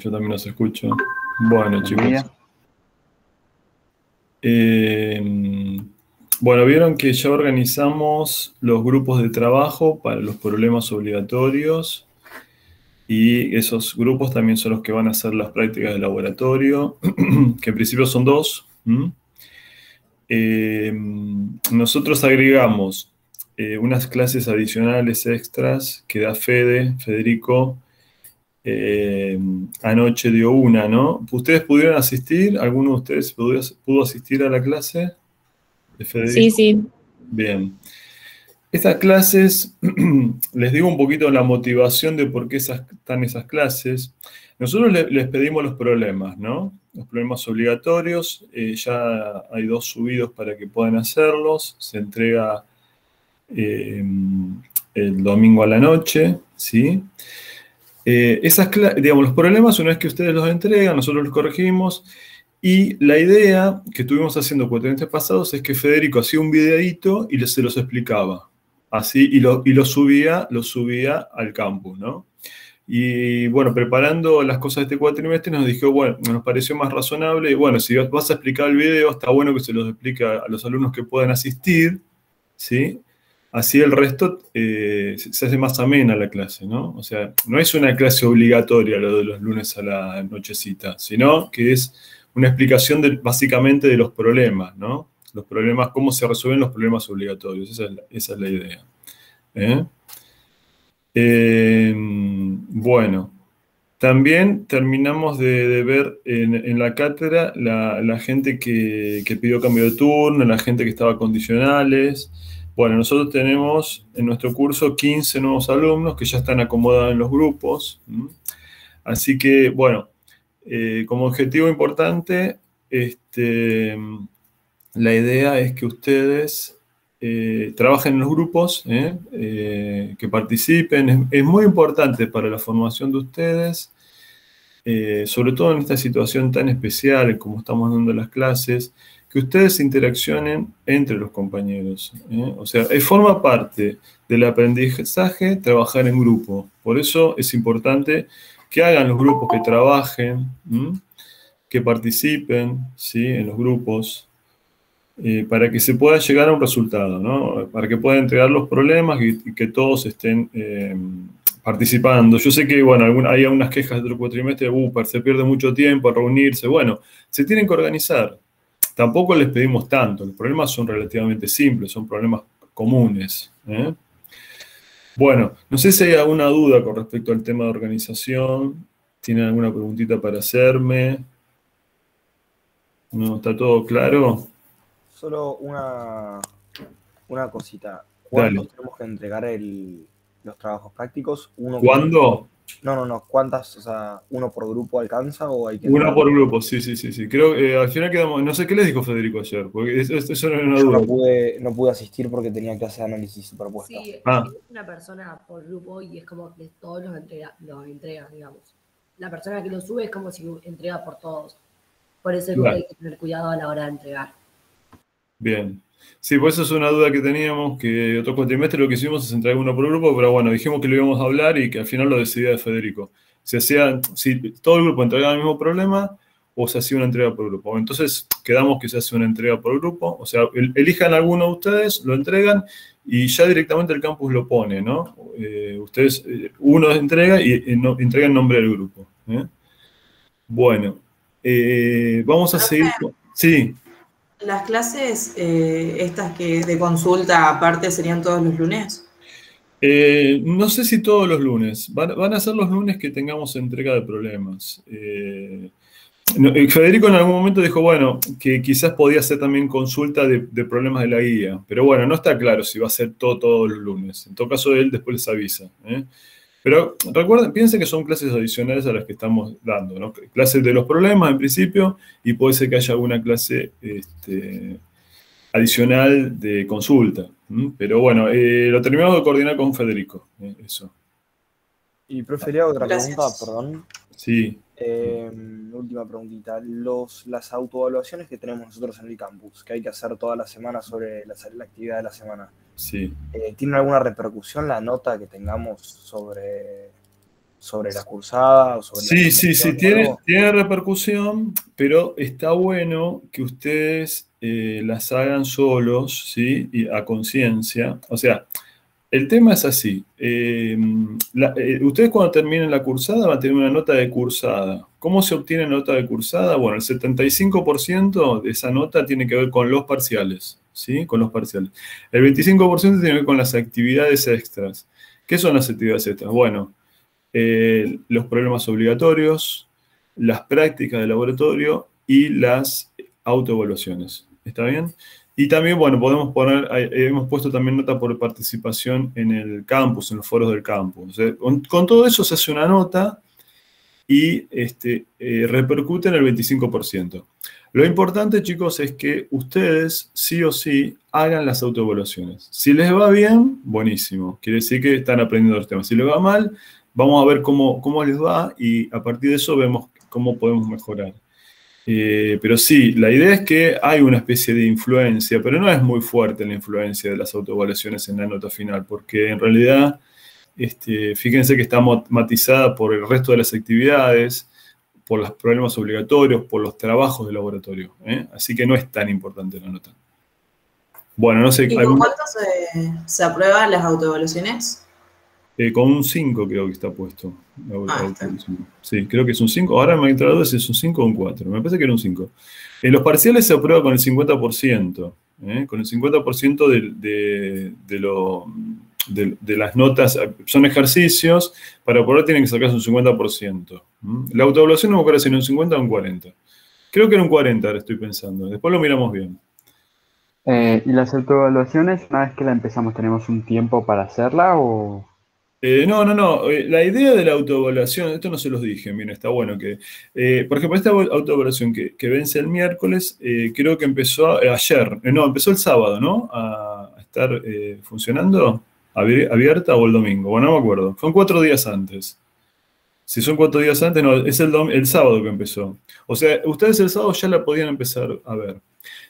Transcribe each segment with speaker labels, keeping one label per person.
Speaker 1: yo también los escucho. Bueno, chicos. Bueno, vieron que ya organizamos los grupos de trabajo para los problemas obligatorios y esos grupos también son los que van a hacer las prácticas de laboratorio, que en principio son dos. Nosotros agregamos unas clases adicionales extras que da Federico. Anoche dio una, ¿no? ¿Ustedes pudieron asistir? ¿Alguno de ustedes pudo asistir a la clase de Federico?
Speaker 2: Sí, sí.
Speaker 1: Bien. Estas clases, les digo un poquito la motivación de por qué están esas clases. Nosotros les pedimos los problemas, ¿no? Los problemas obligatorios, ya hay 2 subidos para que puedan hacerlos, se entrega el domingo a la noche, ¿sí? Digamos, los problemas, una vez que ustedes los entregan, nosotros los corregimos, y la idea que estuvimos haciendo cuatrimestres pasados es que Federico hacía un videíto y se los explicaba, así, y lo subía al campus, ¿no? Y bueno, preparando las cosas de este cuatrimestre nos dijo, bueno, nos pareció más razonable, y bueno, si vas a explicar el video, está bueno que se los explique a los alumnos que puedan asistir, ¿sí? Así el resto se hace más amena la clase, ¿no? O sea, no es una clase obligatoria lo de los lunes a la nochecita, sino que es una explicación básicamente de los problemas, ¿no? Los problemas, cómo se resuelven los problemas obligatorios, esa es la idea. Bueno, también terminamos de ver en la cátedra la gente que pidió cambio de turno, la gente que estaba condicionales. Bueno, nosotros tenemos en nuestro curso 15 nuevos alumnos que ya están acomodados en los grupos. Así que, bueno, como objetivo importante, la idea es que ustedes trabajen en los grupos, que participen. Es muy importante para la formación de ustedes, sobre todo en esta situación tan especial como estamos dando las clases, que ustedes interaccionen entre los compañeros. O sea, forma parte del aprendizaje trabajar en grupo. Por eso es importante que hagan los grupos, que trabajen, que participen, ¿sí?, en los grupos, para que se pueda llegar a un resultado, ¿no? Para que puedan entregar los problemas y que todos estén participando. Yo sé que, bueno, hay algunas quejas del cuatrimestre, se pierde mucho tiempo a reunirse. Bueno, se tienen que organizar. Tampoco les pedimos tanto. Los problemas son relativamente simples, son problemas comunes. Bueno, no sé si hay alguna duda con respecto al tema de organización. ¿Tienen alguna preguntita para hacerme? ¿No está todo claro?
Speaker 3: Solo una cosita.
Speaker 1: Dale.
Speaker 3: ¿Cuántos tenemos que entregar los trabajos prácticos?
Speaker 1: ¿Cuándo?
Speaker 3: No. ¿Cuántas? O sea, ¿uno por grupo alcanza o hay que
Speaker 1: Uno
Speaker 3: entregar?
Speaker 1: por grupo, sí. Creo que al final quedamos. No sé qué les dijo Federico ayer, porque eso no era una
Speaker 3: Yo
Speaker 1: duda.
Speaker 3: no pude asistir porque tenía que hacer análisis de propuesta.
Speaker 2: Sí, es una persona por grupo y es como que todos los entrega, digamos. La persona que lo sube es como si entrega por todos. Por eso es que hay que tener cuidado a la hora de entregar.
Speaker 1: Bien. Sí, pues eso es una duda que teníamos, que otro cuatrimestre lo que hicimos es entregar uno por grupo, pero bueno, dijimos que lo íbamos a hablar y que al final lo decidía Federico. Si todo el grupo entregaba el mismo problema o se hacía una entrega por grupo. Entonces quedamos que se hace una entrega por grupo, o sea, elijan alguno de ustedes, lo entregan y ya directamente el campus lo pone, ¿no? Ustedes, uno entrega y entrega en nombre del grupo. Bueno, vamos a seguir. Sí.
Speaker 4: ¿Las clases estas que de consulta aparte serían todos los lunes?
Speaker 1: No sé si todos los lunes. Van a ser los lunes que tengamos entrega de problemas. Federico en algún momento dijo, bueno, que quizás podía ser también consulta de problemas de la guía. Pero bueno, no está claro si va a ser todos los lunes. En todo caso, él después les avisa. Pero recuerden, piensen que son clases adicionales a las que estamos dando, ¿no? Clases de los problemas en principio, y puede ser que haya alguna clase adicional de consulta. Pero bueno, lo terminamos de coordinar con Federico. Eso.
Speaker 3: Y profe, le hago otra
Speaker 4: Gracias.
Speaker 3: pregunta, perdón.
Speaker 1: Sí.
Speaker 3: Última preguntita. Las autoevaluaciones que tenemos nosotros en el campus, que hay que hacer toda la semana sobre la actividad de la semana,
Speaker 1: Sí.
Speaker 3: ¿tiene alguna repercusión la nota que tengamos sobre sobre la cursada o sobre la
Speaker 1: Sí, tiene repercusión, pero está bueno que ustedes las hagan solos, ¿sí? Y a conciencia. O sea, el tema es así. Ustedes cuando terminen la cursada van a tener una nota de cursada. ¿Cómo se obtiene nota de cursada? Bueno, el 75% de esa nota tiene que ver con los parciales, ¿sí? Con los parciales. El 25% tiene que ver con las actividades extras. ¿Qué son las actividades extras? Bueno, los problemas obligatorios, las prácticas de laboratorio y las autoevaluaciones. ¿Está bien? Y también, bueno, podemos poner, hemos puesto también nota por participación en el campus, en los foros del campus. O sea, con todo eso se hace una nota y repercute en el 25%. Lo importante, chicos, es que ustedes sí o sí hagan las autoevaluaciones. Si les va bien, buenísimo. Quiere decir que están aprendiendo los temas. Si les va mal, vamos a ver cómo les va y a partir de eso vemos cómo podemos mejorar. Pero sí, la idea es que hay una especie de influencia, pero no es muy fuerte la influencia de las autoevaluaciones en la nota final, porque en realidad, fíjense que está matizada por el resto de las actividades, por los problemas obligatorios, por los trabajos de laboratorio, ¿eh? Así que no es tan importante la nota. Bueno, no sé.
Speaker 4: ¿Y con cuánto se aprueban las autoevaluaciones?
Speaker 1: Con un 5 creo que está puesto.
Speaker 4: Está.
Speaker 1: Sí, creo que es un 5. Ahora me he entrado si es un 5 o un 4. Me parece que era un 5. En los parciales se aprueba con el 50%. Con el 50% de las notas. Son ejercicios. Para aprobar tienen que sacarse un 50%. La autoevaluación no me acuerdo si era un 50 o un 40. Creo que era un 40, ahora estoy pensando. Después lo miramos bien.
Speaker 5: ¿Y las autoevaluaciones, una vez que la empezamos, tenemos un tiempo para hacerla o...?
Speaker 1: No. La idea de la autoevaluación, esto no se los dije, miren, está bueno que... por ejemplo, esta autoevaluación que vence el miércoles, creo que empezó ayer. Empezó el sábado, ¿no? A estar funcionando, abierta o el domingo. Bueno, no me acuerdo. Son 4 días antes. Si son 4 días antes, no, es el sábado que empezó. O sea, ustedes el sábado ya la podían empezar a ver.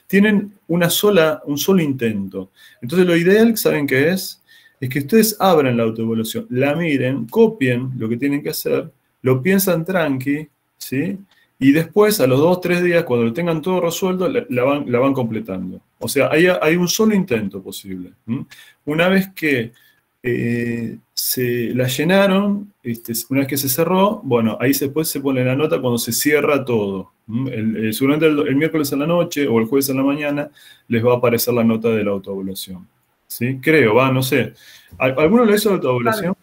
Speaker 1: Tienen un solo intento. Entonces lo ideal, ¿saben qué es? Es que ustedes abran la autoevaluación, la miren, copien lo que tienen que hacer, lo piensan tranqui, ¿sí? Y después, a los 2 o 3 días, cuando lo tengan todo resuelto, la van completando. O sea, hay un solo intento posible. Una vez que se la llenaron, una vez que se cerró, bueno, ahí después se pone la nota cuando se cierra todo. Seguramente el miércoles a la noche o el jueves a la mañana les va a aparecer la nota de la autoevaluación. ¿Sí? Creo, no sé. ¿Alguno lo hizo la autoevaluación?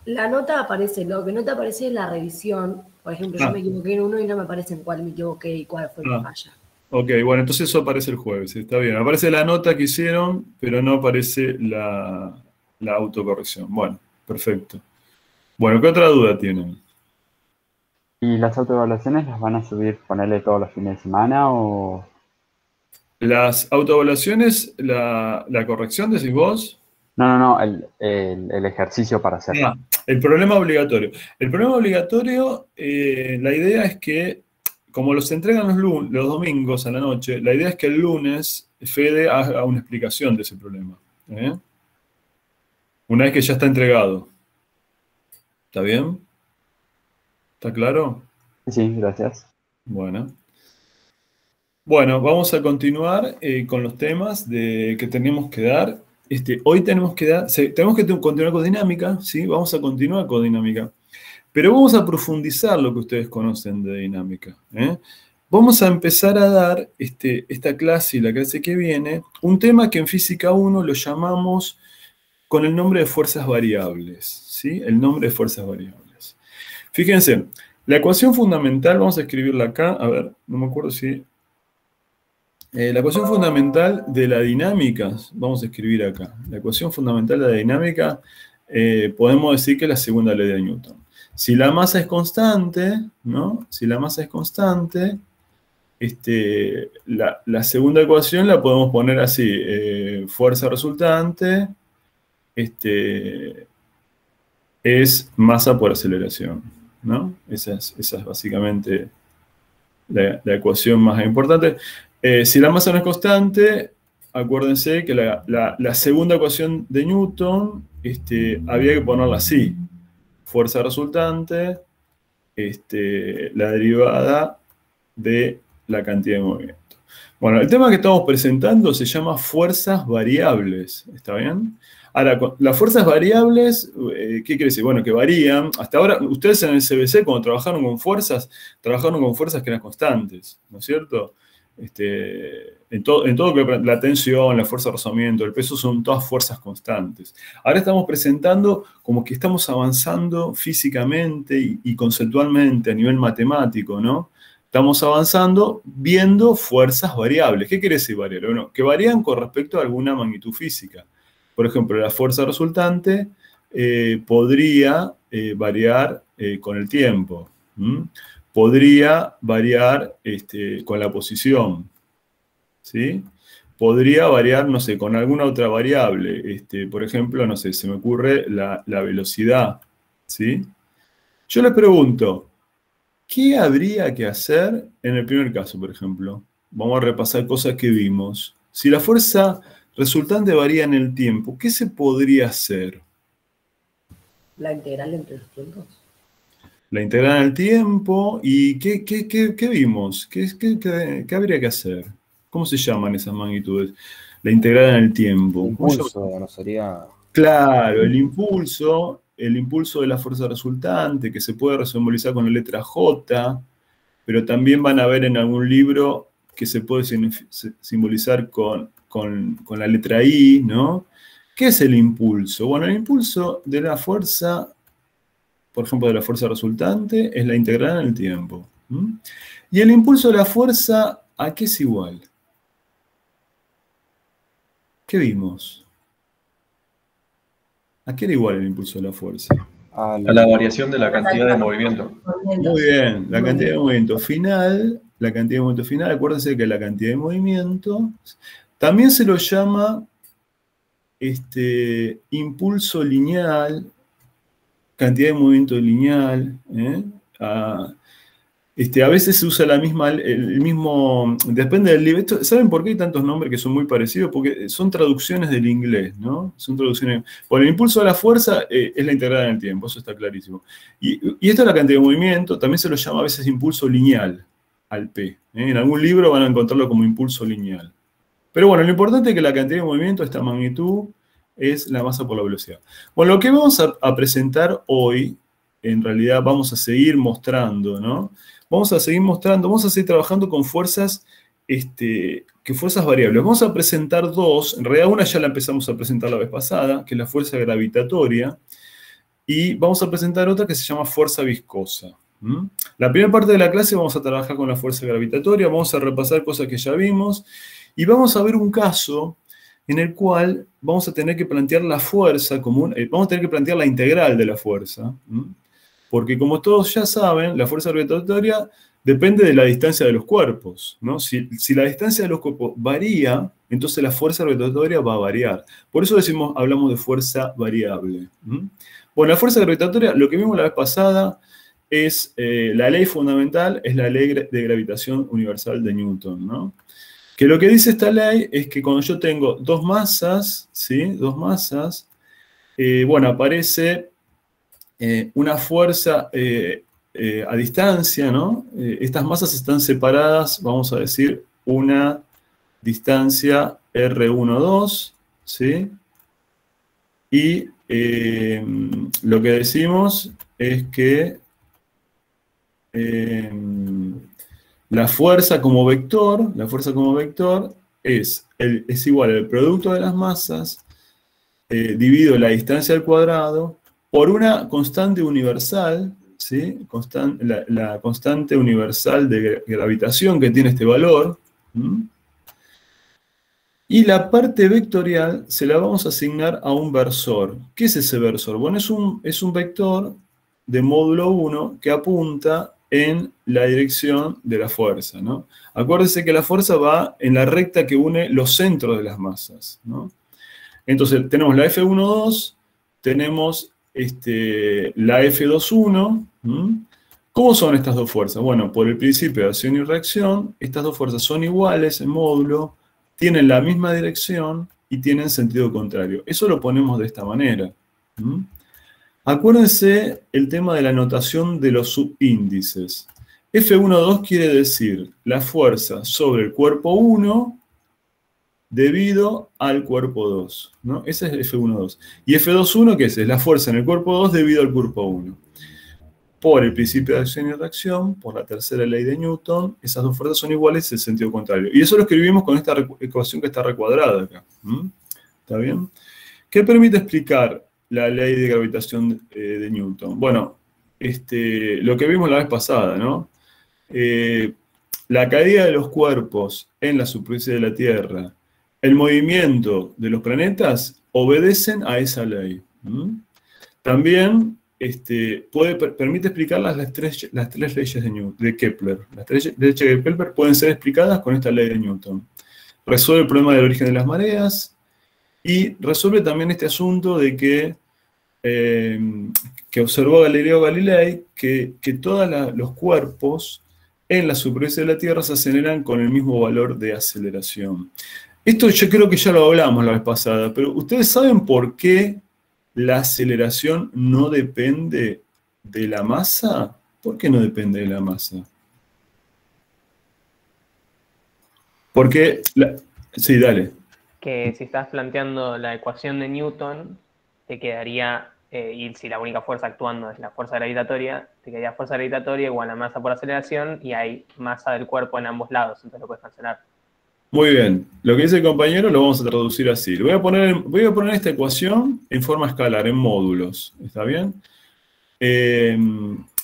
Speaker 2: La nota aparece, lo que no te aparece es la revisión. Por ejemplo, yo me equivoqué en uno y no me aparece en cuál me equivoqué y cuál fue la falla.
Speaker 1: Ok, bueno, entonces eso aparece el jueves, está bien. Aparece la nota que hicieron, pero no aparece la autocorrección. Bueno, perfecto. Bueno, ¿qué otra duda tienen?
Speaker 5: ¿Y las autoevaluaciones las van a subir, ponerle todos los fines de semana o...?
Speaker 1: Las autoevaluaciones, la corrección, decís vos.
Speaker 5: No, el ejercicio para hacerlo.
Speaker 1: El problema obligatorio. El problema obligatorio, la idea es que, como los entregan los domingos a la noche, la idea es que el lunes Fede haga una explicación de ese problema. Una vez que ya está entregado. ¿Está bien? ¿Está claro?
Speaker 5: Sí, gracias.
Speaker 1: Bueno, vamos a continuar con los temas que tenemos que dar. Hoy tenemos que continuar con dinámica, ¿sí? Vamos a continuar con dinámica. Pero vamos a profundizar lo que ustedes conocen de dinámica. Vamos a empezar a dar esta clase y la clase que viene, un tema que en Física 1 lo llamamos con el nombre de fuerzas variables, ¿sí? El nombre de fuerzas variables. Fíjense, la ecuación fundamental, vamos a escribirla acá, a ver, no me acuerdo si... la ecuación fundamental de la dinámica, vamos a escribir acá, la ecuación fundamental de la dinámica, podemos decir que es la segunda ley de Newton. Si la masa es constante, ¿no? Si la masa es constante, la segunda ecuación la podemos poner así, fuerza resultante, es masa por aceleración, ¿no? Esa es básicamente la ecuación más importante. Si la masa no es constante, acuérdense que la segunda ecuación de Newton había que ponerla así. fuerza resultante, la derivada de la cantidad de movimiento. Bueno, el tema que estamos presentando se llama fuerzas variables, ¿está bien? Ahora, las fuerzas variables, ¿qué quiere decir? Bueno, que varían. Hasta ahora, ustedes en el CBC, cuando trabajaron con fuerzas que eran constantes, ¿no es cierto? En todo que la tensión, la fuerza de rozamiento, el peso son todas fuerzas constantes. Ahora estamos presentando como que estamos avanzando físicamente y conceptualmente a nivel matemático, ¿no? Estamos avanzando viendo fuerzas variables. ¿Qué quiere decir variable? Bueno, que varían con respecto a alguna magnitud física. Por ejemplo, la fuerza resultante podría variar con el tiempo. Podría variar con la posición, ¿sí? Podría variar, no sé, con alguna otra variable. Por ejemplo, no sé, se me ocurre la velocidad, ¿sí? Yo les pregunto, ¿qué habría que hacer en el primer caso, por ejemplo? Vamos a repasar cosas que vimos. Si la fuerza resultante varía en el tiempo, ¿qué se podría hacer?
Speaker 2: La integral entre los tiempos.
Speaker 1: La integral en el tiempo. ¿Y qué vimos? ¿Qué habría que hacer? ¿Cómo se llaman esas magnitudes? La integral en el tiempo.
Speaker 3: Impulso, ¿no sería?
Speaker 1: Claro, el impulso de la fuerza resultante, que se puede resimbolizar con la letra J, pero también van a ver en algún libro que se puede simbolizar con la letra I, ¿no? ¿Qué es el impulso? Bueno, el impulso de la fuerza, por ejemplo, de la fuerza resultante, es la integral en el tiempo. Y el impulso de la fuerza, ¿a qué es igual? ¿Qué vimos? ¿A qué era igual el impulso de la fuerza?
Speaker 6: A la variación de la cantidad de movimiento.
Speaker 1: Muy bien, la cantidad de movimiento final, acuérdense que la cantidad de movimiento también se lo llama impulso lineal, cantidad de movimiento lineal. A veces se usa el mismo, depende del libro. ¿Saben por qué hay tantos nombres que son muy parecidos? Porque son traducciones del inglés, ¿no? Son traducciones. Bueno, el impulso de la fuerza es la integral en el tiempo, eso está clarísimo. Y esto es la cantidad de movimiento, también se lo llama a veces impulso lineal al P. En algún libro van a encontrarlo como impulso lineal. Pero bueno, lo importante es que la cantidad de movimiento, esta magnitud, es la masa por la velocidad. Bueno, lo que vamos a presentar hoy, en realidad vamos a seguir mostrando, ¿no? Vamos a seguir trabajando con fuerzas, fuerzas variables. Vamos a presentar dos, en realidad una ya la empezamos a presentar la vez pasada, que es la fuerza gravitatoria, y vamos a presentar otra que se llama fuerza viscosa. La primera parte de la clase vamos a trabajar con la fuerza gravitatoria, vamos a repasar cosas que ya vimos, y vamos a ver un caso en el cual vamos a tener que plantear la fuerza vamos a tener que plantear la integral de la fuerza, porque como todos ya saben, la fuerza gravitatoria depende de la distancia de los cuerpos, ¿no? Si la distancia de los cuerpos varía, entonces la fuerza gravitatoria va a variar. Por eso hablamos de fuerza variable. Bueno, la fuerza gravitatoria, lo que vimos la vez pasada, es la ley fundamental, es la ley de gravitación universal de Newton, ¿no? Que lo que dice esta ley es que cuando yo tengo dos masas, ¿sí? Dos masas, bueno, aparece una fuerza a distancia, ¿no? Estas masas están separadas, vamos a decir, una distancia R1,2, ¿sí? Y lo que decimos es que la fuerza como vector es igual al producto de las masas dividido la distancia al cuadrado por una constante universal, ¿sí? La constante universal de gravitación que tiene este valor. Y la parte vectorial se la vamos a asignar a un versor. ¿Qué es ese versor? Bueno, es un vector de módulo 1 que apunta en la dirección de la fuerza, ¿no? Acuérdense que la fuerza va en la recta que une los centros de las masas, ¿no? Entonces, tenemos la F1,2, tenemos la F2,1. ¿Cómo son estas dos fuerzas? Bueno, por el principio de acción y reacción, estas dos fuerzas son iguales en módulo, tienen la misma dirección y tienen sentido contrario. Eso lo ponemos de esta manera. Acuérdense el tema de la notación de los subíndices. F1,2 quiere decir la fuerza sobre el cuerpo 1 debido al cuerpo 2, ¿no? Ese es F1,2. Y F2,1, ¿qué es? Es la fuerza en el cuerpo 2 debido al cuerpo 1. Por el principio de acción y reacción, por la tercera ley de Newton, esas dos fuerzas son iguales en sentido contrario. Y eso lo escribimos con esta ecuación que está recuadrada acá. ¿Está bien? ¿Qué permite explicar la ley de gravitación de Newton? Bueno, lo que vimos la vez pasada, ¿no? La caída de los cuerpos en la superficie de la Tierra, el movimiento de los planetas obedecen a esa ley. También permite explicar las tres leyes de Kepler. Las tres leyes de Kepler pueden ser explicadas con esta ley de Newton. Resuelve el problema del origen de las mareas y resuelve también este asunto de que observó Galileo Galilei, que todos los cuerpos en la superficie de la Tierra se aceleran con el mismo valor de aceleración. Esto yo creo que ya lo hablamos la vez pasada, pero ¿ustedes saben por qué la aceleración no depende de la masa? ¿Por qué no depende de la masa? Porque... Sí, dale.
Speaker 7: Que si estás planteando la ecuación de Newton, te quedaría, y si la única fuerza actuando es la fuerza gravitatoria, te quedaría fuerza gravitatoria igual a masa por aceleración, y hay masa del cuerpo en ambos lados, entonces lo puedes cancelar. Muy
Speaker 1: bien. Lo que dice el compañero lo vamos a traducir así. Voy a poner esta ecuación en forma escalar, en módulos. ¿Está bien?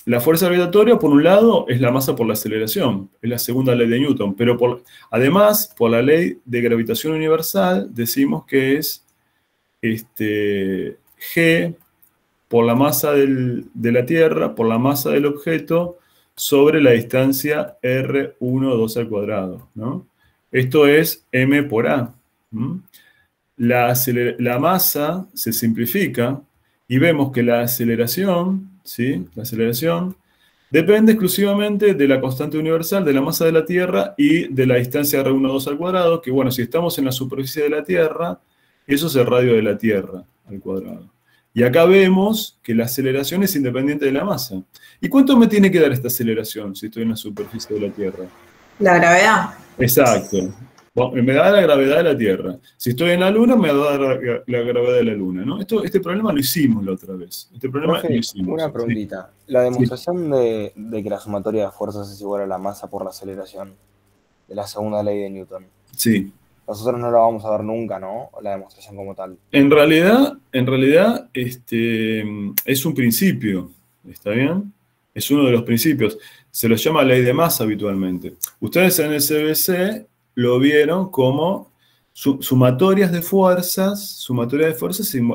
Speaker 1: La fuerza gravitatoria, por un lado, es la masa por la aceleración. Es la segunda ley de Newton. Pero además, por la ley de gravitación universal, decimos que es G por la masa de la Tierra, por la masa del objeto, sobre la distancia R1,2 al cuadrado, ¿no? Esto es M por A. La masa se simplifica y vemos que la aceleración, ¿sí? La aceleración depende exclusivamente de la constante universal de la masa de la Tierra y de la distancia R1,2 al cuadrado, que bueno, si estamos en la superficie de la Tierra, eso es el radio de la Tierra al cuadrado. Y acá vemos que la aceleración es independiente de la masa. ¿Y cuánto me tiene que dar esta aceleración si estoy en la superficie de la Tierra?
Speaker 4: La gravedad.
Speaker 1: Exacto. Bueno, me da la gravedad de la Tierra. Si estoy en la Luna, me da la gravedad de la Luna, ¿no? Este problema lo hicimos la otra vez.
Speaker 3: Una preguntita. ¿Sí? La demostración de que la sumatoria de fuerzas es igual a la masa por la aceleración de la segunda ley de Newton.
Speaker 1: Sí.
Speaker 3: Nosotros no la vamos a ver nunca, ¿no? La demostración como tal.
Speaker 1: En realidad es un principio, ¿está bien? Es uno de los principios. Se lo llama ley de masa habitualmente. Ustedes en el CBC lo vieron como sumatorias de fuerzas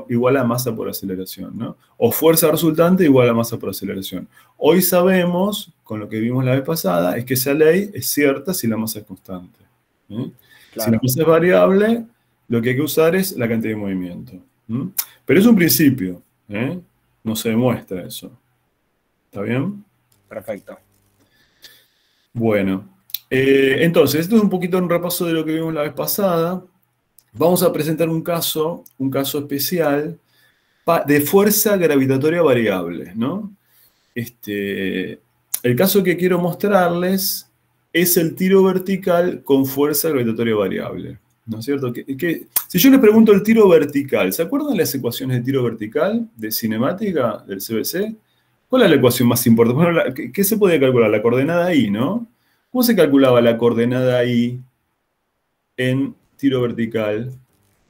Speaker 1: igual a masa por aceleración, ¿no? O fuerza resultante igual a masa por aceleración. Hoy sabemos, con lo que vimos la vez pasada, es que esa ley es cierta si la masa es constante. Claro. Si la masa es variable, lo que hay que usar es la cantidad de movimiento. Pero es un principio, no se demuestra eso. ¿Está bien?
Speaker 3: Perfecto.
Speaker 1: Bueno, entonces, esto es un poquito un repaso de lo que vimos la vez pasada. Vamos a presentar un caso especial de fuerza gravitatoria variable, ¿no? El caso que quiero mostrarles es el tiro vertical con fuerza gravitatoria variable, ¿no es cierto? Si yo les pregunto el tiro vertical, ¿se acuerdan las ecuaciones de tiro vertical de cinemática del CBC? ¿Cuál es la ecuación más importante? Bueno, ¿qué se podía calcular? La coordenada I, ¿no? ¿Cómo se calculaba la coordenada I en tiro vertical?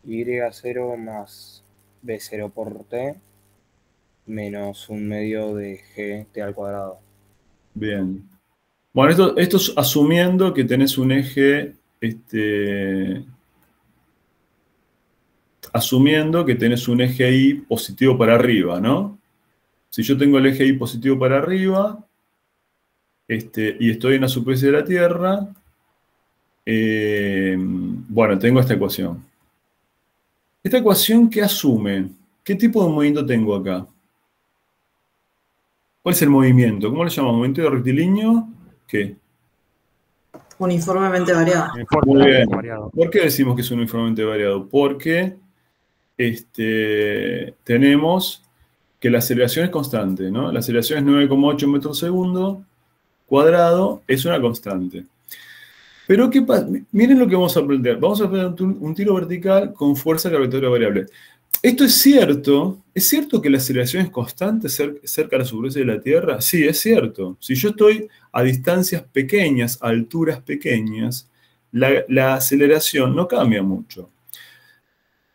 Speaker 3: Y0 más B0 por T menos un medio de GT al cuadrado.
Speaker 1: Bien. Bueno, esto es asumiendo que tenés un eje, asumiendo que tenés un eje I positivo para arriba, ¿no? Si yo tengo el eje I positivo para arriba, y estoy en la superficie de la Tierra, bueno, tengo esta ecuación. ¿Esta ecuación qué asume? ¿Qué tipo de movimiento tengo acá? ¿Cuál es el movimiento? ¿Cómo le llamamos? ¿Movimiento rectilíneo? ¿Qué?
Speaker 4: Uniformemente variado.
Speaker 1: Muy bien. ¿Por qué decimos que es uniformemente variado? Porque tenemos que la aceleración es constante, ¿no? La aceleración es 9,8 metros por segundo cuadrado, es una constante. Pero ¿qué pasa? Miren lo que vamos a aprender. Vamos a aprender un tiro vertical con fuerza gravitatoria variable. Esto es cierto que la aceleración es constante cerca de la superficie de la Tierra. Sí, es cierto. Si yo estoy a distancias pequeñas, a alturas pequeñas, la aceleración no cambia mucho.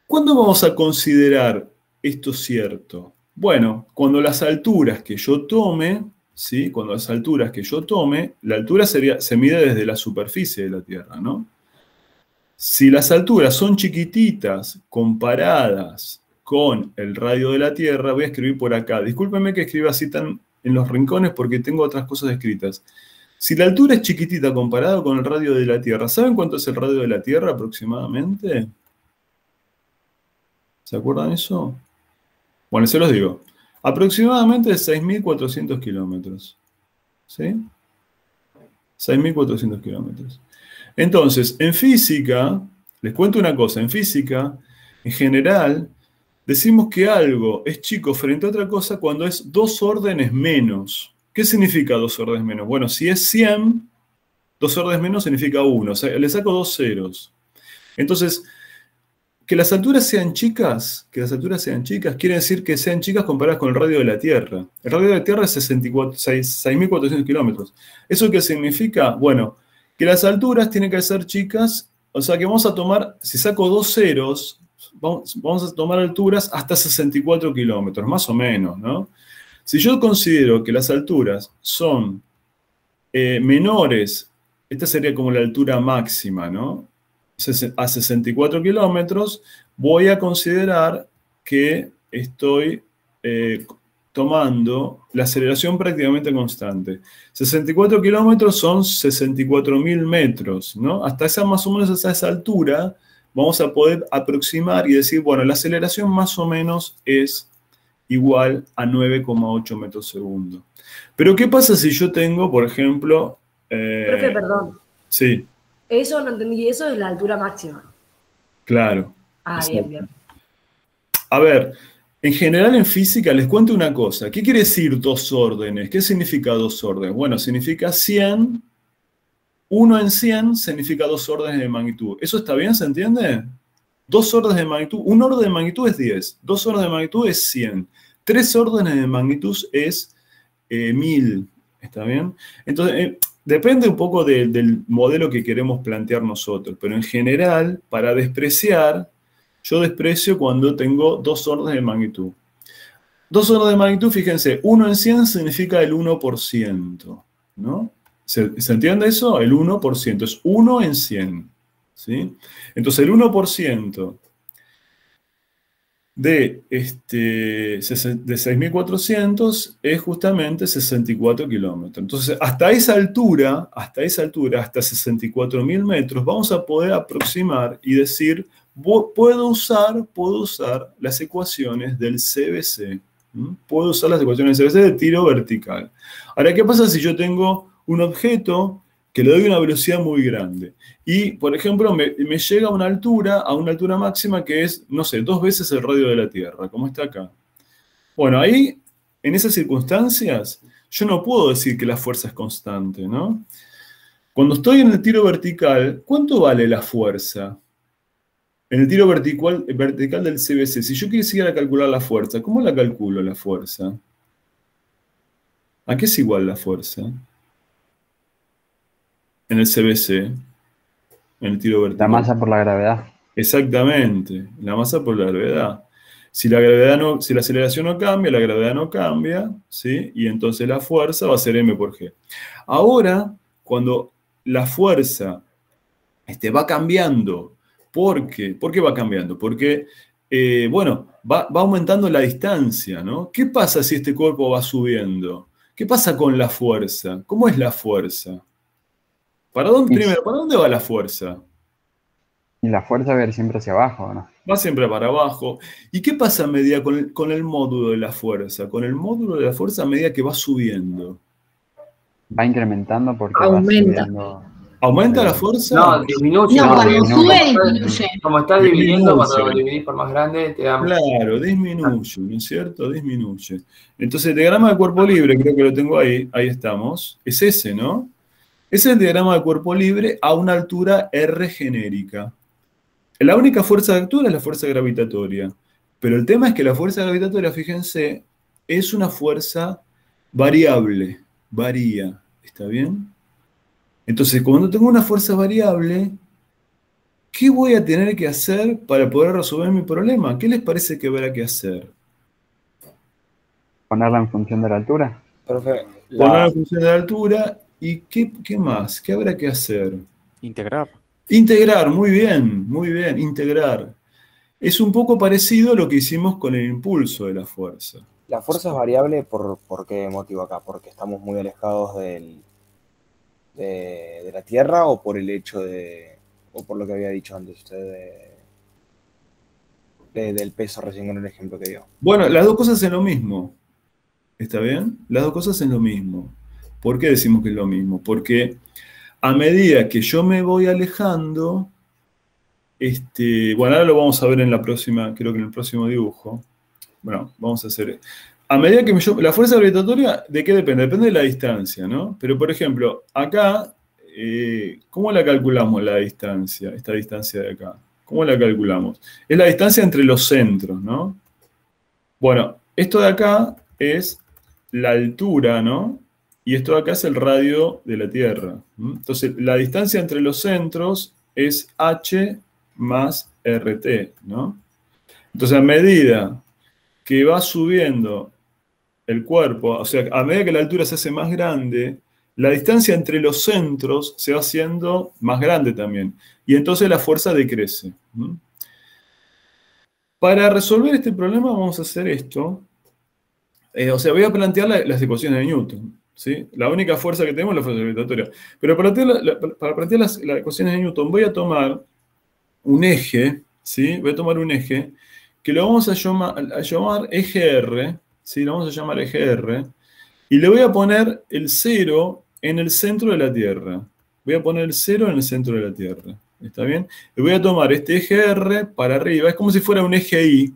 Speaker 1: ¿Cuándo vamos a considerar esto cierto? Bueno, cuando las alturas que yo tome, ¿sí? Cuando las alturas que yo tome, la altura se mide desde la superficie de la Tierra, ¿no? Si las alturas son chiquititas comparadas con el radio de la Tierra, voy a escribir por acá. Discúlpenme que escriba así tan en los rincones porque tengo otras cosas escritas. Si la altura es chiquitita comparada con el radio de la Tierra, ¿saben cuánto es el radio de la Tierra aproximadamente? ¿Se acuerdan eso? Bueno, se los digo. Aproximadamente 6.400 kilómetros. ¿Sí? 6.400 kilómetros. Entonces, en física, les cuento una cosa, en física, en general, decimos que algo es chico frente a otra cosa cuando es 2 órdenes menos. ¿Qué significa 2 órdenes menos? Bueno, si es 100, 2 órdenes menos significa 1, o sea, le saco 2 ceros. Entonces, que las alturas sean chicas, quiere decir que sean chicas comparadas con el radio de la Tierra. El radio de la Tierra es 6.400 kilómetros. ¿Eso qué significa? Bueno, que las alturas tienen que ser chicas, o sea que vamos a tomar, si saco 2 ceros, vamos a tomar alturas hasta 64 kilómetros, más o menos, ¿no? Si yo considero que las alturas son menores, esta sería como la altura máxima, ¿no? A 64 kilómetros, voy a considerar que estoy tomando la aceleración prácticamente constante. 64 kilómetros son 64.000 metros, ¿no? Más o menos hasta esa altura vamos a poder aproximar y decir, bueno, la aceleración más o menos es igual a 9,8 metros segundo. Pero ¿qué pasa si yo tengo, por ejemplo...
Speaker 2: Profe, perdón.
Speaker 1: Sí.
Speaker 2: Eso no entendí, eso es la altura máxima.
Speaker 1: Claro.
Speaker 2: Ah,
Speaker 1: exacto.
Speaker 2: bien.
Speaker 1: A ver, en general en física les cuento una cosa. ¿Qué quiere decir 2 órdenes? ¿Qué significa 2 órdenes? Bueno, significa 100. 1 en 100 significa 2 órdenes de magnitud. ¿Eso está bien? ¿Se entiende? 2 órdenes de magnitud. 1 orden de magnitud es 10. 2 órdenes de magnitud es 100. 3 órdenes de magnitud es 1000. ¿Está bien? Entonces, depende un poco del modelo que queremos plantear nosotros. Pero en general, para despreciar, yo desprecio cuando tengo 2 órdenes de magnitud. 2 órdenes de magnitud, fíjense, 1 en 100 significa el 1%, ¿no? ¿Se entiende eso? El 1%, es 1 en 100, ¿sí? Entonces el 1% de 6.400 es justamente 64 kilómetros. Entonces, hasta esa altura, hasta 64.000 metros, vamos a poder aproximar y decir, puedo usar las ecuaciones del CBC. Puedo usar las ecuaciones del CBC de tiro vertical. Ahora, ¿qué pasa si yo tengo un objeto que le doy una velocidad muy grande? Y, por ejemplo, me llega a una altura máxima que es, no sé, 2 veces el radio de la Tierra, como está acá. Bueno, ahí, en esas circunstancias, yo no puedo decir que la fuerza es constante, ¿no? Cuando estoy en el tiro vertical, ¿cuánto vale la fuerza? En el tiro vertical del CBC, si yo quisiera calcular la fuerza, ¿cómo la calculo la fuerza? ¿A qué es igual la fuerza? En el CBC, en el tiro vertical.
Speaker 5: La masa por la gravedad.
Speaker 1: Exactamente, la masa por la gravedad. Si la aceleración no cambia, la gravedad no cambia, ¿sí? Y entonces la fuerza va a ser m por g. Ahora, cuando la fuerza va cambiando, ¿por qué? ¿Por qué va cambiando? Porque, bueno, va aumentando la distancia, ¿no? ¿Qué pasa si este cuerpo va subiendo? ¿Qué pasa con la fuerza? ¿Cómo es la fuerza? Primero, ¿para dónde va la fuerza?
Speaker 5: Y la fuerza va a ir siempre hacia abajo, ¿no?
Speaker 1: Va siempre para abajo. ¿Y qué pasa a medida con el módulo de la fuerza? Con el módulo de la fuerza a medida que va subiendo.
Speaker 5: Va incrementando porque
Speaker 2: aumenta.
Speaker 5: va subiendo.
Speaker 1: ¿Aumenta la fuerza?
Speaker 8: No, disminuye.
Speaker 2: No,
Speaker 8: porque
Speaker 2: cuando sube, disminuye.
Speaker 8: como estás dividiendo,
Speaker 1: Disminuye.
Speaker 8: cuando lo dividís por más grande, te da...
Speaker 1: Claro, disminuye, ¿no es cierto? Disminuye. Entonces, el diagrama de cuerpo libre, creo que lo tengo ahí estamos, es ese, ¿no? Es el diagrama de cuerpo libre a una altura R genérica. La única fuerza que actúa es la fuerza gravitatoria. Pero el tema es que la fuerza gravitatoria, fíjense, es una fuerza variable, varía, ¿está bien? Entonces, cuando tengo una fuerza variable, ¿qué voy a tener que hacer para poder resolver mi problema? ¿Qué les parece que habrá que hacer?
Speaker 5: Ponerla en función de la altura.
Speaker 3: Profe,
Speaker 1: Ponerla en función de la altura. ¿Y qué más? ¿Qué habrá que hacer?
Speaker 9: Integrar.
Speaker 1: Integrar, muy bien, integrar. Es un poco parecido a lo que hicimos con el impulso de la fuerza.
Speaker 3: la fuerza es variable ¿por qué motivo acá? ¿Porque estamos muy alejados de la Tierra o por el hecho o por lo que había dicho antes usted del peso recién con el ejemplo que dio?
Speaker 1: Bueno, las dos cosas es lo mismo. ¿Está bien? Las dos cosas es lo mismo. ¿Por qué decimos que es lo mismo? Porque a medida que yo me voy alejando, bueno, ahora lo vamos a ver en la próxima, creo que en el próximo dibujo. Bueno, vamos a hacer. A medida que la fuerza gravitatoria, ¿de qué depende? Depende de la distancia, ¿no? Pero, por ejemplo, acá, ¿cómo la calculamos la distancia? Esta distancia de acá. ¿Cómo la calculamos? Es la distancia entre los centros, ¿no? Bueno, esto de acá es la altura, ¿no? Y esto de acá es el radio de la Tierra. Entonces, la distancia entre los centros es h más rt, ¿no? Entonces, a medida que va subiendo el cuerpo, o sea, a medida que la altura se hace más grande, la distancia entre los centros se va haciendo más grande también. Y entonces la fuerza decrece. Para resolver este problema vamos a hacer esto. O sea, voy a plantear las ecuaciones de Newton, ¿sí? La única fuerza que tenemos es la fuerza gravitatoria. Pero para plantear las ecuaciones de Newton voy a tomar un eje, ¿sí? Voy a tomar un eje que lo vamos a llamar eje R, ¿sí? Lo vamos a llamar eje R, y le voy a poner el 0 en el centro de la Tierra. Voy a poner el 0 en el centro de la Tierra, ¿está bien? Y voy a tomar este eje R para arriba, es como si fuera un eje Y,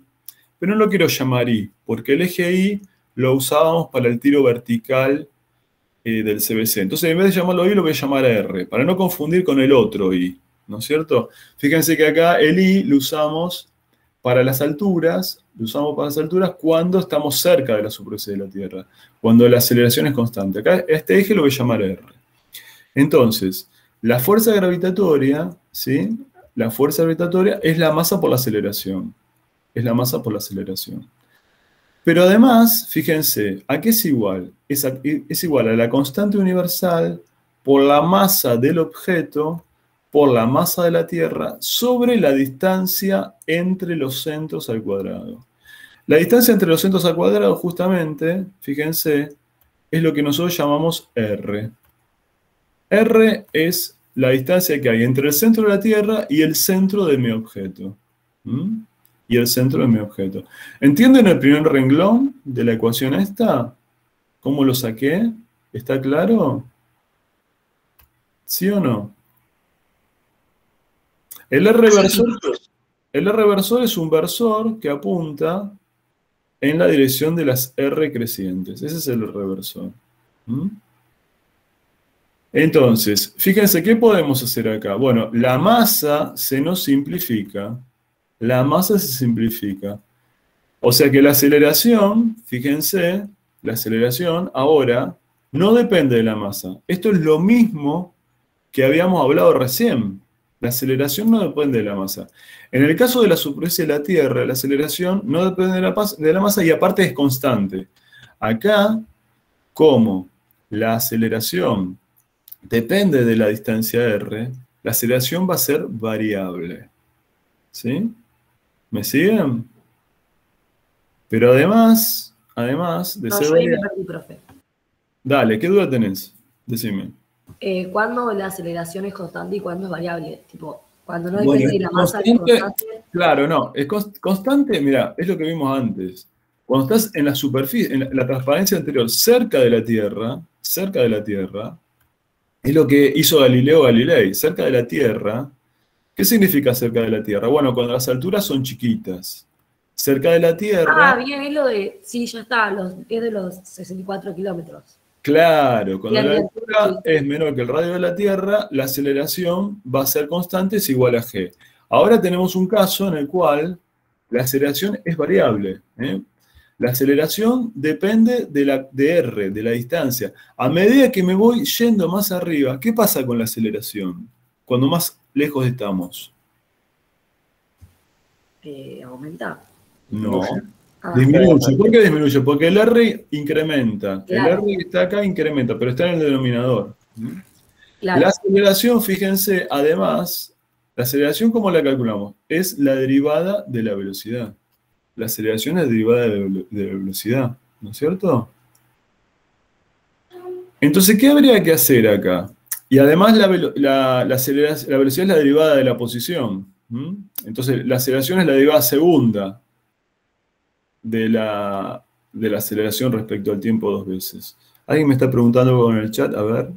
Speaker 1: pero no lo quiero llamar Y, porque el eje Y lo usábamos para el tiro vertical del CBC. Entonces, en vez de llamarlo Y, lo voy a llamar R, para no confundir con el otro Y, ¿no es cierto? Fíjense que acá el I lo usamos para las alturas, cuando estamos cerca de la superficie de la Tierra, cuando la aceleración es constante. Acá este eje lo voy a llamar R. Entonces, la fuerza gravitatoria, ¿sí? La fuerza gravitatoria es la masa por la aceleración. Es la masa por la aceleración. Pero además, fíjense, ¿a qué es igual? Es igual a la constante universal por la masa del objeto por la masa de la Tierra sobre la distancia entre los centros al cuadrado. La distancia entre los centros al cuadrado, justamente, fíjense, es lo que nosotros llamamos R. R es la distancia que hay entre el centro de la Tierra y el centro de mi objeto. Y el centro de mi objeto. ¿Entienden el primer renglón de la ecuación esta? ¿Cómo lo saqué? ¿Está claro? ¿Sí o no? El R versor es un versor que apunta en la dirección de las R crecientes. Ese es el R versor. Entonces, fíjense, ¿qué podemos hacer acá? Bueno, la masa se nos simplifica. La masa se simplifica. O sea que la aceleración, fíjense, la aceleración ahora no depende de la masa. Esto es lo mismo que habíamos hablado recién. La aceleración no depende de la masa. En el caso de la superficie de la Tierra, la aceleración no depende de la masa y aparte es constante. Acá, como la aceleración depende de la distancia R, la aceleración va a ser variable. ¿Sí? ¿Me siguen? Pero además de ser variable...
Speaker 2: me perdí, profe.
Speaker 1: Dale, ¿qué duda tenés? Decime.
Speaker 2: ¿Cuándo la aceleración es constante y cuándo es variable? Tipo, cuando no depende de la masa, es constante.
Speaker 1: Claro, no. Es constante, mira, es lo que vimos antes. Cuando estás en la superficie, en la transparencia anterior, cerca de la Tierra, Es lo que hizo Galileo Galilei, cerca de la Tierra. ¿Qué significa cerca de la Tierra? Bueno, cuando las alturas son chiquitas. Cerca de la Tierra...
Speaker 2: Ah, bien, es lo de... Sí, ya está, es de los 64 kilómetros.
Speaker 1: Claro, cuando
Speaker 2: Bien,
Speaker 1: la
Speaker 2: bien,
Speaker 1: altura
Speaker 2: sí.
Speaker 1: es menor que el radio de la Tierra, la aceleración va a ser constante, es igual a g. Ahora tenemos un caso en el cual la aceleración es variable, ¿eh? La aceleración depende de r, de la distancia. A medida que me voy yendo más arriba, ¿qué pasa con la aceleración? Cuando más lejos estamos.
Speaker 2: Aumenta.
Speaker 1: No.
Speaker 2: Ah,
Speaker 1: Disminuye. ¿Por qué disminuye? Porque el R incrementa.
Speaker 2: Claro.
Speaker 1: El R que está acá incrementa, pero está en el denominador.
Speaker 2: claro.
Speaker 1: La aceleración, fíjense, además, la aceleración, ¿cómo la calculamos? Es la derivada de la velocidad. La aceleración es derivada de la velocidad, ¿no es cierto? Entonces, ¿qué habría que hacer acá? Y además la velocidad es la derivada de la posición. Entonces, la aceleración es la derivada segunda de la aceleración respecto al tiempo 2 veces. Alguien me está preguntando algo en el chat, a ver.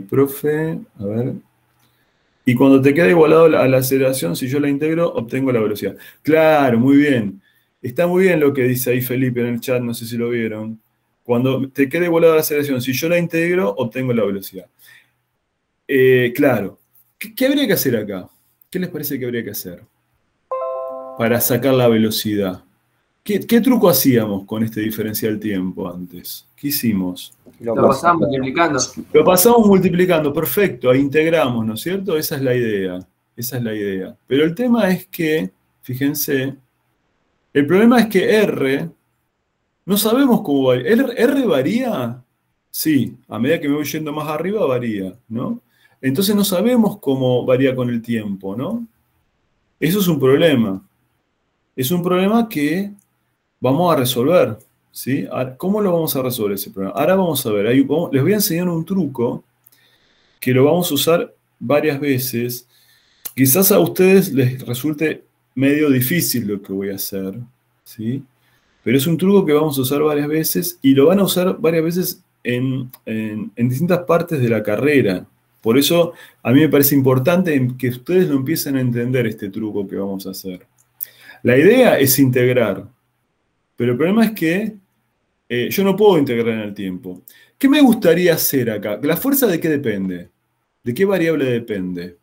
Speaker 1: Profe, a ver. Y cuando te queda igualado a la aceleración, si yo la integro, obtengo la velocidad. Claro, muy bien. Está muy bien lo que dice ahí Felipe en el chat, no sé si lo vieron. Cuando te queda igualado a la aceleración, si yo la integro, obtengo la velocidad. Claro. ¿Qué habría que hacer acá? ¿Qué les parece que habría que hacer para sacar la velocidad? ¿Qué truco hacíamos con este diferencial tiempo antes? ¿Qué hicimos?
Speaker 8: Lo pasamos multiplicando.
Speaker 1: Lo pasamos multiplicando, perfecto, ahí integramos, ¿no es cierto? Esa es la idea, esa es la idea. Pero el tema es que, fíjense, el problema es que R, no sabemos cómo varía. ¿R varía? Sí, a medida que me voy yendo más arriba varía, ¿no? Entonces no sabemos cómo varía con el tiempo, ¿no? Eso es un problema. Es un problema que vamos a resolver, ¿sí? ¿Cómo lo vamos a resolver ese problema? Ahora vamos a ver, les voy a enseñar un truco que lo vamos a usar varias veces. Quizás a ustedes les resulte medio difícil lo que voy a hacer, ¿sí? Pero es un truco que vamos a usar varias veces y lo van a usar varias veces en distintas partes de la carrera. Por eso a mí me parece importante que ustedes lo empiecen a entender este truco que vamos a hacer. La idea es integrar, pero el problema es que yo no puedo integrar en el tiempo. ¿Qué me gustaría hacer acá? ¿La fuerza de qué depende? ¿De qué variable depende?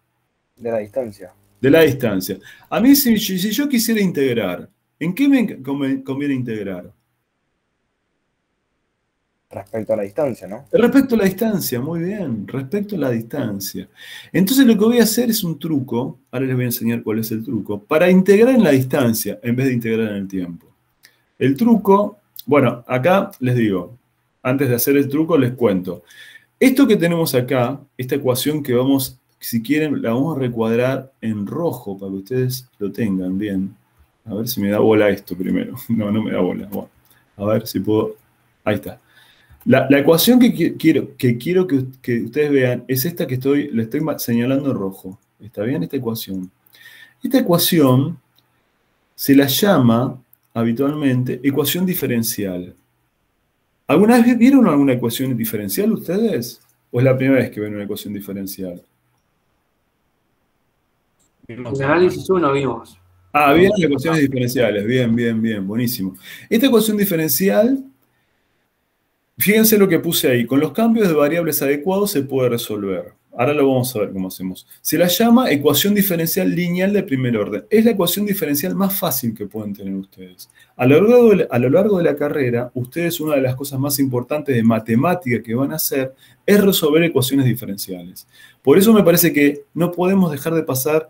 Speaker 3: De la distancia.
Speaker 1: De la distancia. A mí, si yo quisiera integrar, ¿en qué me conviene integrar?
Speaker 3: Respecto a la distancia, ¿no?
Speaker 1: Respecto a la distancia, muy bien, respecto a la distancia. Entonces lo que voy a hacer es un truco, ahora les voy a enseñar cuál es el truco, para integrar en la distancia en vez de integrar en el tiempo. El truco, bueno, acá les digo, antes de hacer el truco les cuento. Esto que tenemos acá, esta ecuación que vamos, si quieren, la vamos a recuadrar en rojo para que ustedes lo tengan bien. A ver si me da bola esto primero. No, no me da bola. Bueno, a ver si puedo. Ahí está. La ecuación que quiero que ustedes vean es esta que le estoy señalando en rojo. ¿Está bien esta ecuación? Esta ecuación se la llama habitualmente ecuación diferencial. ¿Alguna vez vieron alguna ecuación diferencial ustedes? ¿O es la primera vez que ven una ecuación diferencial?
Speaker 8: En análisis 1 vimos.
Speaker 1: Ah, bien, ecuaciones diferenciales. Bien, bien, bien, buenísimo. Esta ecuación diferencial, fíjense lo que puse ahí. Con los cambios de variables adecuados se puede resolver. Ahora lo vamos a ver cómo hacemos. Se la llama ecuación diferencial lineal de primer orden. Es la ecuación diferencial más fácil que pueden tener ustedes. A lo largo de la carrera, ustedes, una de las cosas más importantes de matemática que van a hacer es resolver ecuaciones diferenciales. Por eso me parece que no podemos dejar de pasar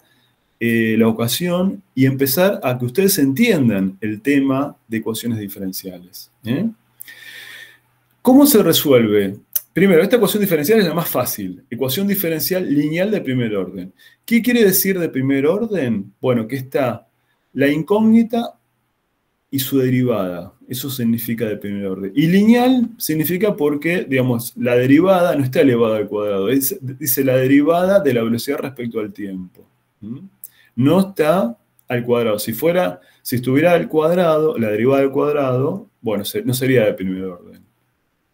Speaker 1: la ocasión y empezar a que ustedes entiendan el tema de ecuaciones diferenciales. ¿Cómo se resuelve? Primero, esta ecuación diferencial es la más fácil. Ecuación diferencial lineal de primer orden. ¿Qué quiere decir de primer orden? Bueno, que está la incógnita y su derivada. Eso significa de primer orden. Y lineal significa porque, digamos, la derivada no está elevada al cuadrado. Dice la derivada de la velocidad respecto al tiempo. No está al cuadrado. Si estuviera al cuadrado, la derivada del cuadrado, bueno, no sería de primer orden.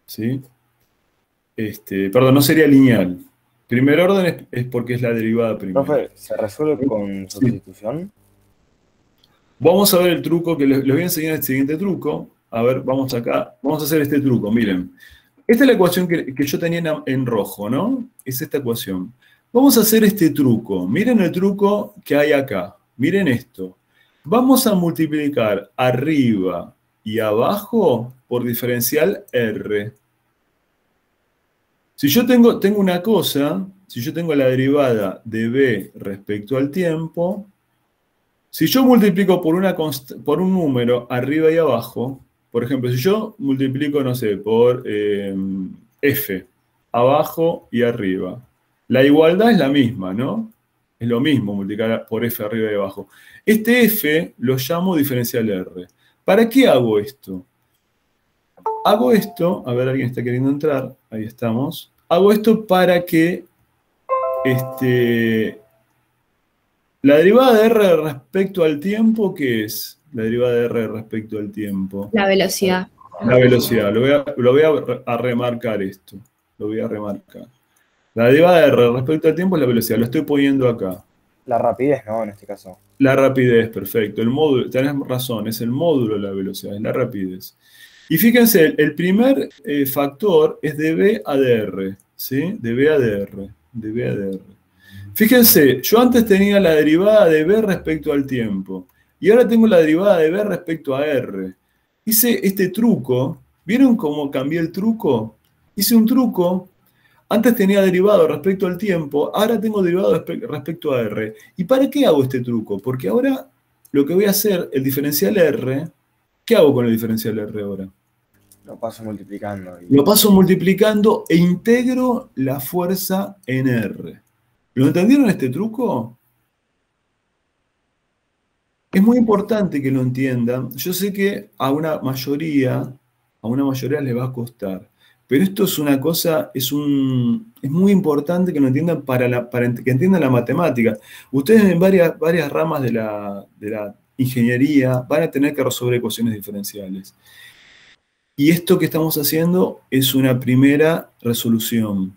Speaker 1: ¿Sí? perdón, no sería lineal. Primer orden es porque es la derivada primera.
Speaker 3: Profe, ¿se resuelve con sustitución?
Speaker 1: Vamos a ver el truco que les voy a enseñar el siguiente truco. A ver, vamos acá. Vamos a hacer este truco, miren. Esta es la ecuación que yo tenía en rojo, ¿no? Es esta ecuación. Vamos a hacer este truco. Miren el truco que hay acá. Miren esto. Vamos a multiplicar arriba y abajo por diferencial R. Si yo tengo una cosa, si yo tengo la derivada de b respecto al tiempo, si yo multiplico por un número arriba y abajo, por ejemplo, si yo multiplico, no sé, por f, abajo y arriba, la igualdad es la misma, ¿no? Es lo mismo multiplicar por f arriba y abajo. Este f lo llamo diferencial R. ¿Para qué hago esto? Hago esto, a ver, alguien está queriendo entrar, ahí estamos. Hago esto para que la derivada de R respecto al tiempo, ¿qué es? La derivada de R respecto al tiempo.
Speaker 9: La velocidad.
Speaker 1: La velocidad. Lo voy a remarcar esto. Lo voy a remarcar. La derivada de R respecto al tiempo es la velocidad. Lo estoy poniendo acá.
Speaker 3: La rapidez, ¿no? En este caso.
Speaker 1: La rapidez, perfecto. El módulo, tenés razón, es el módulo de la velocidad, es la rapidez. Y fíjense, el primer factor es de B a dr, ¿sí? De B a dr, de B a dr. Fíjense, yo antes tenía la derivada de B respecto al tiempo, y ahora tengo la derivada de B respecto a R. Hice este truco, ¿vieron cómo cambié el truco? Hice un truco, antes tenía derivado respecto al tiempo, ahora tengo derivado respecto a R. ¿Y para qué hago este truco? Porque ahora lo que voy a hacer, el diferencial R, ¿qué hago con el diferencial R ahora?
Speaker 3: Lo paso multiplicando.
Speaker 1: Lo paso multiplicando e integro la fuerza en R. ¿Lo entendieron este truco? Es muy importante que lo entiendan. Yo sé que a una mayoría les va a costar. Pero esto es una cosa, es muy importante que lo entiendan para que entiendan la matemática. Ustedes en varias ramas de la ingeniería van a tener que resolver ecuaciones diferenciales. Y esto que estamos haciendo es una primera resolución.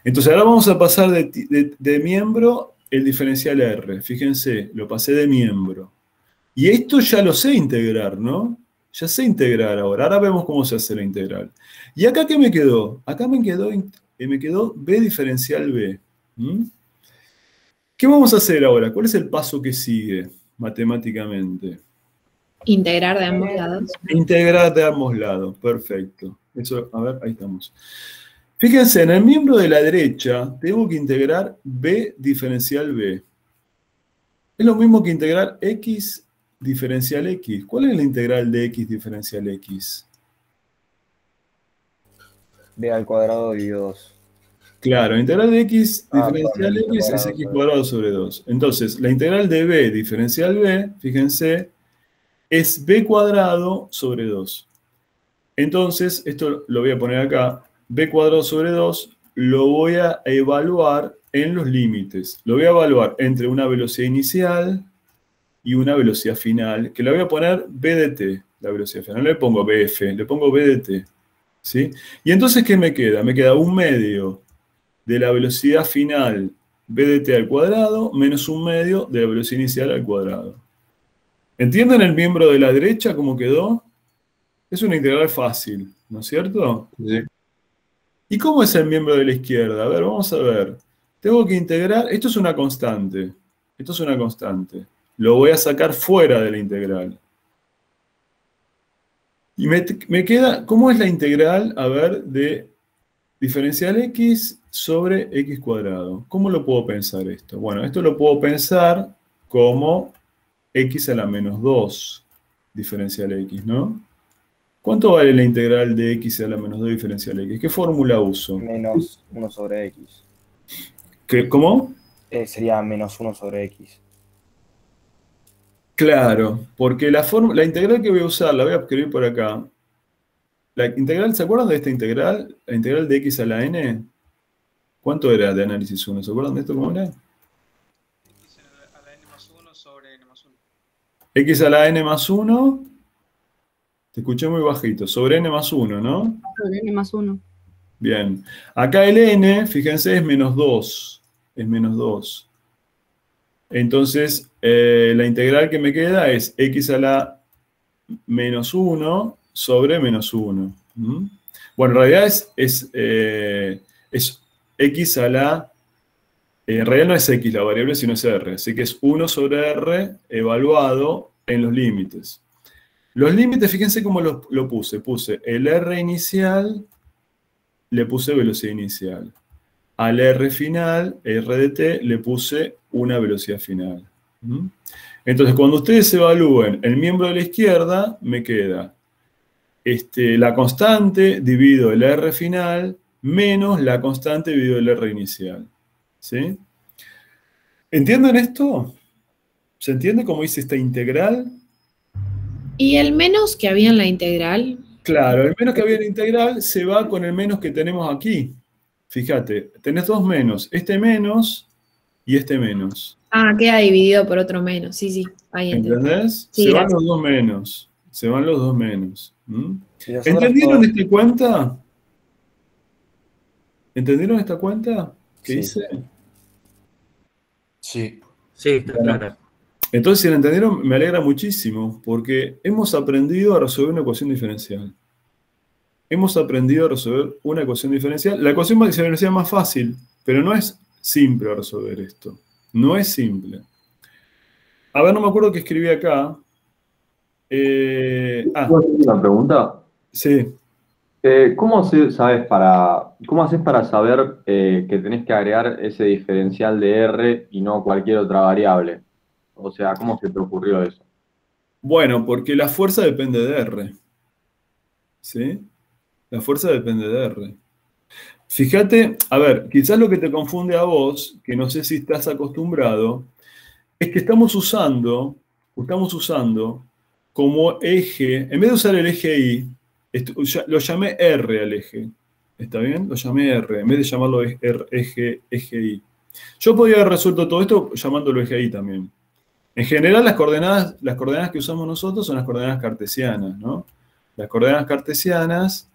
Speaker 1: Entonces ahora vamos a pasar de miembro el diferencial R. Fíjense, lo pasé de miembro. Y esto ya lo sé integrar, ¿no? Ya sé integrar ahora. Ahora vemos cómo se hace la integral. ¿Y acá qué me quedó? Acá me quedó B diferencial B. ¿Qué vamos a hacer ahora? ¿Cuál es el paso que sigue matemáticamente?
Speaker 9: Integrar de ambos lados.
Speaker 1: Integrar de ambos lados, perfecto. Eso, a ver, ahí estamos. Fíjense, en el miembro de la derecha tengo que integrar B diferencial B. Es lo mismo que integrar X diferencial X. ¿Cuál es la integral de X diferencial X?
Speaker 3: B al cuadrado dividido 2.
Speaker 1: Claro, la integral de X diferencial X es X cuadrado sobre 2. Entonces, la integral de B diferencial B, fíjense, es B cuadrado sobre 2. Entonces, esto lo voy a poner acá. B cuadrado sobre 2 lo voy a evaluar en los límites. Lo voy a evaluar entre una velocidad inicial y una velocidad final, que le voy a poner B de t, la velocidad final. No le pongo BF, le pongo B de t. ¿Sí? Y entonces, ¿qué me queda? Me queda un medio de la velocidad final B de t al cuadrado menos un medio de la velocidad inicial al cuadrado. ¿Entienden el miembro de la derecha cómo quedó? Es una integral fácil, ¿no es cierto?
Speaker 6: Sí.
Speaker 1: ¿Y cómo es el miembro de la izquierda? A ver, vamos a ver. Tengo que integrar, esto es una constante. Esto es una constante. Lo voy a sacar fuera de la integral. Y me queda, ¿cómo es la integral? A ver, de diferencial X sobre X cuadrado. ¿Cómo lo puedo pensar esto? Bueno, esto lo puedo pensar como X a la menos 2 diferencial X, ¿no? ¿Cuánto vale la integral de X a la menos 2 diferencial X? ¿Qué fórmula uso?
Speaker 3: Menos 1 sobre X.
Speaker 1: ¿Cómo?
Speaker 3: Sería menos 1 sobre X.
Speaker 1: Claro, porque la integral que voy a usar, la voy a escribir por acá. La integral, ¿se acuerdan de esta integral? La integral de X a la N. ¿Cuánto era de análisis 1? ¿Se acuerdan de esto cómo era?
Speaker 10: X a la N más 1 sobre N más 1.
Speaker 1: X a la N más 1. Te escuché muy bajito. Sobre N más 1, ¿no?
Speaker 9: Sobre N más 1.
Speaker 1: Bien. Acá el n, fíjense, es menos 2. Es menos 2. Entonces, la integral que me queda es x a la menos 1 sobre menos 1. ¿Mm? Bueno, en realidad es x a la... en realidad no es x la variable, sino es r. Así que es 1 sobre r evaluado en los límites. Los límites, fíjense cómo lo puse. Puse el r inicial, le puse velocidad inicial. Al r final, r de t, le puse una velocidad final. ¿Mm? Entonces, cuando ustedes evalúen el miembro de la izquierda, me queda la constante dividido el r final menos la constante dividido el r inicial. ¿Sí? ¿Entienden esto? ¿Se entiende cómo hice esta integral?
Speaker 9: ¿Y el menos que había en la integral?
Speaker 1: Claro, el menos que había en la integral se va con el menos que tenemos aquí. Fíjate, tenés dos menos. Este menos y este menos.
Speaker 9: Ah, queda dividido por otro menos. Sí, sí, ahí entendí.
Speaker 1: ¿Entendés?
Speaker 9: Sí,
Speaker 1: se van
Speaker 9: gracias.
Speaker 1: los dos menos. Se van los dos menos. ¿Mm?
Speaker 3: Y nosotros
Speaker 1: ¿Entendieron
Speaker 3: todos-
Speaker 1: esta cuenta? ¿Entendieron esta cuenta que
Speaker 3: Sí.
Speaker 1: hice?
Speaker 8: Sí, está
Speaker 1: Bueno,
Speaker 8: claro.
Speaker 1: entonces, si la entendieron, me alegra muchísimo, porque hemos aprendido a resolver una ecuación diferencial. Hemos aprendido a resolver una ecuación diferencial. La ecuación diferencial es más fácil, pero no es simple resolver esto. No es simple. A ver, no me acuerdo qué escribí acá.
Speaker 11: ¿Puedo hacer una pregunta?
Speaker 1: Sí.
Speaker 11: ¿Cómo haces para saber que tenés que agregar ese diferencial de R y no cualquier otra variable? O sea, ¿cómo se te ocurrió eso?
Speaker 1: Bueno, porque la fuerza depende de R. ¿Sí? La fuerza depende de R. Fíjate, a ver, quizás lo que te confunde a vos, que no sé si estás acostumbrado, es que estamos usando como eje, en vez de usar el eje Y, lo llamé R al eje. ¿Está bien? Lo llamé R, en vez de llamarlo eje Y. Yo podría haber resuelto todo esto llamándolo eje Y también. En general, las coordenadas que usamos nosotros son las coordenadas cartesianas, ¿no? Las coordenadas cartesianas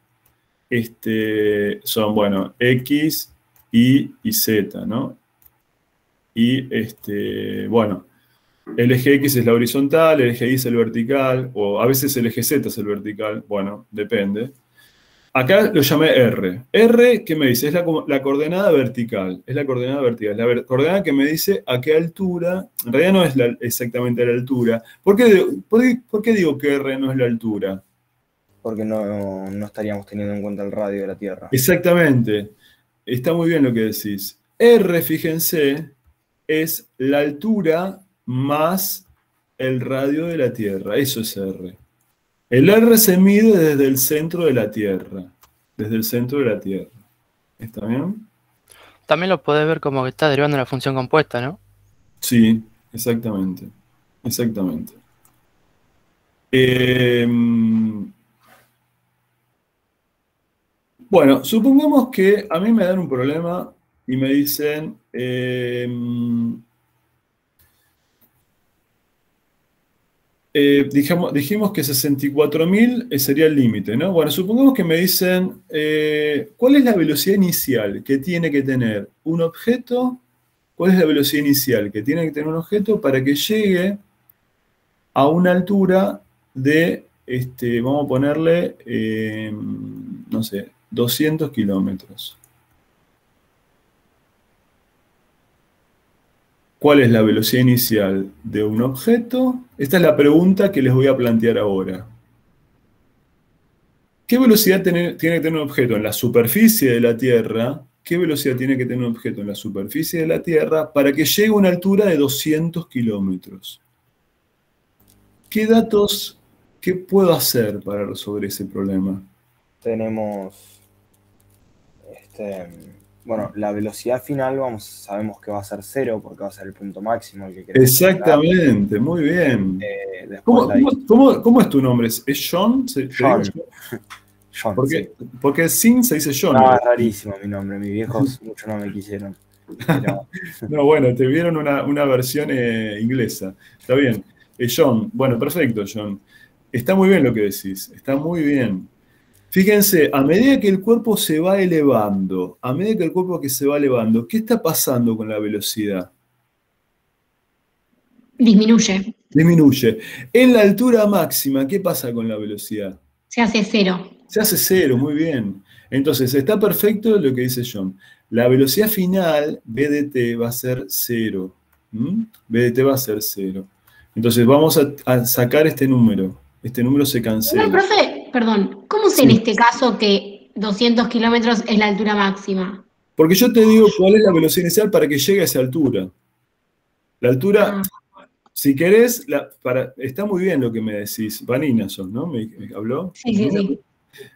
Speaker 1: son, bueno, X, Y y Z, ¿no? Y, bueno, el eje X es la horizontal, el eje Y es el vertical, o a veces el eje Z es el vertical, bueno, depende. Acá lo llamé R. R, ¿qué me dice? Es la coordenada vertical. Es la coordenada vertical. La coordenada que me dice a qué altura. En realidad no es exactamente la altura. ¿Por qué digo que R no es la altura?
Speaker 3: Porque no estaríamos teniendo en cuenta el radio de la Tierra.
Speaker 1: Exactamente. Está muy bien lo que decís. R, fíjense, es la altura más el radio de la Tierra. Eso es R. El R se mide desde el centro de la Tierra. Desde el centro de la Tierra. ¿Está bien?
Speaker 12: También lo podés ver como que está derivando una función compuesta, ¿no?
Speaker 1: Sí, exactamente. Exactamente. Bueno, supongamos que a mí me dan un problema y me dicen... dijimos que 64.000 sería el límite, ¿no? Bueno, supongamos que me dicen, ¿cuál es la velocidad inicial que tiene que tener un objeto? ¿Cuál es la velocidad inicial que tiene que tener un objeto para que llegue a una altura de, vamos a ponerle, no sé, 200 kilómetros? ¿Cuál es la velocidad inicial de un objeto? Esta es la pregunta que les voy a plantear ahora. ¿Qué velocidad tiene que tener un objeto en la superficie de la Tierra? ¿Qué velocidad tiene que tener un objeto en la superficie de la Tierra para que llegue a una altura de 200 kilómetros? ¿Qué puedo hacer para resolver ese problema?
Speaker 3: Tenemos... bueno, la velocidad final sabemos que va a ser 0 porque va a ser el punto máximo el que queremos.
Speaker 1: Exactamente, muy bien.
Speaker 3: Después
Speaker 1: ¿Cómo es tu nombre? ¿Es John?
Speaker 3: John. John,
Speaker 1: porque Sin se dice John.
Speaker 3: No, es rarísimo mi nombre. Mis viejos mucho no me quisieron. Pero...
Speaker 1: No, bueno, te vieron una versión inglesa. Está bien. John, bueno, perfecto, John. Está muy bien lo que decís. Está muy bien. Fíjense, a medida que el cuerpo se va elevando, ¿qué está pasando con la velocidad?
Speaker 13: Disminuye.
Speaker 1: Disminuye. En la altura máxima, ¿qué pasa con la velocidad?
Speaker 13: Se hace cero.
Speaker 1: Se hace cero, muy bien. Entonces, está perfecto lo que dice John. La velocidad final, BDT, va a ser cero. BDT va a ser cero. Entonces, vamos a sacar este número. Este número se cancela.
Speaker 13: No, profe, perdón, ¿cómo sé en este caso que 200 kilómetros es la altura máxima?
Speaker 1: Porque yo te digo cuál es la velocidad inicial para que llegue a esa altura. La altura, si querés, está muy bien lo que me decís. Vanina sos, ¿no? ¿Me habló?
Speaker 13: Sí.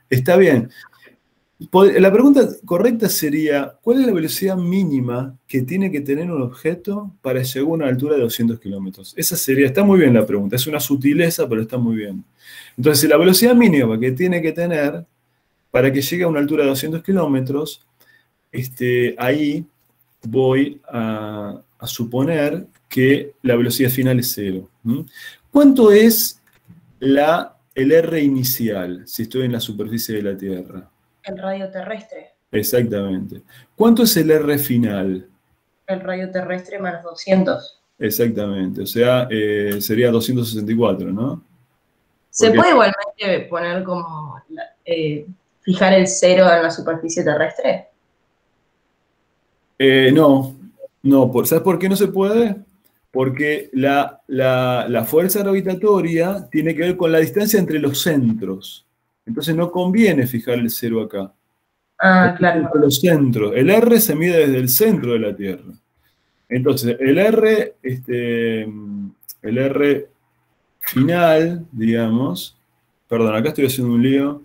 Speaker 1: Está bien. La pregunta correcta sería, ¿cuál es la velocidad mínima que tiene que tener un objeto para llegar a una altura de 200 kilómetros? Esa sería, está muy bien la pregunta, es una sutileza, pero está muy bien. Entonces, la velocidad mínima que tiene que tener para que llegue a una altura de 200 kilómetros, ahí voy a suponer que la velocidad final es cero. ¿Cuánto es el R inicial si estoy en la superficie de la Tierra?
Speaker 14: El radio terrestre.
Speaker 1: Exactamente. ¿Cuánto es el R final?
Speaker 14: El radio terrestre más 200.
Speaker 1: Exactamente. O sea, sería 264, ¿no?
Speaker 14: ¿Se puede igualmente poner como, fijar el cero en la superficie terrestre?
Speaker 1: No. ¿Sabes por qué no se puede? Porque la fuerza gravitatoria tiene que ver con la distancia entre los centros. Entonces no conviene fijar el cero acá.
Speaker 14: Claro.
Speaker 1: Entre los centros. El R se mide desde el centro de la Tierra. Entonces, el R final, digamos, perdón, acá estoy haciendo un lío.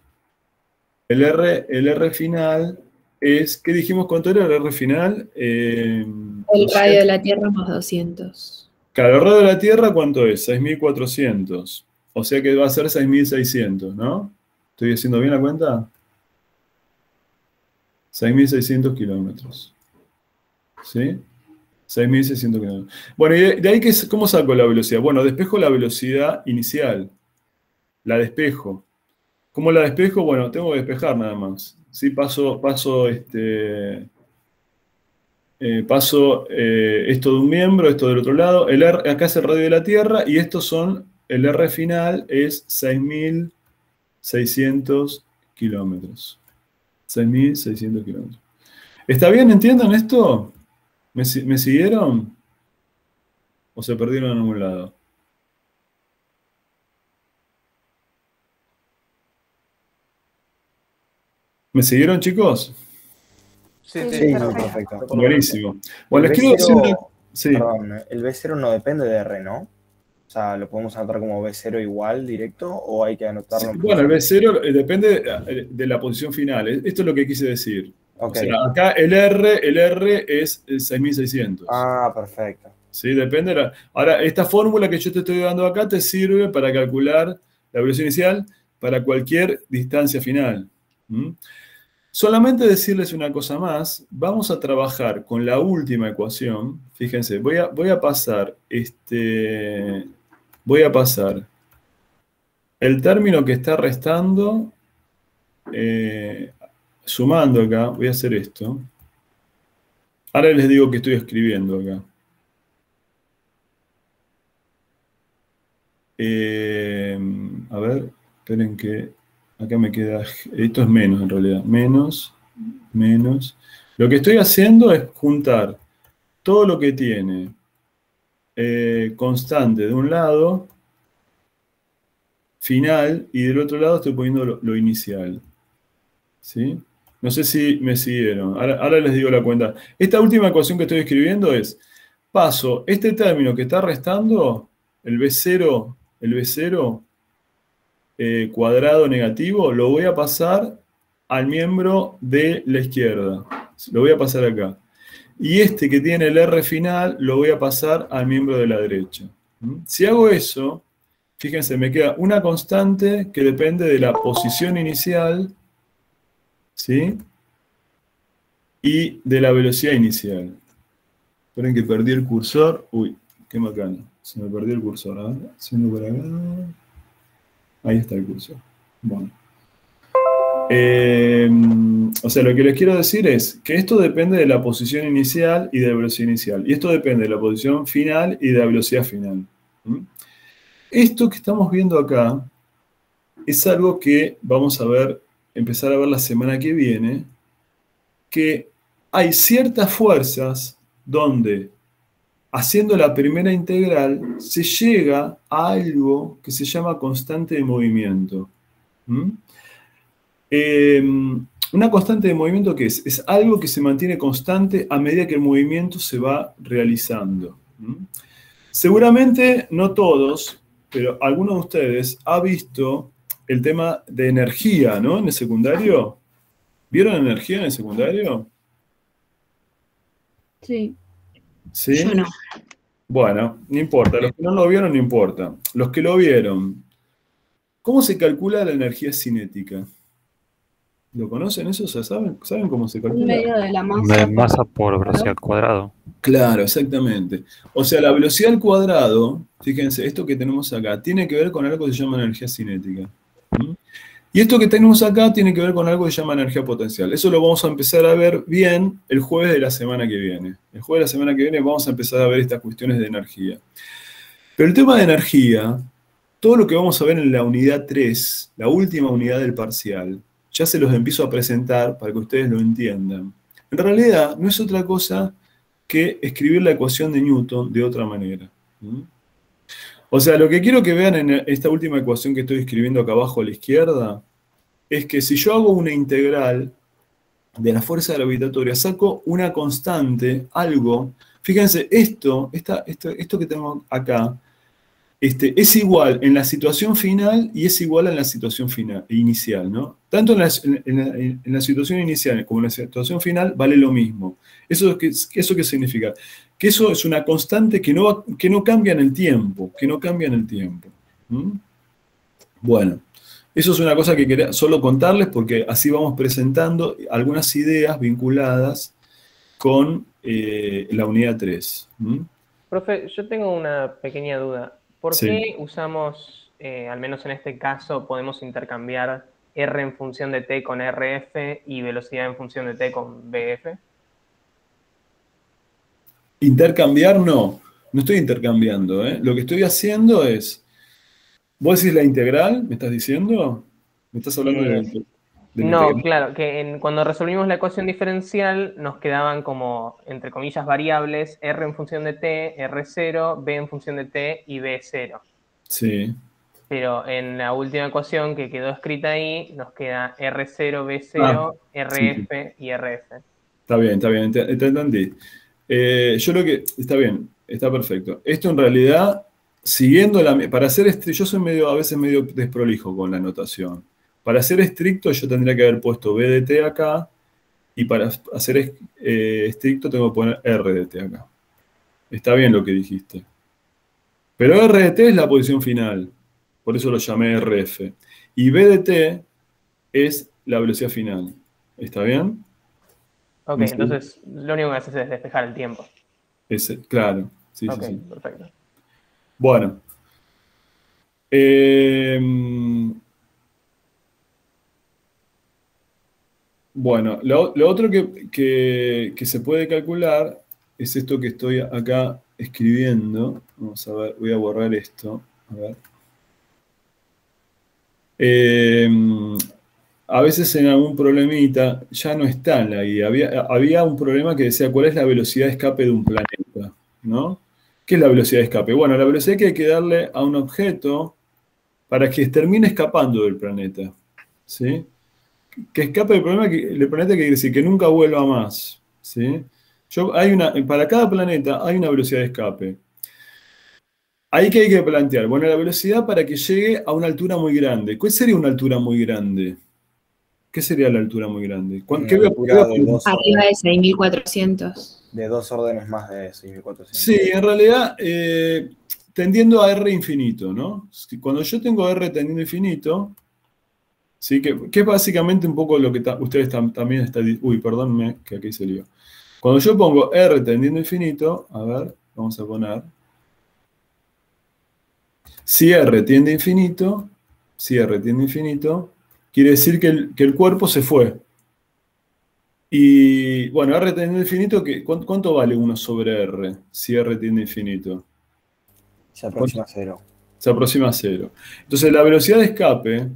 Speaker 1: El R final es, ¿qué dijimos cuánto era el R final?
Speaker 9: El radio de la Tierra más 200.
Speaker 1: Claro, el radio de la Tierra, ¿cuánto es? 6.400. O sea que va a ser 6.600, ¿no? ¿Estoy haciendo bien la cuenta? 6.600 kilómetros. ¿Sí? 6.600 kilómetros. Bueno, y de ahí, ¿cómo saco la velocidad? Bueno, despejo la velocidad inicial. La despejo. ¿Cómo la despejo? Bueno, tengo que despejar nada más. ¿Sí? Paso esto de un miembro, esto del otro lado. El R, acá es el radio de la Tierra y estos son, el R final es 6.600 kilómetros. 6.600 kilómetros. ¿Está bien? ¿Entiendan esto? ¿Me siguieron? ¿O se perdieron en algún lado? ¿Me siguieron, chicos?
Speaker 3: Sí, perfecto.
Speaker 1: Buenísimo. Bueno, les quiero decir... Sí.
Speaker 3: Perdón, el B0 no depende de R, ¿no? O sea, ¿lo podemos anotar como B0 igual, directo, o hay que anotarlo?
Speaker 1: Sí, bueno, el B0 depende de la posición final. Esto es lo que quise decir.
Speaker 3: Okay.
Speaker 1: O sea, acá el R es 6.600.
Speaker 3: Perfecto.
Speaker 1: Sí, depende. Ahora, esta fórmula que yo te estoy dando acá te sirve para calcular la velocidad inicial para cualquier distancia final. Solamente decirles una cosa más. Vamos a trabajar con la última ecuación. Fíjense, voy a pasar el término que está restando, sumando acá, voy a hacer esto. Ahora les digo que estoy escribiendo acá. A ver, esperen que acá me queda, esto es menos en realidad, menos. Lo que estoy haciendo es juntar todo lo que tiene constante de un lado, final, y del otro lado estoy poniendo lo inicial. ¿Sí? No sé si me siguieron. Ahora les digo la cuenta. Esta última ecuación que estoy escribiendo es, paso este término que está restando, el B0 cuadrado negativo, lo voy a pasar al miembro de la izquierda. Lo voy a pasar acá. Y este que tiene el R final, lo voy a pasar al miembro de la derecha. Si hago eso, fíjense, me queda una constante que depende de la posición inicial, ¿sí? Y de la velocidad inicial. Esperen que perdí el cursor. Uy, qué macana. Se me perdió el cursor. A ver, haciendo por acá. Ahí está el cursor. Bueno. O sea, lo que les quiero decir es que esto depende de la posición inicial y de la velocidad inicial. Y esto depende de la posición final y de la velocidad final. Esto que estamos viendo acá es algo que vamos a ver, empezar a ver la semana que viene, que hay ciertas fuerzas donde, haciendo la primera integral, se llega a algo que se llama constante de movimiento. Una constante de movimiento, ¿qué es? Es algo que se mantiene constante a medida que el movimiento se va realizando. Seguramente no todos, pero alguno de ustedes ha visto el tema de energía, ¿no? En el secundario. ¿Vieron energía en el secundario?
Speaker 9: Sí.
Speaker 1: ¿Sí?
Speaker 9: Yo no.
Speaker 1: Bueno, no importa. Los que no lo vieron, no importa. Los que lo vieron, ¿cómo se calcula la energía cinética? ¿Lo conocen eso? O sea, ¿saben cómo se calcula?
Speaker 9: Un medio de la masa.
Speaker 15: Masa por velocidad al cuadrado.
Speaker 1: Claro, exactamente. O sea, la velocidad al cuadrado, fíjense, esto que tenemos acá, tiene que ver con algo que se llama energía cinética. Y esto que tenemos acá tiene que ver con algo que se llama energía potencial. Eso lo vamos a empezar a ver bien el jueves de la semana que viene. El jueves de la semana que viene vamos a empezar a ver estas cuestiones de energía. Pero el tema de energía, todo lo que vamos a ver en la unidad 3, la última unidad del parcial, ya se los empiezo a presentar para que ustedes lo entiendan. En realidad, no es otra cosa que escribir la ecuación de Newton de otra manera. O sea, lo que quiero que vean en esta última ecuación que estoy escribiendo acá abajo a la izquierda, es que si yo hago una integral de la fuerza gravitatoria, saco una constante, algo, fíjense, esto que tengo acá, es igual en la situación final y es igual en la situación inicial, ¿no? Tanto en la situación inicial como en la situación final vale lo mismo. ¿Eso qué significa? Que eso es una constante que no cambia en el tiempo, Bueno, eso es una cosa que quería solo contarles porque así vamos presentando algunas ideas vinculadas con la unidad 3.
Speaker 7: Profe, yo tengo una pequeña duda. ¿Por
Speaker 1: Sí.
Speaker 7: qué usamos, al menos en este caso, podemos intercambiar R en función de T con RF y velocidad en función de T con BF?
Speaker 1: Intercambiar no estoy intercambiando. Lo que estoy haciendo es, ¿vos decís la integral? ¿Me estás diciendo? ¿Me estás hablando de
Speaker 7: No,
Speaker 1: integral?
Speaker 7: claro, que cuando resolvimos la ecuación diferencial nos quedaban como, entre comillas, variables, R en función de T, R0, B en función de T y B0.
Speaker 1: Sí.
Speaker 7: Pero en la última ecuación que quedó escrita ahí, nos queda R0, B0, RF y RF.
Speaker 1: Está bien, te entendí. Yo lo que... Está bien, está perfecto. Esto en realidad, siguiendo para ser yo soy a veces medio desprolijo con la notación. Para ser estricto yo tendría que haber puesto B de T acá, y para hacer estricto tengo que poner R de T acá. Está bien lo que dijiste. Pero R de T es la posición final, por eso lo llamé RF. Y B de T es la velocidad final. ¿Está bien?
Speaker 7: Ok,
Speaker 1: ¿Sí?
Speaker 7: entonces lo único que haces es despejar el tiempo.
Speaker 1: Claro, sí,
Speaker 7: Ok,
Speaker 1: sí.
Speaker 7: perfecto.
Speaker 1: Bueno. Bueno, lo otro que se puede calcular es esto que estoy acá escribiendo. Vamos a ver, voy a borrar esto. A ver. A veces en algún problemita ya no está en la guía. Había un problema que decía cuál es la velocidad de escape de un planeta, ¿no? ¿Qué es la velocidad de escape? Bueno, la velocidad que hay que darle a un objeto para que termine escapando del planeta, ¿sí? Que escape del planeta quiere decir que nunca vuelva más, ¿sí? Para cada planeta hay una velocidad de escape. Ahí que hay que plantear, bueno, la velocidad para que llegue a una altura muy grande. ¿Cuál sería una altura muy grande? ¿Qué sería la altura muy grande?
Speaker 9: Arriba de 6.400.
Speaker 3: De 2 órdenes más de 6.400.
Speaker 1: Sí, en realidad tendiendo a R infinito, ¿no? Cuando yo tengo R tendiendo a infinito, ¿sí? Que es básicamente un poco lo que ustedes también están... Uy, perdónme, que aquí se lió. Cuando yo pongo R tendiendo a infinito, a ver, vamos a poner... Si R tiende a infinito, quiere decir que el cuerpo se fue. Y bueno, R teniendo infinito, ¿cuánto vale 1 sobre R si R tiende a infinito?
Speaker 3: Se aproxima a 0.
Speaker 1: Se aproxima a 0. Entonces la velocidad de escape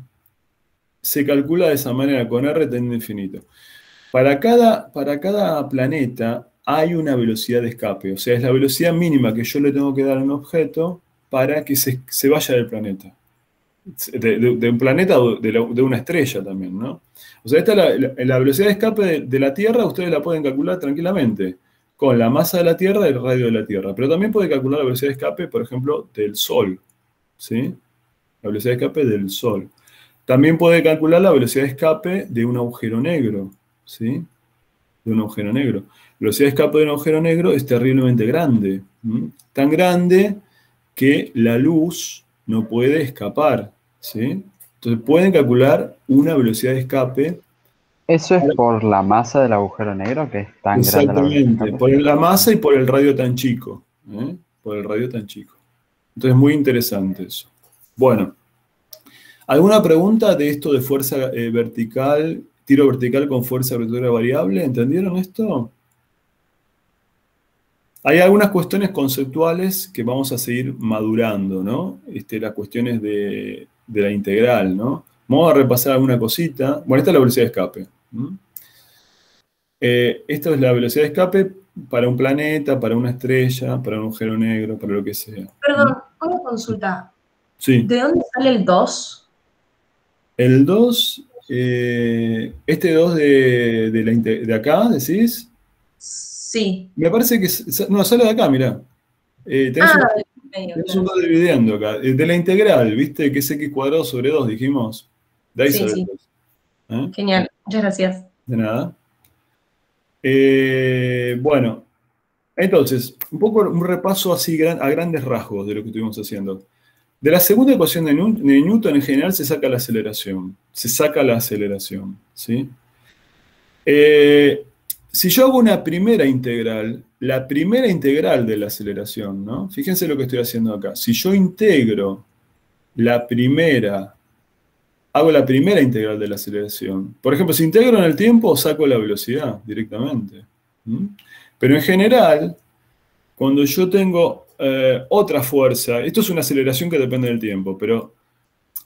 Speaker 1: se calcula de esa manera, con R tendiendo a infinito. Para cada planeta hay una velocidad de escape, o sea, es la velocidad mínima que yo le tengo que dar a un objeto para que se vaya del planeta. De un planeta o de una estrella también, ¿no? O sea, esta es la velocidad de escape de la Tierra, ustedes la pueden calcular tranquilamente, con la masa de la Tierra y el radio de la Tierra. Pero también puede calcular la velocidad de escape, por ejemplo, del Sol, ¿sí? La velocidad de escape del Sol. También puede calcular la velocidad de escape de un agujero negro, ¿sí? De un agujero negro. La velocidad de escape de un agujero negro es terriblemente grande. Tan grande que la luz no puede escapar, ¿sí? Entonces pueden calcular una velocidad de escape.
Speaker 5: ¿Eso es por la masa del agujero negro, que es tan grande?
Speaker 1: Exactamente, por la masa y por el radio tan chico. Por el radio tan chico. Entonces muy interesante eso. Bueno, ¿alguna pregunta de esto de fuerza vertical, tiro vertical con fuerza rotatoria variable? ¿Entendieron esto? Hay algunas cuestiones conceptuales que vamos a seguir madurando, ¿no? Las cuestiones de la integral, ¿no? Vamos a repasar alguna cosita. Bueno, esta es la velocidad de escape. Esta es la velocidad de escape para un planeta, para una estrella, para un agujero negro, para lo que sea.
Speaker 14: Perdón, una consulta.
Speaker 1: Sí.
Speaker 14: ¿De dónde sale el 2?
Speaker 1: El 2, este 2 de acá, ¿decís?
Speaker 14: Sí.
Speaker 1: Me parece que... No, sale de acá, mirá. Tenés un 2 dividiendo acá. De la integral, ¿viste? Que es x cuadrado sobre 2, dijimos. De ahí sale el 2.
Speaker 14: Genial, muchas gracias.
Speaker 1: De nada. Bueno, entonces, un repaso así a grandes rasgos de lo que estuvimos haciendo. De la segunda ecuación de Newton en general se saca la aceleración. ¿Sí? Si yo hago una primera integral, la primera integral de la aceleración, ¿no? Fíjense lo que estoy haciendo acá. Si yo integro hago la primera integral de la aceleración. Por ejemplo, si integro en el tiempo, saco la velocidad directamente. Pero en general, cuando yo tengo otra fuerza, esto es una aceleración que depende del tiempo, pero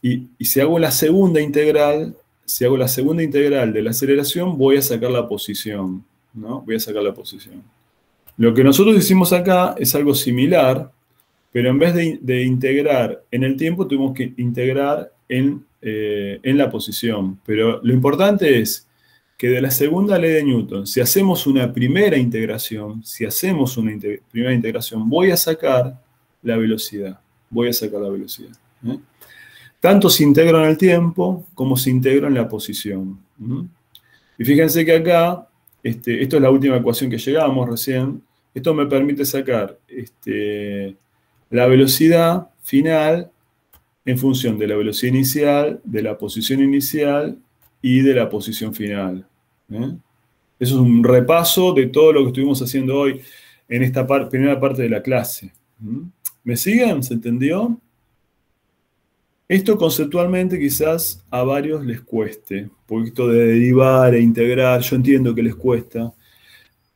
Speaker 1: y si hago la segunda integral, de la aceleración, voy a sacar la posición, ¿no? Voy a sacar la posición. Lo que nosotros hicimos acá es algo similar, pero en vez de integrar en el tiempo, tuvimos que integrar en la posición. Pero lo importante es que de la segunda ley de Newton, si hacemos una primera integración, voy a sacar la velocidad. Tanto si integro en el tiempo como si integro en la posición. Y fíjense que acá, esto es la última ecuación que llegamos recién, esto me permite sacar la velocidad final en función de la velocidad inicial, de la posición inicial y de la posición final. Eso es un repaso de todo lo que estuvimos haciendo hoy en esta primera parte de la clase. ¿Me siguen? ¿Se entendió? Esto conceptualmente quizás a varios les cueste, porque esto de derivar e integrar, yo entiendo que les cuesta.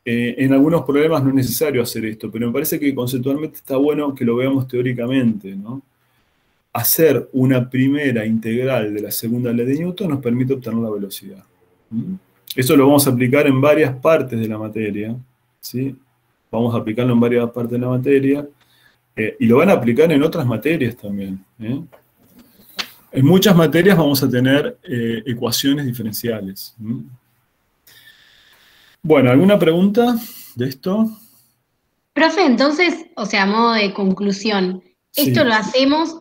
Speaker 1: En algunos problemas no es necesario hacer esto, pero me parece que conceptualmente está bueno que lo veamos teóricamente, ¿no? Hacer una primera integral de la segunda ley de Newton nos permite obtener la velocidad. Eso lo vamos a aplicar en varias partes de la materia, ¿sí? Vamos a aplicarlo en varias partes de la materia, y lo van a aplicar en otras materias también. En muchas materias vamos a tener ecuaciones diferenciales. Bueno, ¿alguna pregunta de esto?
Speaker 13: Profe, entonces, o sea, a modo de conclusión, esto lo hacemos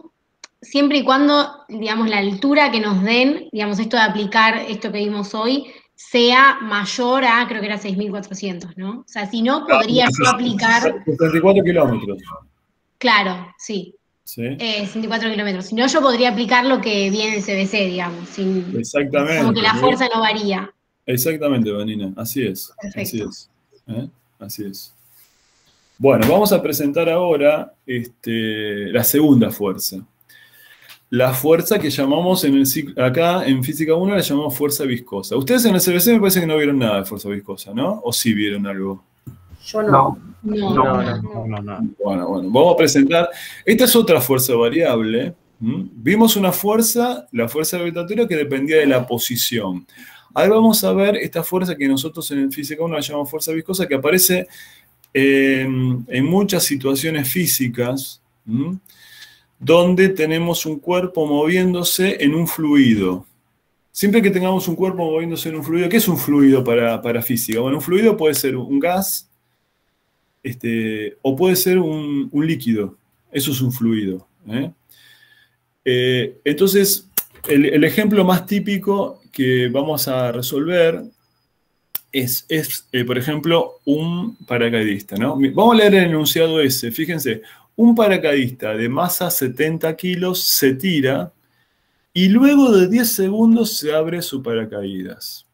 Speaker 13: siempre y cuando, digamos, la altura que nos den, digamos, esto de aplicar esto que vimos hoy, sea mayor a, creo que era 6.400, ¿no? O sea, si no, podría yo aplicar...
Speaker 1: 64 kilómetros.
Speaker 13: Claro, sí. 64 kilómetros. Si no, yo podría aplicar lo que viene en CBC, digamos.
Speaker 1: Exactamente.
Speaker 13: Como que la fuerza no varía.
Speaker 1: Exactamente, Vanina. Así es.
Speaker 13: Perfecto.
Speaker 1: Así es. Bueno, vamos a presentar ahora la segunda fuerza. la fuerza que llamamos acá en Física 1 la llamamos fuerza viscosa. Ustedes en el CBC me parece que no vieron nada de fuerza viscosa, ¿no? ¿O sí vieron algo?
Speaker 2: Yo no.
Speaker 1: No. Bueno, vamos a presentar. Esta es otra fuerza variable. Vimos una fuerza, la fuerza gravitatoria, que dependía de la posición. Ahora vamos a ver esta fuerza que nosotros en Física 1 la llamamos fuerza viscosa, que aparece en muchas situaciones físicas, donde tenemos un cuerpo moviéndose en un fluido. Siempre que tengamos un cuerpo moviéndose en un fluido, ¿qué es un fluido para física? Bueno, un fluido puede ser un gas, o puede ser un líquido. Eso es un fluido. Entonces, el ejemplo más típico que vamos a resolver es por ejemplo, un paracaidista, ¿no? Vamos a leer el enunciado ese. Fíjense, un paracaidista de masa 70 kilos se tira y luego de 10 segundos se abre su paracaídas.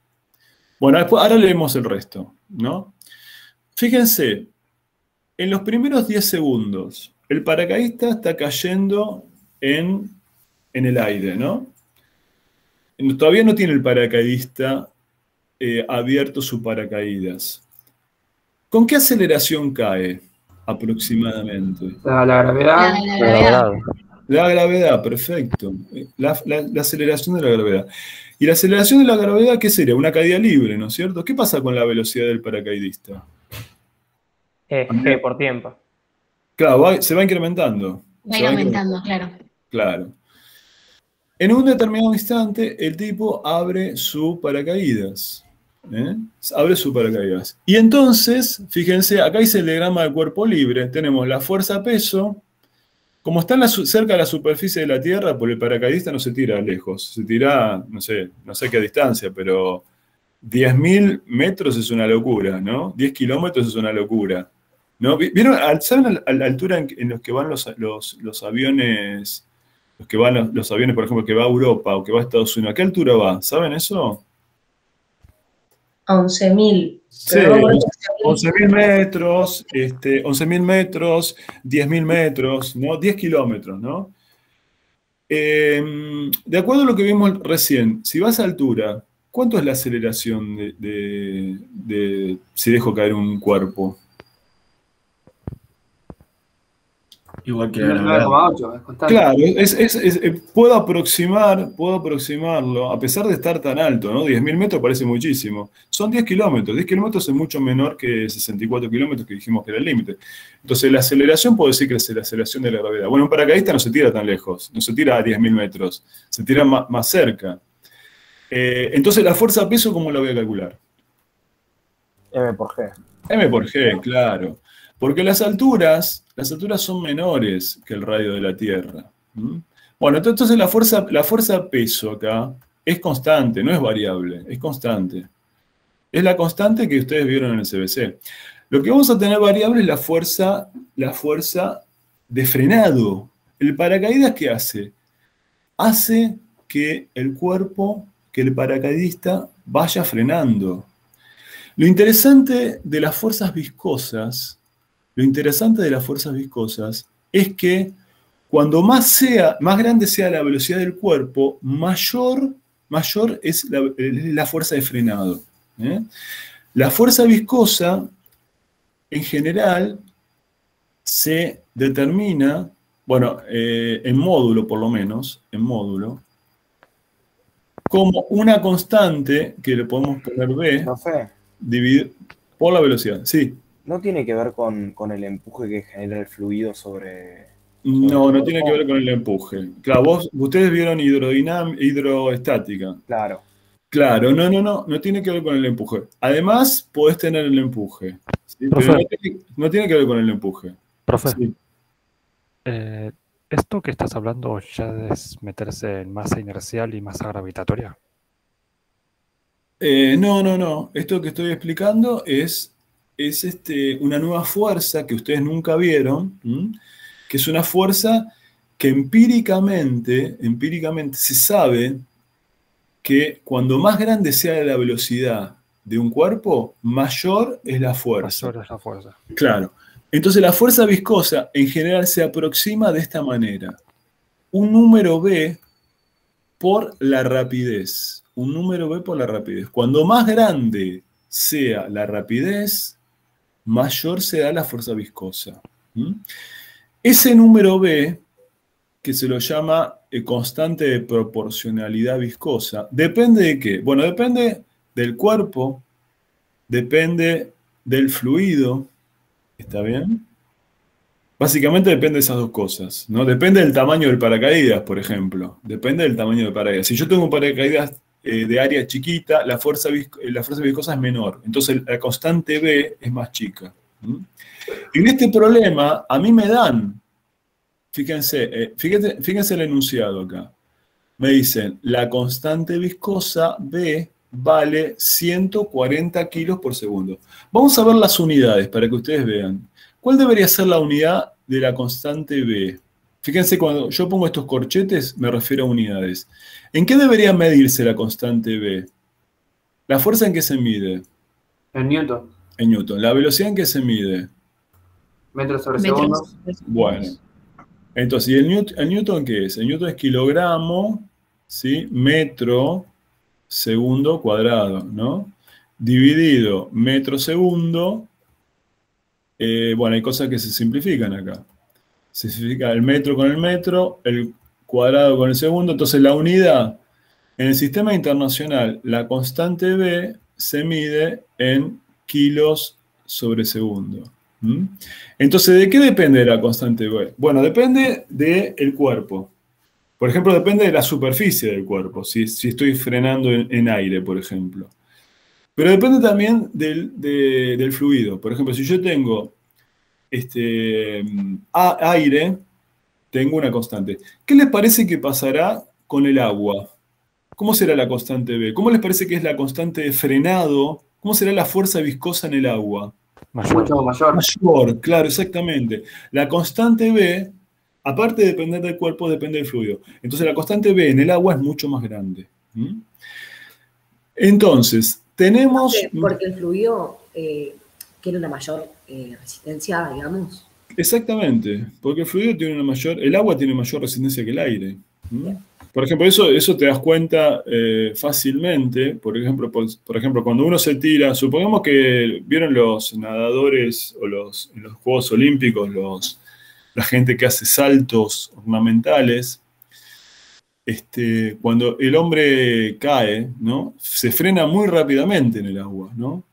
Speaker 1: Bueno, ahora leemos el resto, ¿no? Fíjense, en los primeros 10 segundos, el paracaidista está cayendo en el aire, ¿no? Todavía no tiene el paracaidista abierto su paracaídas. ¿Con qué aceleración cae aproximadamente?
Speaker 8: La gravedad.
Speaker 1: La gravedad, perfecto. La aceleración de la gravedad. ¿Y la aceleración de la gravedad qué sería? Una caída libre, ¿no es cierto? ¿Qué pasa con la velocidad del paracaidista?
Speaker 7: G por tiempo.
Speaker 1: Claro, se va incrementando.
Speaker 13: Va a ir aumentando, claro.
Speaker 1: Claro. En un determinado instante, el tipo abre su paracaídas. Abre su paracaídas. Y entonces, fíjense, acá dice el diagrama del cuerpo libre. Tenemos la fuerza-peso. Como está cerca de la superficie de la Tierra, por el paracaidista no se tira lejos. Se tira, no sé qué distancia, pero 10.000 metros es una locura, ¿no? 10 kilómetros es una locura, ¿no? ¿Vieron? ¿Saben a la altura en los que van los aviones? Los aviones, por ejemplo, que va a Europa o que va a Estados Unidos. ¿A qué altura va? ¿Saben eso?
Speaker 14: 11.000.
Speaker 1: Sí, 11.000 metros, 11.000 metros, 10.000 metros, ¿no? 10 kilómetros, ¿no? De acuerdo a lo que vimos recién, si vas a altura, ¿cuánto es la aceleración de si dejo caer un cuerpo?
Speaker 6: Igual que la gravedad.
Speaker 8: 9,8, es constante.
Speaker 1: Claro, puedo aproximarlo, a pesar de estar tan alto, ¿no? 10.000 metros parece muchísimo. Son 10 kilómetros. 10 kilómetros es mucho menor que 64 kilómetros que dijimos que era el límite. Entonces, la aceleración, puedo decir que es la aceleración de la gravedad. Bueno, un paracaidista no se tira tan lejos, no se tira a 10.000 metros, se tira más cerca. Entonces, la fuerza-peso, ¿cómo la voy a calcular?
Speaker 3: M por G.
Speaker 1: M por G, claro. Porque las alturas son menores que el radio de la Tierra. Bueno, entonces la fuerza peso acá es constante, no es variable, es constante. Es la constante que ustedes vieron en el CBC. Lo que vamos a tener variable es la fuerza de frenado. ¿El paracaídas qué hace? Hace que el paracaidista vaya frenando. Lo interesante de las fuerzas viscosas es que cuando más grande sea la velocidad del cuerpo, mayor es la fuerza de frenado. La fuerza viscosa, en general, se determina, en módulo por lo menos, como una constante que le podemos poner B, dividido por la velocidad. Sí.
Speaker 3: ¿No tiene que ver con el empuje que genera el fluido sobre
Speaker 1: no tiene que ver con el empuje. Claro, ustedes vieron hidroestática.
Speaker 3: Claro.
Speaker 1: Claro, no tiene que ver con el empuje. Además, podés tener el empuje. ¿Sí? Pero no tiene que ver con el empuje.
Speaker 15: Profe,
Speaker 1: Sí.
Speaker 15: ¿Esto que estás hablando ya es meterse en masa inercial y masa gravitatoria?
Speaker 1: No. Esto que estoy explicando es una nueva fuerza que ustedes nunca vieron, que es una fuerza que empíricamente se sabe que cuando más grande sea la velocidad de un cuerpo, mayor es la fuerza.
Speaker 15: Mayor es la fuerza.
Speaker 1: Claro. Entonces la fuerza viscosa en general se aproxima de esta manera. un número B por la rapidez. Un número B por la rapidez. Cuando más grande sea la rapidez, mayor será la fuerza viscosa. Ese número B, que se lo llama constante de proporcionalidad viscosa, ¿depende de qué? Bueno, depende del cuerpo, depende del fluido, ¿está bien? Básicamente depende de esas dos cosas, ¿no? Depende del tamaño del paracaídas, por ejemplo. Depende del tamaño del paracaídas. Si yo tengo un paracaídas de área chiquita, la fuerza viscosa es menor. Entonces la constante B es más chica. En este problema, a mí me dan, fíjense el enunciado acá. Me dicen, la constante viscosa B vale 140 kilos por segundo. Vamos a ver las unidades para que ustedes vean. ¿Cuál debería ser la unidad de la constante B? Fíjense, cuando yo pongo estos corchetes, me refiero a unidades. ¿En qué debería medirse la constante B? ¿La fuerza en qué se mide?
Speaker 8: En Newton.
Speaker 1: En Newton. ¿La velocidad en qué se mide?
Speaker 8: Metros sobre segundo.
Speaker 1: Bueno. Entonces, ¿y el Newton qué es? El Newton es kilogramo, ¿sí? Metro, segundo cuadrado, ¿no? Dividido metro segundo. Bueno, hay cosas que se simplifican acá. Se simplifica el metro con el metro, el cuadrado con el segundo. Entonces la unidad, en el sistema internacional, la constante B se mide en kilos sobre segundo. Entonces, ¿de qué depende la constante B? Bueno, depende del cuerpo. Por ejemplo, depende de la superficie del cuerpo, si estoy frenando en aire, por ejemplo. Pero depende también del fluido. Por ejemplo, si yo tengo aire, tengo una constante. ¿Qué les parece que pasará con el agua? ¿Cómo será la constante B? ¿Cómo les parece que es la constante de frenado? ¿Cómo será la fuerza viscosa en el agua?
Speaker 8: Mucho mayor.
Speaker 1: Mayor, claro, exactamente. La constante B, aparte de depender del cuerpo, depende del fluido. Entonces la constante B en el agua es mucho más grande. Entonces, tenemos...
Speaker 2: Porque el fluido tiene una mayor resistencia, digamos.
Speaker 1: Exactamente, porque el fluido tiene una mayor... El agua tiene mayor resistencia que el aire. Por ejemplo, eso te das cuenta fácilmente. Por ejemplo, cuando uno se tira... Supongamos que vieron los nadadores o en los Juegos Olímpicos, la gente que hace saltos ornamentales. Cuando el hombre cae, ¿no? Se frena muy rápidamente en el agua, ¿no?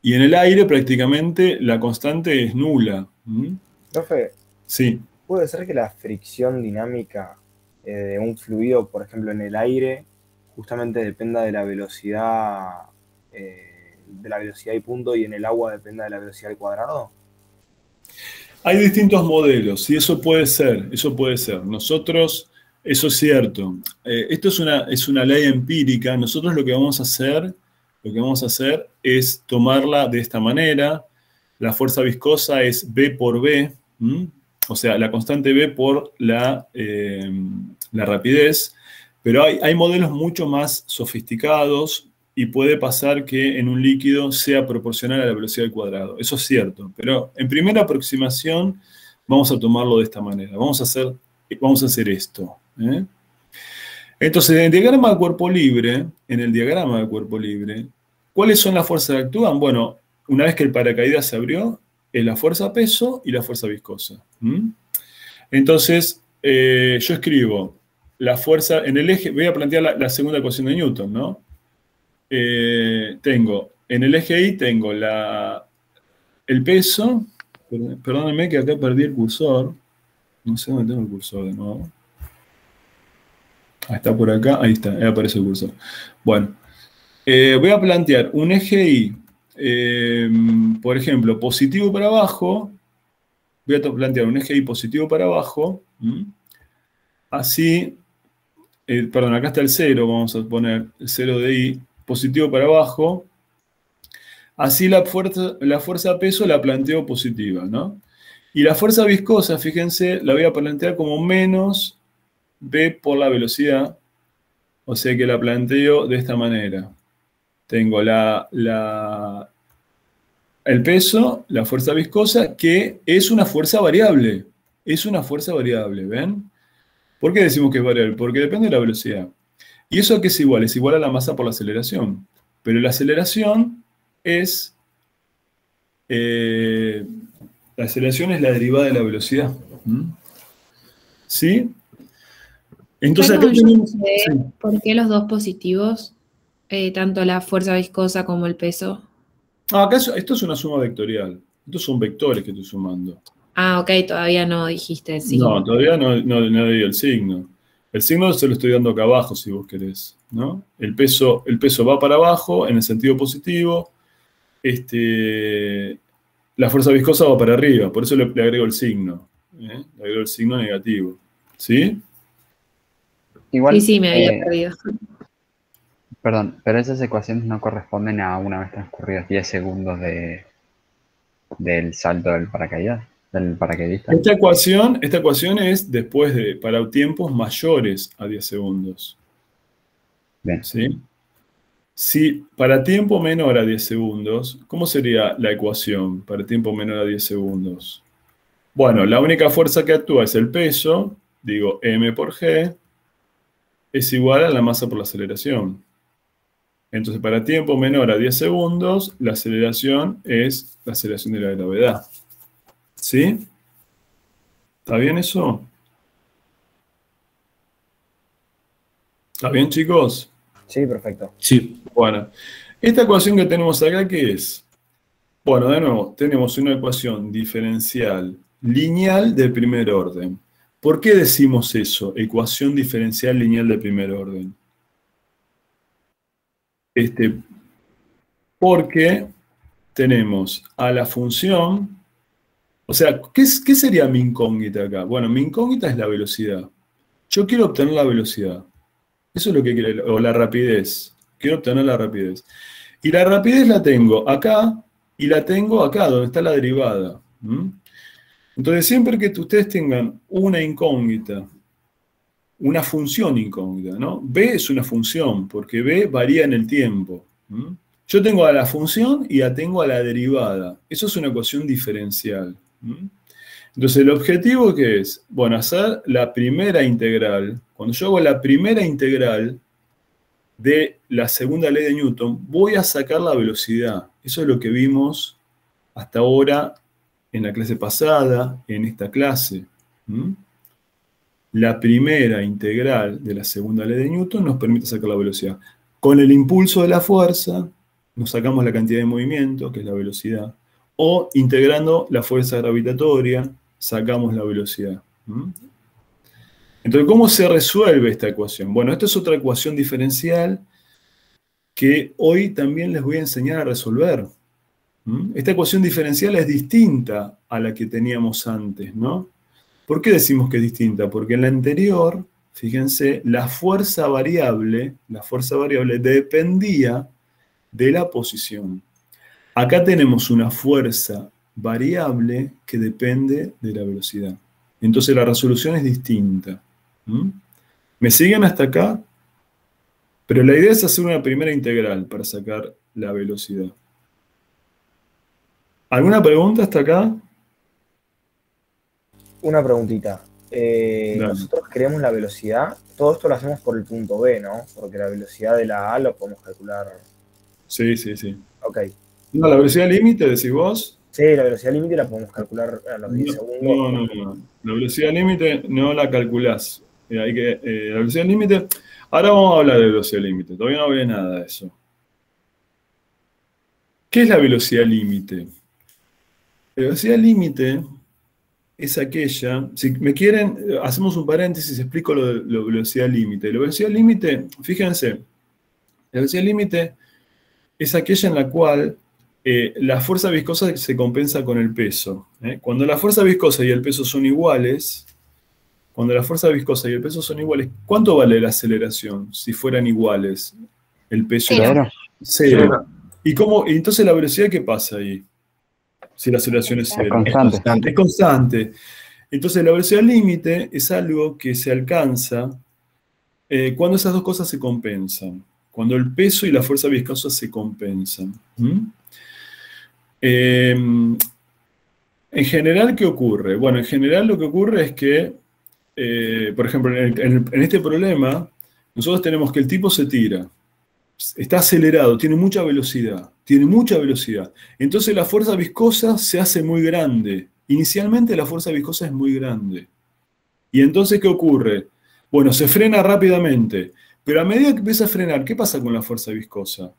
Speaker 1: Y en el aire prácticamente la constante es nula.
Speaker 3: Profe,
Speaker 1: sí.
Speaker 3: ¿Puede ser que la fricción dinámica de un fluido, por ejemplo, en el aire, justamente dependa de la velocidad y punto, y en el agua dependa de la velocidad al cuadrado?
Speaker 1: Hay distintos modelos, y eso puede ser. Nosotros... Eso es cierto. Esto es una ley empírica. Nosotros lo que vamos a hacer es tomarla de esta manera. La fuerza viscosa es B por B, o sea, la constante B por la rapidez. Pero hay modelos mucho más sofisticados y puede pasar que en un líquido sea proporcional a la velocidad al cuadrado. Eso es cierto. Pero en primera aproximación vamos a tomarlo de esta manera. Vamos a hacer esto. Entonces, en el diagrama de cuerpo libre, ¿cuáles son las fuerzas que actúan? Bueno, una vez que el paracaídas se abrió, es la fuerza peso y la fuerza viscosa. Entonces, yo escribo la fuerza en el eje, voy a plantear la segunda ecuación de Newton, ¿no? Tengo, en el eje Y tengo el peso, perdónenme que acá perdí el cursor, no sé dónde tengo el cursor de nuevo. Está por acá, ahí está, ahí aparece el cursor. Bueno, voy a plantear un eje Y, por ejemplo, positivo para abajo. Voy a plantear un eje Y positivo para abajo. Así, perdón, acá está el 0, vamos a poner el 0 de Y, positivo para abajo. Así la fuerza peso la planteo positiva, ¿no? Y la fuerza viscosa, fíjense, la voy a plantear como menos B por la velocidad, o sea que la planteo de esta manera. Tengo el peso, la fuerza viscosa, que es una fuerza variable. ¿Ven? ¿Por qué decimos que es variable? Porque depende de la velocidad. ¿Y eso a qué es igual? Es igual a la masa por la aceleración. Pero la aceleración es... la aceleración es la derivada de la velocidad. ¿Sí? Entonces acá tenemos... Sí.
Speaker 9: ¿Por qué los dos positivos, tanto la fuerza viscosa como el peso?
Speaker 1: Acá esto es una suma vectorial. Estos son vectores que estoy sumando.
Speaker 9: Ah, ok, todavía no dijiste el signo.
Speaker 1: No, todavía no di el signo. El signo se lo estoy dando acá abajo, si vos querés, ¿no? El peso va para abajo en el sentido positivo. La fuerza viscosa va para arriba, por eso le agrego el signo. Le agrego el signo negativo. ¿Sí?
Speaker 5: Igual,
Speaker 9: Sí, me había perdido.
Speaker 5: Perdón, pero esas ecuaciones no corresponden a una vez transcurridos 10 segundos del salto del paracaidista.
Speaker 1: Esta ecuación es después para tiempos mayores a 10 segundos.
Speaker 5: Bien.
Speaker 1: ¿Sí? Si para tiempo menor a 10 segundos, ¿cómo sería la ecuación para tiempo menor a 10 segundos? Bueno, la única fuerza que actúa es el peso, digo m por g, es igual a la masa por la aceleración. Entonces, para tiempo menor a 10 segundos, la aceleración es la aceleración de la gravedad. ¿Sí? ¿Está bien eso? ¿Está bien, chicos?
Speaker 3: Sí, perfecto.
Speaker 1: Sí. Bueno, esta ecuación que tenemos acá, ¿qué es? Bueno, de nuevo, tenemos una ecuación diferencial lineal de primer orden. ¿Por qué decimos eso? Ecuación diferencial lineal de primer orden. Porque tenemos a la función, o sea, ¿qué sería mi incógnita acá? Bueno, mi incógnita es la velocidad. Yo quiero obtener la velocidad. Eso es lo que quiero, o la rapidez. Quiero obtener la rapidez. Y la rapidez la tengo acá y la tengo acá, donde está la derivada. Entonces, siempre que ustedes tengan una incógnita, una función incógnita, ¿no? B es una función, porque B varía en el tiempo. Yo tengo a la función y tengo a la derivada. Eso es una ecuación diferencial. Entonces, el objetivo ¿qué es? Bueno, hacer la primera integral. Cuando yo hago la primera integral de la segunda ley de Newton, voy a sacar la velocidad. Eso es lo que vimos hasta ahora en la clase pasada, en esta clase. La primera integral de la segunda ley de Newton nos permite sacar la velocidad. Con el impulso de la fuerza, nos sacamos la cantidad de movimiento, que es la velocidad. O integrando la fuerza gravitatoria, sacamos la velocidad. Entonces, ¿cómo se resuelve esta ecuación? Bueno, esta es otra ecuación diferencial que hoy también les voy a enseñar a resolver. Esta ecuación diferencial es distinta a la que teníamos antes, ¿no? ¿Por qué decimos que es distinta? Porque en la anterior, fíjense, la fuerza variable dependía de la posición. Acá tenemos una fuerza variable que depende de la velocidad. Entonces la resolución es distinta. ¿Me siguen hasta acá? Pero la idea es hacer una primera integral para sacar la velocidad. ¿Alguna pregunta hasta acá?
Speaker 3: Una preguntita. Nosotros queremos la velocidad. Todo esto lo hacemos por el punto B, ¿no? Porque la velocidad de la A lo podemos calcular.
Speaker 1: Sí.
Speaker 3: Ok.
Speaker 1: No, ¿la velocidad límite decís vos?
Speaker 3: Sí, la velocidad límite la podemos calcular a los 10 segundos.
Speaker 1: No. La velocidad límite no la calculás. La velocidad límite... Ahora vamos a hablar de velocidad límite. Todavía no hablé nada de eso. ¿Qué es la velocidad límite? La velocidad límite es aquella... Si me quieren, hacemos un paréntesis, explico lo de la velocidad límite. La velocidad límite, fíjense, la velocidad límite es aquella en la cual la fuerza viscosa se compensa con el peso. Cuando la fuerza viscosa y el peso son iguales, ¿cuánto vale la aceleración si fueran iguales el peso y la... Cero. ¿Y entonces la velocidad qué pasa ahí? Si la aceleración es cero. Es constante. Entonces la velocidad límite es algo que se alcanza cuando esas dos cosas se compensan. Cuando el peso y la fuerza viscosa se compensan. En general, ¿qué ocurre? Bueno, en general lo que ocurre es que por ejemplo, en este problema, nosotros tenemos que el tipo se tira, está acelerado, tiene mucha velocidad. Entonces la fuerza viscosa se hace muy grande. Inicialmente la fuerza viscosa es muy grande. Y entonces, ¿qué ocurre? Bueno, se frena rápidamente, pero a medida que empieza a frenar, ¿qué pasa con la fuerza viscosa?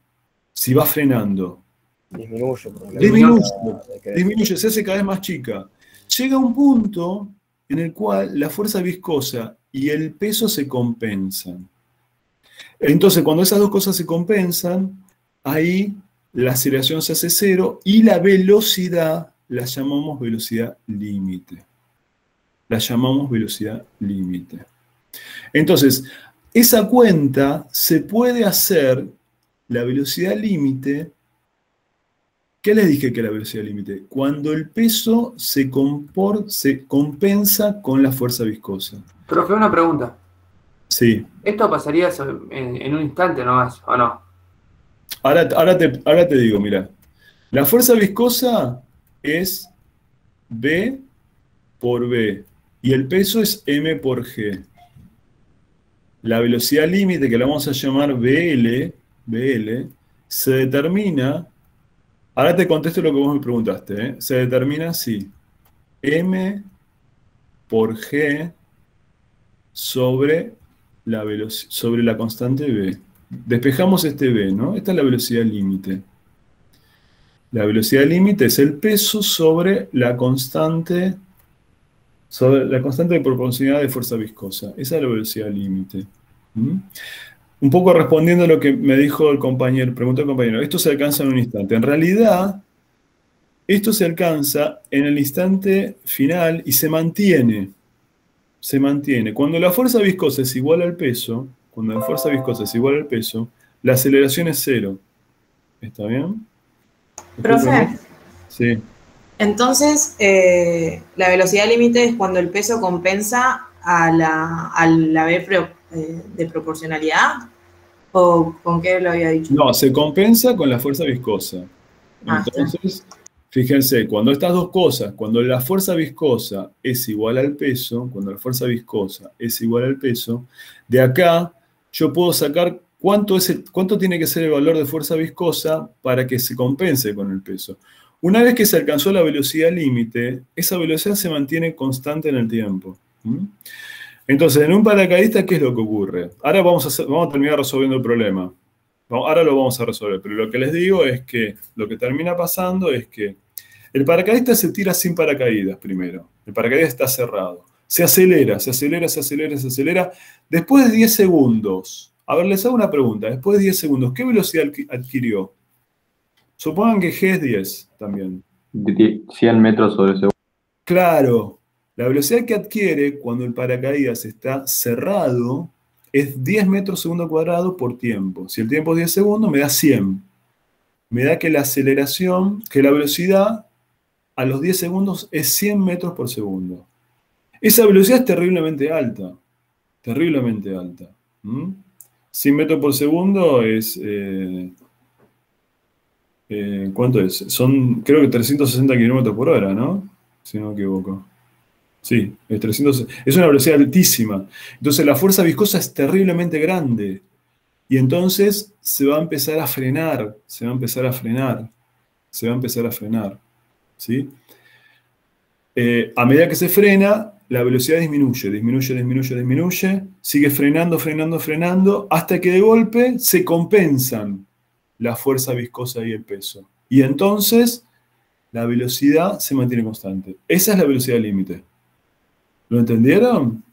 Speaker 1: Si va frenando. Disminuye, se hace cada vez más chica. Llega un punto en el cual la fuerza viscosa y el peso se compensan. Entonces, cuando esas dos cosas se compensan, ahí la aceleración se hace cero y la velocidad la llamamos velocidad límite. Entonces, esa cuenta se puede hacer, la velocidad límite. ¿Qué les dije que es la velocidad límite? Cuando el peso se compensa con la fuerza viscosa.
Speaker 8: Profe, una pregunta.
Speaker 1: Sí.
Speaker 8: ¿Esto pasaría en un instante nomás, o no?
Speaker 1: Ahora te digo, mira. La fuerza viscosa es B por B. Y el peso es M por G. La velocidad límite, que la vamos a llamar BL, se determina... Ahora te contesto lo que vos me preguntaste, ¿eh? Se determina así. M por G sobre la constante B. Despejamos este B, ¿no? Esta es la velocidad límite. La velocidad límite es el peso sobre la constante de proporcionalidad de fuerza viscosa. Esa es la velocidad límite. Un poco respondiendo a lo que me dijo el compañero, preguntó el compañero, esto se alcanza en un instante. En realidad, esto se alcanza en el instante final y se mantiene. Cuando la fuerza viscosa es igual al peso, la aceleración es cero. ¿Está bien?
Speaker 4: Profe.
Speaker 1: Sí.
Speaker 4: Entonces, la velocidad límite es cuando el peso compensa a la B de proporcionalidad, ¿o con qué lo había dicho?
Speaker 1: No, se compensa con la fuerza viscosa. Entonces, fíjense, cuando estas dos cosas, cuando la fuerza viscosa es igual al peso, de acá yo puedo sacar cuánto tiene que ser el valor de fuerza viscosa para que se compense con el peso. Una vez que se alcanzó la velocidad límite, esa velocidad se mantiene constante en el tiempo. Entonces, en un paracaidista, ¿qué es lo que ocurre? Ahora vamos a terminar resolviendo el problema. Ahora lo vamos a resolver, pero lo que les digo es que lo que termina pasando es que el paracaidista se tira sin paracaídas primero. El paracaídas está cerrado. Se acelera. Después de 10 segundos, a ver, les hago una pregunta. Después de 10 segundos, ¿qué velocidad adquirió? Supongan que G es 10 también.
Speaker 11: 100 metros sobre segundo.
Speaker 1: Claro. La velocidad que adquiere cuando el paracaídas está cerrado es 10 metros segundo cuadrado por tiempo. Si el tiempo es 10 segundos, me da 100. Me da que la velocidad a los 10 segundos es 100 metros por segundo. Esa velocidad es terriblemente alta. 100 metros por segundo es... ¿cuánto es? Son, creo que 360 kilómetros por hora, ¿no? Si no me equivoco. Sí, es 300, es una velocidad altísima. Entonces la fuerza viscosa es terriblemente grande. Y entonces se va a empezar a frenar. ¿Sí? A medida que se frena, la velocidad disminuye. Sigue frenando, hasta que de golpe se compensan la fuerza viscosa y el peso. Y entonces la velocidad se mantiene constante. Esa es la velocidad límite. ¿Lo entendieron?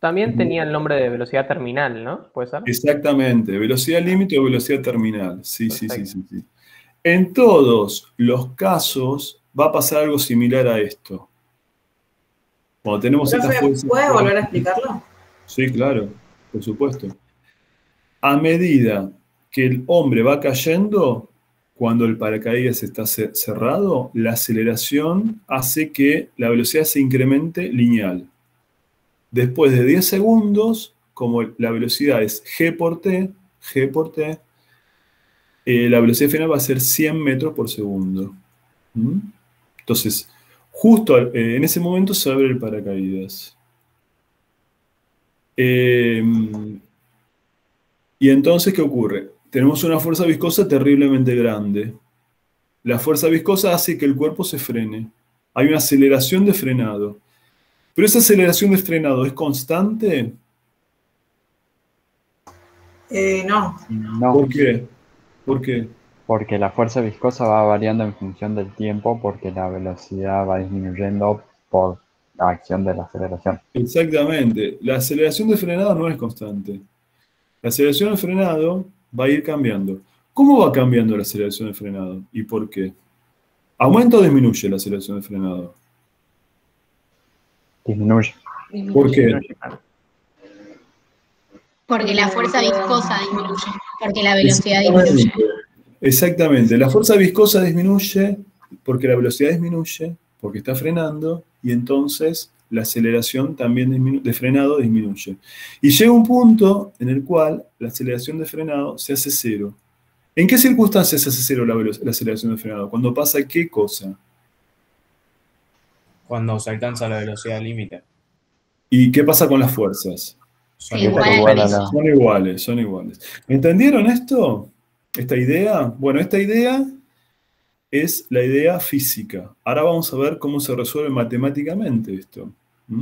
Speaker 7: También tenía el nombre de velocidad terminal, ¿no? ¿Puede ser?
Speaker 1: Exactamente, velocidad límite o velocidad terminal. Sí. En todos los casos va a pasar algo similar a esto. Cuando tenemos estas fuerzas...
Speaker 4: ¿Puedes volver a explicarlo?
Speaker 1: Sí, claro, por supuesto. A medida que el hombre va cayendo, cuando el paracaídas está cerrado, la aceleración hace que la velocidad se incremente lineal. Después de 10 segundos, como la velocidad es G por T, la velocidad final va a ser 100 metros por segundo. Entonces, justo en ese momento se abre el paracaídas. Y entonces, ¿qué ocurre? Tenemos una fuerza viscosa terriblemente grande. La fuerza viscosa hace que el cuerpo se frene. Hay una aceleración de frenado. Pero esa aceleración de frenado es constante.
Speaker 4: No.
Speaker 5: No.
Speaker 1: ¿Por qué? ¿Por qué?
Speaker 5: Porque la fuerza viscosa va variando en función del tiempo, porque la velocidad va disminuyendo por la acción de la aceleración.
Speaker 1: Exactamente. La aceleración de frenado no es constante. La aceleración de frenado va a ir cambiando. ¿Cómo va cambiando la aceleración de frenado? ¿Y por qué? ¿Aumenta o disminuye la aceleración de frenado?
Speaker 5: Disminuye.
Speaker 1: ¿Por qué?
Speaker 13: Porque la fuerza viscosa disminuye, porque la velocidad disminuye.
Speaker 1: Exactamente. La fuerza viscosa disminuye porque la velocidad disminuye, porque está frenando, y entonces la aceleración también de frenado disminuye. Y llega un punto en el cual la aceleración de frenado se hace cero. ¿En qué circunstancias se hace cero la aceleración de frenado? ¿Cuando pasa qué cosa?
Speaker 16: Cuando se alcanza la velocidad límite.
Speaker 1: ¿Y qué pasa con las fuerzas?
Speaker 16: Son
Speaker 1: iguales, son iguales. ¿Entendieron esto? ¿Esta idea? Bueno, esta idea es la idea física. Ahora vamos a ver cómo se resuelve matemáticamente esto.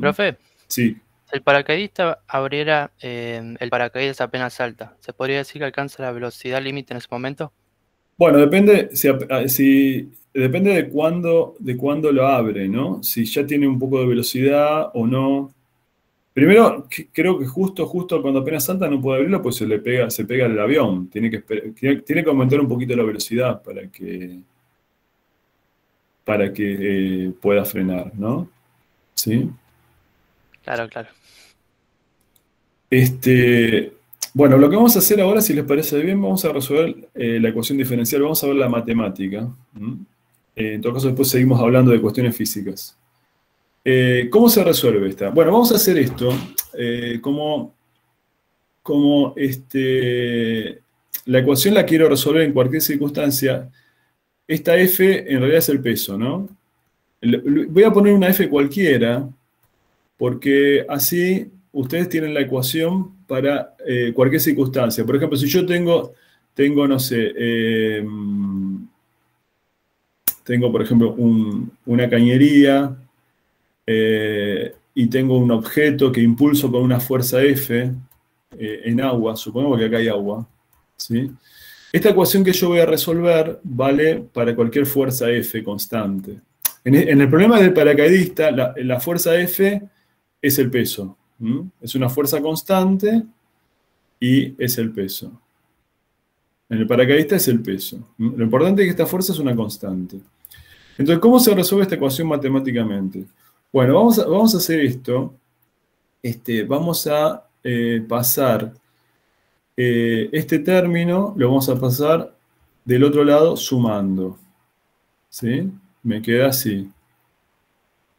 Speaker 12: Profe,
Speaker 1: Sí.
Speaker 12: si el paracaidista abriera el paracaídas apenas salta, ¿se podría decir que alcanza la velocidad límite en ese momento?
Speaker 1: Bueno, depende depende de cuándo lo abre, ¿no? Si ya tiene un poco de velocidad o no. Primero, creo que justo cuando apenas salta no puede abrirlo, pues se pega al avión. Tiene que aumentar un poquito la velocidad para que pueda frenar, ¿no? ¿Sí?
Speaker 12: Claro.
Speaker 1: Bueno, lo que vamos a hacer ahora, si les parece bien, vamos a resolver la ecuación diferencial, vamos a ver la matemática. En todo caso, después seguimos hablando de cuestiones físicas. ¿Cómo se resuelve esta? Bueno, vamos a hacer esto la ecuación la quiero resolver en cualquier circunstancia. Esta F en realidad es el peso, ¿no? Voy a poner una F cualquiera, porque así ustedes tienen la ecuación para cualquier circunstancia. Por ejemplo, si yo tengo no sé, tengo, por ejemplo, una cañería, y tengo un objeto que impulso con una fuerza F en agua, supongamos que acá hay agua, ¿sí? Esta ecuación que yo voy a resolver vale para cualquier fuerza F constante. En el problema del paracaidista, la fuerza F es el peso. Es una fuerza constante y es el peso. En el paracaidista es el peso. Lo importante es que esta fuerza es una constante. Entonces, ¿cómo se resuelve esta ecuación matemáticamente? Bueno, vamos a hacer esto. Vamos a pasar este término, lo vamos a pasar del otro lado sumando. ¿Sí? Me queda así.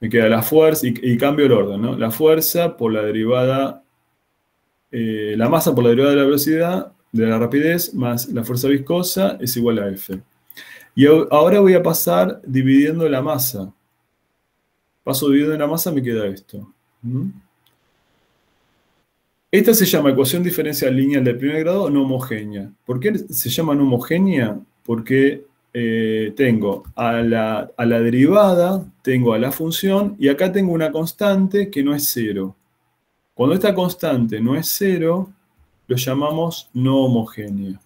Speaker 1: Me queda la fuerza, y cambio el orden, ¿no? La fuerza por la derivada, la masa por la derivada de la velocidad, de la rapidez, más la fuerza viscosa es igual a F. Y ahora voy a pasar dividiendo la masa. Paso dividiendo la masa, me queda esto. Esta se llama ecuación diferencial lineal de primer grado no homogénea. ¿Por qué se llama no homogénea? Porque tengo a la derivada, tengo a la función, y acá tengo una constante que no es cero. Cuando esta constante no es cero, lo llamamos no homogénea.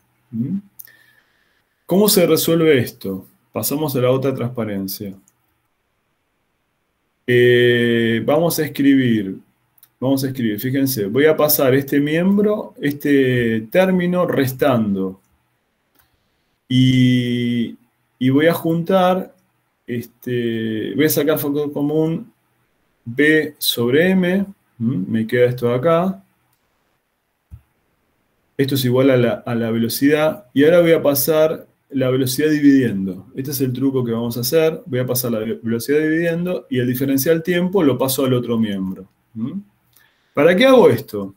Speaker 1: ¿Cómo se resuelve esto? Pasamos a la otra transparencia. Vamos a escribir, fíjense, voy a pasar este miembro, este término restando. Y voy a juntar, voy a sacar factor común B sobre M, me queda esto de acá. Esto es igual a la velocidad, y ahora voy a pasar la velocidad dividiendo. Este es el truco que vamos a hacer. Voy a pasar la velocidad dividiendo, y el diferencial tiempo lo paso al otro miembro. ¿Para qué hago esto?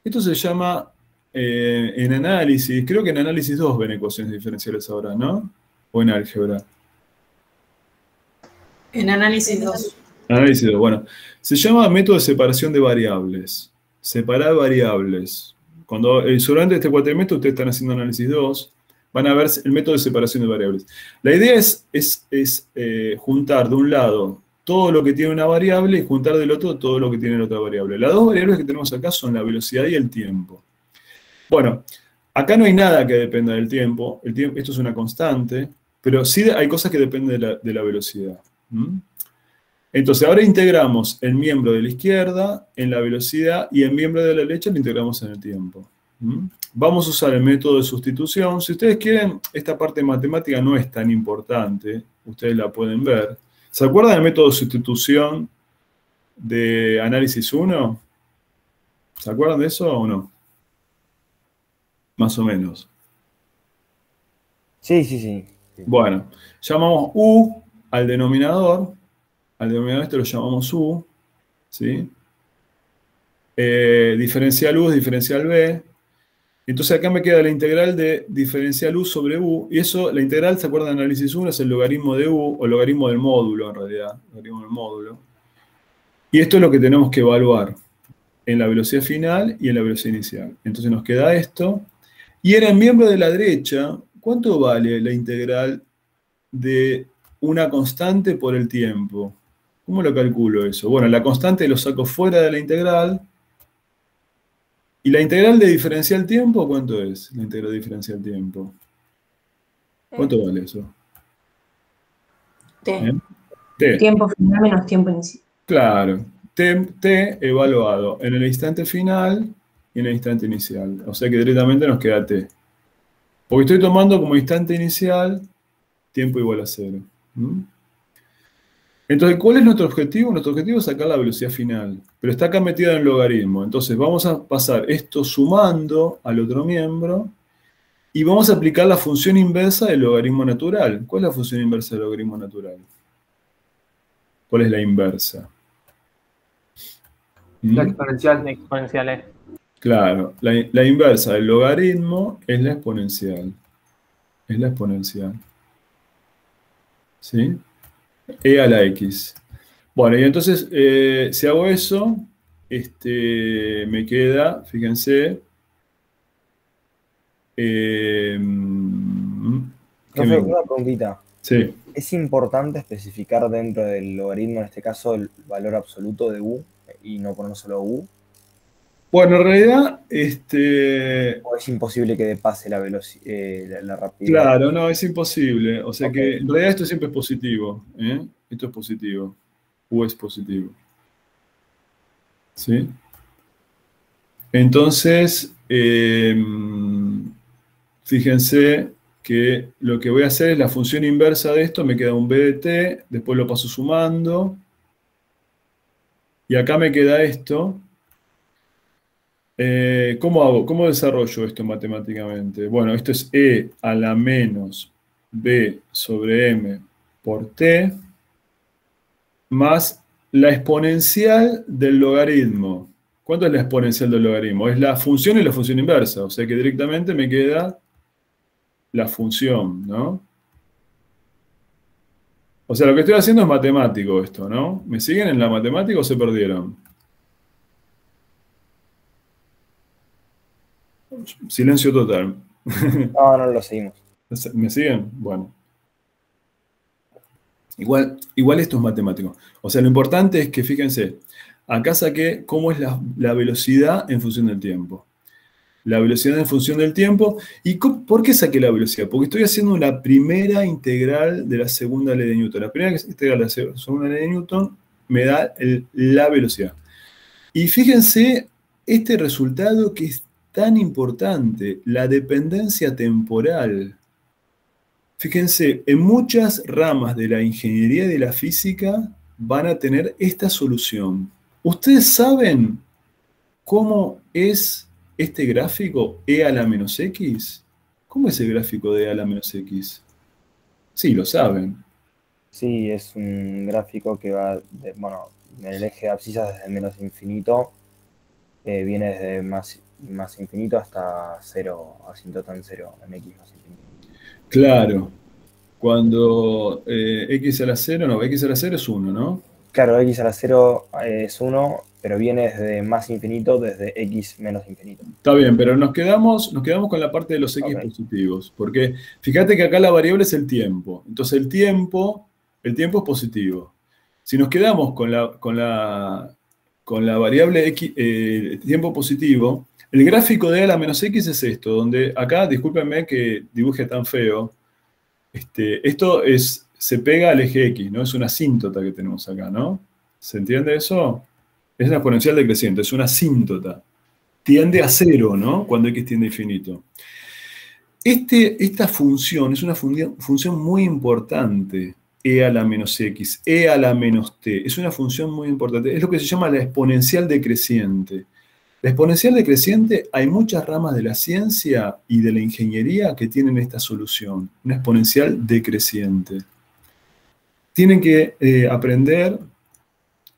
Speaker 1: Esto se llama, en análisis, creo que en análisis 2 ven ecuaciones diferenciales ahora, ¿no? O en álgebra.
Speaker 4: En análisis 2.
Speaker 1: Análisis 2, bueno. Se llama método de separación de variables. separar variables. Cuando seguramente este cuatrimestre ustedes están haciendo análisis 2, van a ver el método de separación de variables. La idea es juntar de un lado todo lo que tiene una variable y juntar del otro todo lo que tiene la otra variable. Las dos variables que tenemos acá son la velocidad y el tiempo. Bueno, acá no hay nada que dependa del tiempo. Esto es una constante, pero sí hay cosas que dependen de la velocidad. Entonces, ahora integramos el miembro de la izquierda en la velocidad y el miembro de la derecha lo integramos en el tiempo. Vamos a usar el método de sustitución. Si ustedes quieren, esta parte matemática no es tan importante. Ustedes la pueden ver. ¿Se acuerdan del método de sustitución de análisis 1? ¿Se acuerdan de eso o no? Más o menos.
Speaker 3: Sí.
Speaker 1: Bueno, llamamos U al denominador. Al denominador este lo llamamos U. ¿Sí? Diferencial U es diferencial B. Entonces acá me queda la integral de diferencial U sobre U. Y eso, la integral, ¿se acuerdan de análisis 1? Es el logaritmo de U, o logaritmo del módulo en realidad. Logaritmo del módulo. Y esto es lo que tenemos que evaluar en la velocidad final y en la velocidad inicial. Entonces nos queda esto. Y en el miembro de la derecha, ¿cuánto vale la integral de una constante por el tiempo? ¿Cómo lo calculo eso? Bueno, la constante lo saco fuera de la integral. ¿Y la integral de diferencial tiempo cuánto es? La integral de diferencial tiempo. ¿Cuánto vale eso?
Speaker 14: T.
Speaker 1: T.
Speaker 14: Tiempo final menos tiempo inicial.
Speaker 1: Claro. T evaluado en el instante final y en el instante inicial. O sea que directamente nos queda T. Porque estoy tomando como instante inicial tiempo igual a 0. Entonces, ¿cuál es nuestro objetivo? Nuestro objetivo es sacar la velocidad final, pero está acá metida en el logaritmo. Entonces, vamos a pasar esto sumando al otro miembro y vamos a aplicar la función inversa del logaritmo natural. ¿Cuál es la función inversa del logaritmo natural? ¿Cuál es la inversa?
Speaker 8: La exponencial.
Speaker 7: La exponencial es.
Speaker 1: Claro, la inversa del logaritmo es la exponencial. Es la exponencial. ¿Sí? E a la X. Bueno, y entonces, si hago eso, me queda, fíjense,
Speaker 3: Profe, una preguntita.
Speaker 1: Sí.
Speaker 3: ¿Es importante especificar dentro del logaritmo, en este caso, el valor absoluto de U y no poner solo U?
Speaker 1: Bueno, en realidad,
Speaker 3: ¿O es imposible que pase la velocidad, la rapidez?
Speaker 1: Claro, no, es imposible. O sea que en realidad esto siempre es positivo. Esto es positivo. U es positivo. ¿Sí? Entonces, fíjense que lo que voy a hacer es la función inversa de esto. Me queda un b de t, después lo paso sumando. Y acá me queda esto. ¿Cómo hago? ¿Cómo desarrollo esto matemáticamente? Bueno, esto es e a la menos b sobre m por t más la exponencial del logaritmo. ¿Cuánto es la exponencial del logaritmo? Es la función y la función inversa. O sea que directamente me queda la función, ¿no? O sea, lo que estoy haciendo es matemático esto, ¿no? ¿Me siguen en la matemática o se perdieron? Silencio total.
Speaker 3: No lo seguimos.
Speaker 1: ¿Me siguen? Bueno. Igual esto es matemático. O sea, lo importante es que, fíjense, acá saqué cómo es la velocidad en función del tiempo. La velocidad en función del tiempo. ¿Y por qué saqué la velocidad? Porque estoy haciendo la primera integral de la segunda ley de Newton. La primera integral de la segunda ley de Newton me da la velocidad. Y fíjense este resultado que es tan importante, la dependencia temporal. Fíjense, en muchas ramas de la ingeniería y de la física van a tener esta solución. ¿Ustedes saben cómo es este gráfico E a la menos X? ¿Cómo es el gráfico de E a la menos X? Sí, lo saben.
Speaker 3: Sí, es un gráfico que va, en el eje de abscisas desde menos infinito, viene desde más infinito hasta 0, asíntota en 0, en X más infinito.
Speaker 1: Claro. Cuando X a la 0, no, X a la 0 es 1, ¿no?
Speaker 3: Claro, x a la 0 es 1, pero viene desde más infinito, desde x menos infinito.
Speaker 1: Está bien, pero nos quedamos con la parte de los x positivos, porque fíjate que acá la variable es el tiempo. Entonces el tiempo es positivo. Si nos quedamos con la variable x, tiempo positivo, el gráfico de a la menos x es esto, donde acá, discúlpenme que dibuje tan feo, esto se pega al eje x, ¿no? Es una asíntota que tenemos acá, ¿no? ¿Se entiende eso? Es una exponencial decreciente, es una asíntota. Tiende a 0, ¿no? Cuando x tiende a infinito. Esta función es una función muy importante, e a la menos x, e a la menos t. Es una función muy importante. Es lo que se llama la exponencial decreciente. La exponencial decreciente, hay muchas ramas de la ciencia y de la ingeniería que tienen esta solución, una exponencial decreciente. Tienen que aprender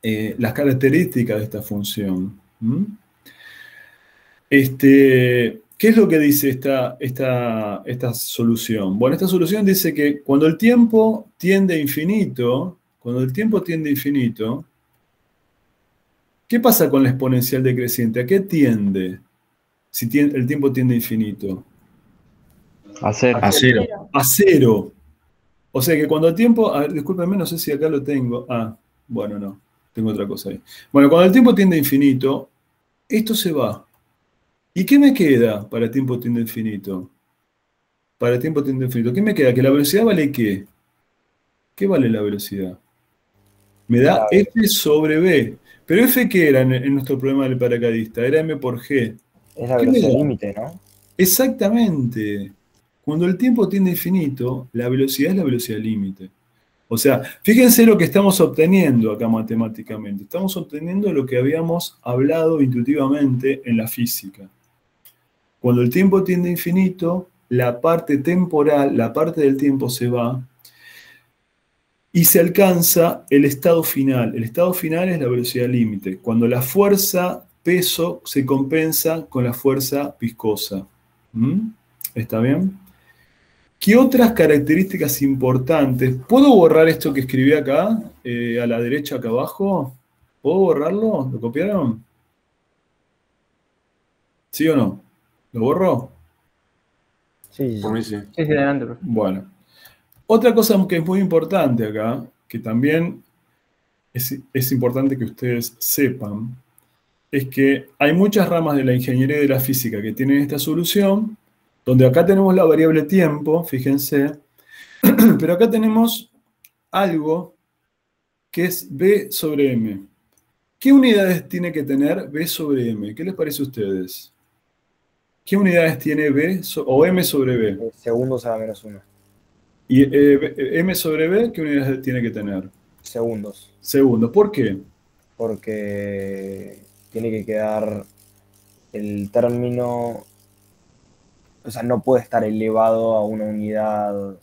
Speaker 1: las características de esta función. ¿Qué es lo que dice esta solución? Bueno, esta solución dice que cuando el tiempo tiende a infinito, ¿qué pasa con la exponencial decreciente? ¿A qué tiende? Si el tiempo tiende a infinito.
Speaker 5: A 0.
Speaker 1: A 0. A 0. O sea que cuando el tiempo... discúlpenme, no sé si acá lo tengo. Bueno, no. Tengo otra cosa ahí. Bueno, cuando el tiempo tiende a infinito, esto se va. ¿Y qué me queda para el tiempo tiende a infinito? Para el tiempo tiende a infinito. ¿Qué me queda? ¿Que la velocidad vale qué? ¿Qué vale la velocidad? Me da F sobre B. ¿Pero F qué era en nuestro problema del paracaidista? Era M por G.
Speaker 3: Es la velocidad límite, ¿no?
Speaker 1: Exactamente. Cuando el tiempo tiende a infinito, la velocidad es la velocidad límite. O sea, fíjense lo que estamos obteniendo acá matemáticamente. Estamos obteniendo lo que habíamos hablado intuitivamente en la física. Cuando el tiempo tiende a infinito, la parte temporal, la parte del tiempo se va y se alcanza el estado final. El estado final es la velocidad límite, cuando la fuerza peso se compensa con la fuerza viscosa. ¿Está bien? ¿Qué otras características importantes? ¿Puedo borrar esto que escribí acá, a la derecha acá abajo? ¿Puedo borrarlo? ¿Lo copiaron? ¿Sí o no? ¿Lo borro?
Speaker 3: Sí,
Speaker 8: por mí sí.
Speaker 7: Sí, adelante, profe.
Speaker 1: Bueno. Otra cosa que es muy importante acá, que también es importante que ustedes sepan, es que hay muchas ramas de la ingeniería y de la física que tienen esta solución, donde acá tenemos la variable tiempo, fíjense, pero acá tenemos algo que es B sobre M. ¿Qué unidades tiene que tener B sobre M? ¿Qué les parece a ustedes? ¿Qué unidades tiene B o M sobre B?
Speaker 3: Segundos a la menos 1.
Speaker 1: ¿Y M sobre B qué unidades tiene que tener?
Speaker 3: Segundos.
Speaker 1: Segundos. ¿Por qué?
Speaker 3: Porque tiene que quedar el término... O sea, no puede estar elevado a una unidad...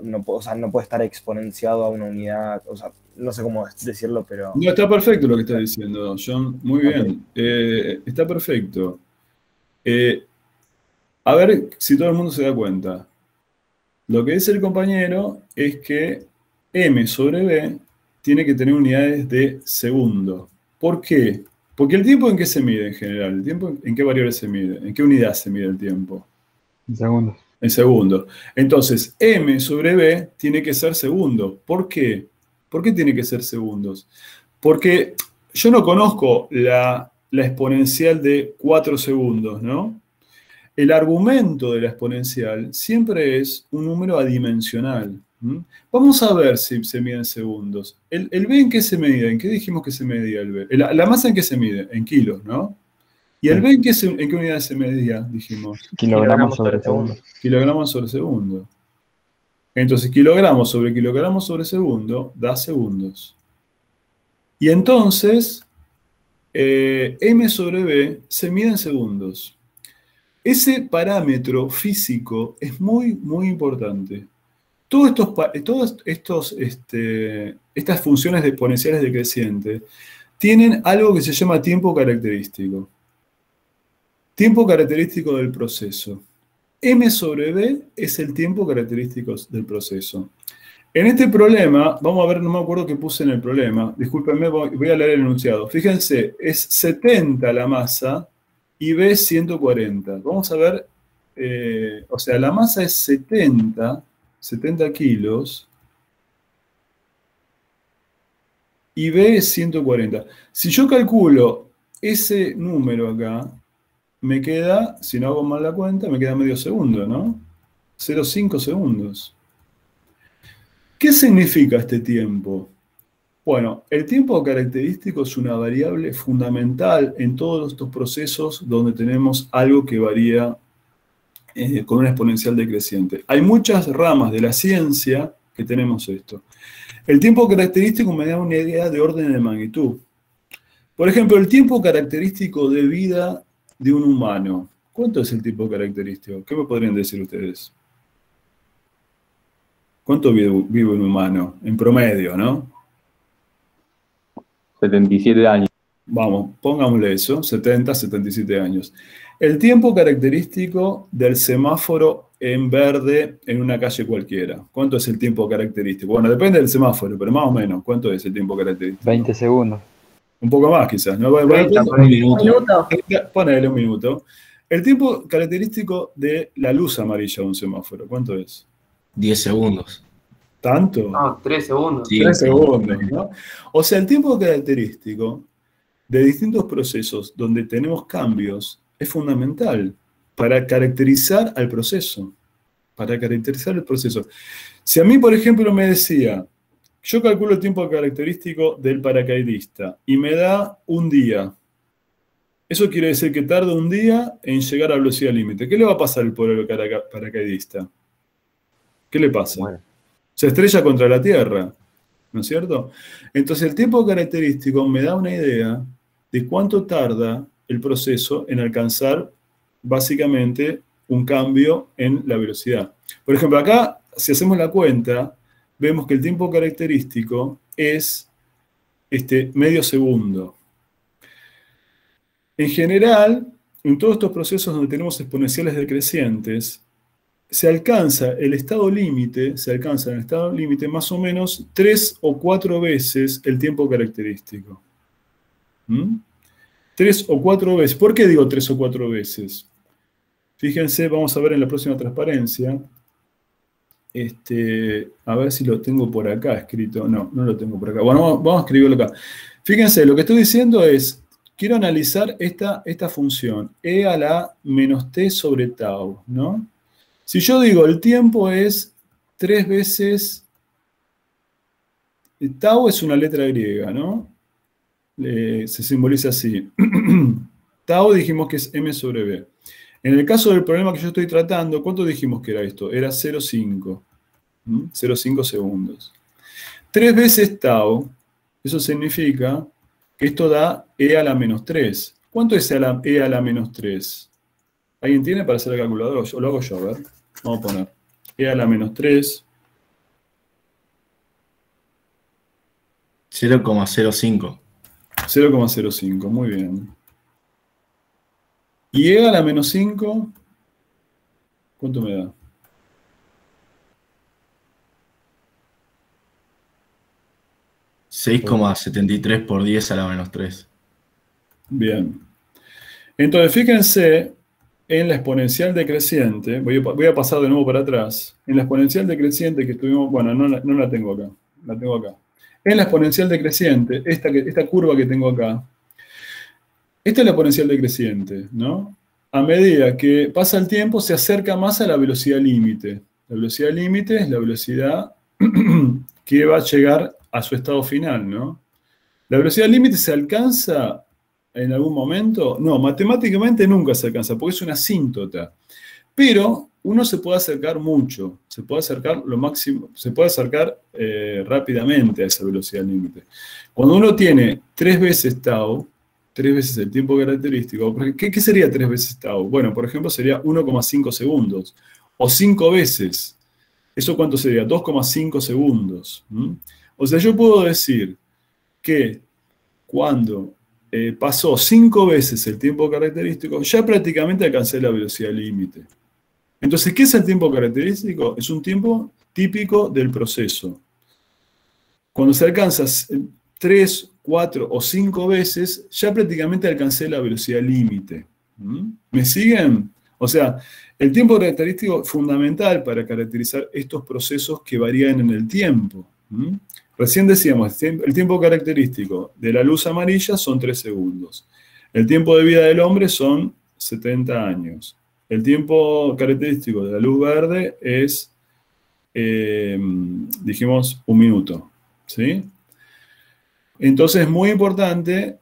Speaker 3: No puede estar exponenciado a una unidad... O sea, no sé cómo decirlo, pero...
Speaker 1: No, está perfecto lo que estás diciendo, John. Muy bien. Está perfecto. A ver si todo el mundo se da cuenta. Lo que dice el compañero es que M sobre B tiene que tener unidades de segundo. ¿Por qué? Porque el tiempo, ¿en qué se mide en general? ¿El tiempo en qué variable se mide? ¿En qué unidad se mide el tiempo?
Speaker 5: En segundos.
Speaker 1: En segundo. Entonces, M sobre B tiene que ser segundo. ¿Por qué? ¿Por qué tiene que ser segundos? Porque yo no conozco la exponencial de 4 segundos, ¿no? El argumento de la exponencial siempre es un número adimensional. Vamos a ver si se mide en segundos. ¿El B en qué se mide? ¿En qué dijimos que se medía el B? ¿La masa en qué se mide? En kilos, ¿no? ¿Y el B en qué unidad se medía? Dijimos.
Speaker 5: Kilogramos sobre segundo.
Speaker 1: Kilogramos sobre segundo. Entonces, kilogramos sobre segundo da segundos. Y entonces, M sobre B se mide en segundos. Ese parámetro físico es muy, muy importante. Estas funciones exponenciales decrecientes tienen algo que se llama tiempo característico. Tiempo característico del proceso. M sobre B es el tiempo característico del proceso. En este problema, vamos a ver, no me acuerdo qué puse en el problema, discúlpenme, voy a leer el enunciado. Fíjense, es 70 la masa y B 140. Vamos a ver, o sea, la masa es 70 kilos, y B es 140. Si yo calculo ese número acá, me queda, si no hago mal la cuenta, me queda medio segundo, ¿no? 0,5 segundos. ¿Qué significa este tiempo? Bueno, el tiempo característico es una variable fundamental en todos estos procesos donde tenemos algo que varía con una exponencial decreciente. Hay muchas ramas de la ciencia que tenemos esto. El tiempo característico me da una idea de orden de magnitud. Por ejemplo, el tiempo característico de vida de un humano. ¿Cuánto es el tiempo característico? ¿Qué me podrían decir ustedes? ¿Cuánto vive un humano? En promedio, ¿no?
Speaker 11: 77 años.
Speaker 1: Vamos, pongámosle eso, 70, 77 años. El tiempo característico del semáforo en verde en una calle cualquiera. ¿Cuánto es el tiempo característico? Bueno, depende del semáforo, pero más o menos, ¿cuánto es el tiempo característico?
Speaker 5: 20 segundos.
Speaker 1: Un poco más quizás, ¿no?
Speaker 14: Un minuto.
Speaker 1: Ponele un minuto. El tiempo característico de la luz amarilla de un semáforo, ¿cuánto es?
Speaker 16: 10 segundos.
Speaker 1: ¿Tanto?
Speaker 8: No, 3 segundos.
Speaker 16: Sí.
Speaker 1: 3 segundos, ¿no? O sea, el tiempo característico de distintos procesos donde tenemos cambios es fundamental para caracterizar al proceso. Para caracterizar el proceso. Si a mí, por ejemplo, me decía, yo calculo el tiempo característico del paracaidista y me da un día. Eso quiere decir que tarda un día en llegar a velocidad límite. ¿Qué le va a pasar al pobre paracaidista? ¿Qué le pasa?
Speaker 16: Bueno.
Speaker 1: Se estrella contra la Tierra, ¿no es cierto? Entonces el tiempo característico me da una idea de cuánto tarda el proceso en alcanzar básicamente un cambio en la velocidad. Por ejemplo, acá, si hacemos la cuenta, vemos que el tiempo característico es medio segundo. En general, en todos estos procesos donde tenemos exponenciales decrecientes, se alcanza en el estado límite más o menos 3 o 4 veces el tiempo característico. 3 o 4 veces. ¿Por qué digo 3 o 4 veces? Fíjense, vamos a ver en la próxima transparencia. A ver si lo tengo por acá escrito. No, no lo tengo por acá. Bueno, vamos a escribirlo acá. Fíjense, lo que estoy diciendo es, quiero analizar esta función, e a la menos t sobre tau, ¿no? Si yo digo el tiempo es 3 veces, tau es una letra griega, ¿no? Se simboliza así. Tau dijimos que es m sobre b. En el caso del problema que yo estoy tratando, ¿cuánto dijimos que era esto? Era 0,5. 0,5 segundos. 3 veces tau, eso significa que esto da e a la menos 3. ¿Cuánto es e a la menos 3? ¿Alguien tiene para hacer el calculador? O lo hago yo, a ver. Vamos a poner e a la menos 3.
Speaker 16: 0,05.
Speaker 1: 0,05, muy bien. Y e a la menos 5, ¿cuánto me da?
Speaker 16: $6,73 por 10 a la menos 3.
Speaker 1: Bien. Entonces, fíjense en la exponencial decreciente. Voy a pasar de nuevo para atrás. En la exponencial decreciente que estuvimos... Bueno, no la tengo acá. La tengo acá. En la exponencial decreciente, esta curva que tengo acá, esta es la exponencial decreciente, ¿no? A medida que pasa el tiempo, se acerca más a la velocidad límite. La velocidad límite es la velocidad que va a llegar a su estado final, ¿no? ¿La velocidad límite se alcanza en algún momento? No, matemáticamente nunca se alcanza, porque es una asíntota. Pero uno se puede acercar mucho, se puede acercar lo máximo, se puede acercar rápidamente a esa velocidad límite. Cuando uno tiene 3 veces tau, 3 veces el tiempo característico, ¿qué sería 3 veces tau? Bueno, por ejemplo, sería 1,5 segundos, o 5 veces. ¿Eso cuánto sería? 2,5 segundos. O sea, yo puedo decir que cuando pasó 5 veces el tiempo característico, ya prácticamente alcancé la velocidad límite. Entonces, ¿qué es el tiempo característico? Es un tiempo típico del proceso. Cuando se alcanza 3, 4 o 5 veces, ya prácticamente alcancé la velocidad límite. ¿Me siguen? O sea, el tiempo característico es fundamental para caracterizar estos procesos que varían en el tiempo. Recién decíamos, el tiempo característico de la luz amarilla son 3 segundos. El tiempo de vida del hombre son 70 años. El tiempo característico de la luz verde es, dijimos, 1 minuto. ¿Sí? Entonces es muy importante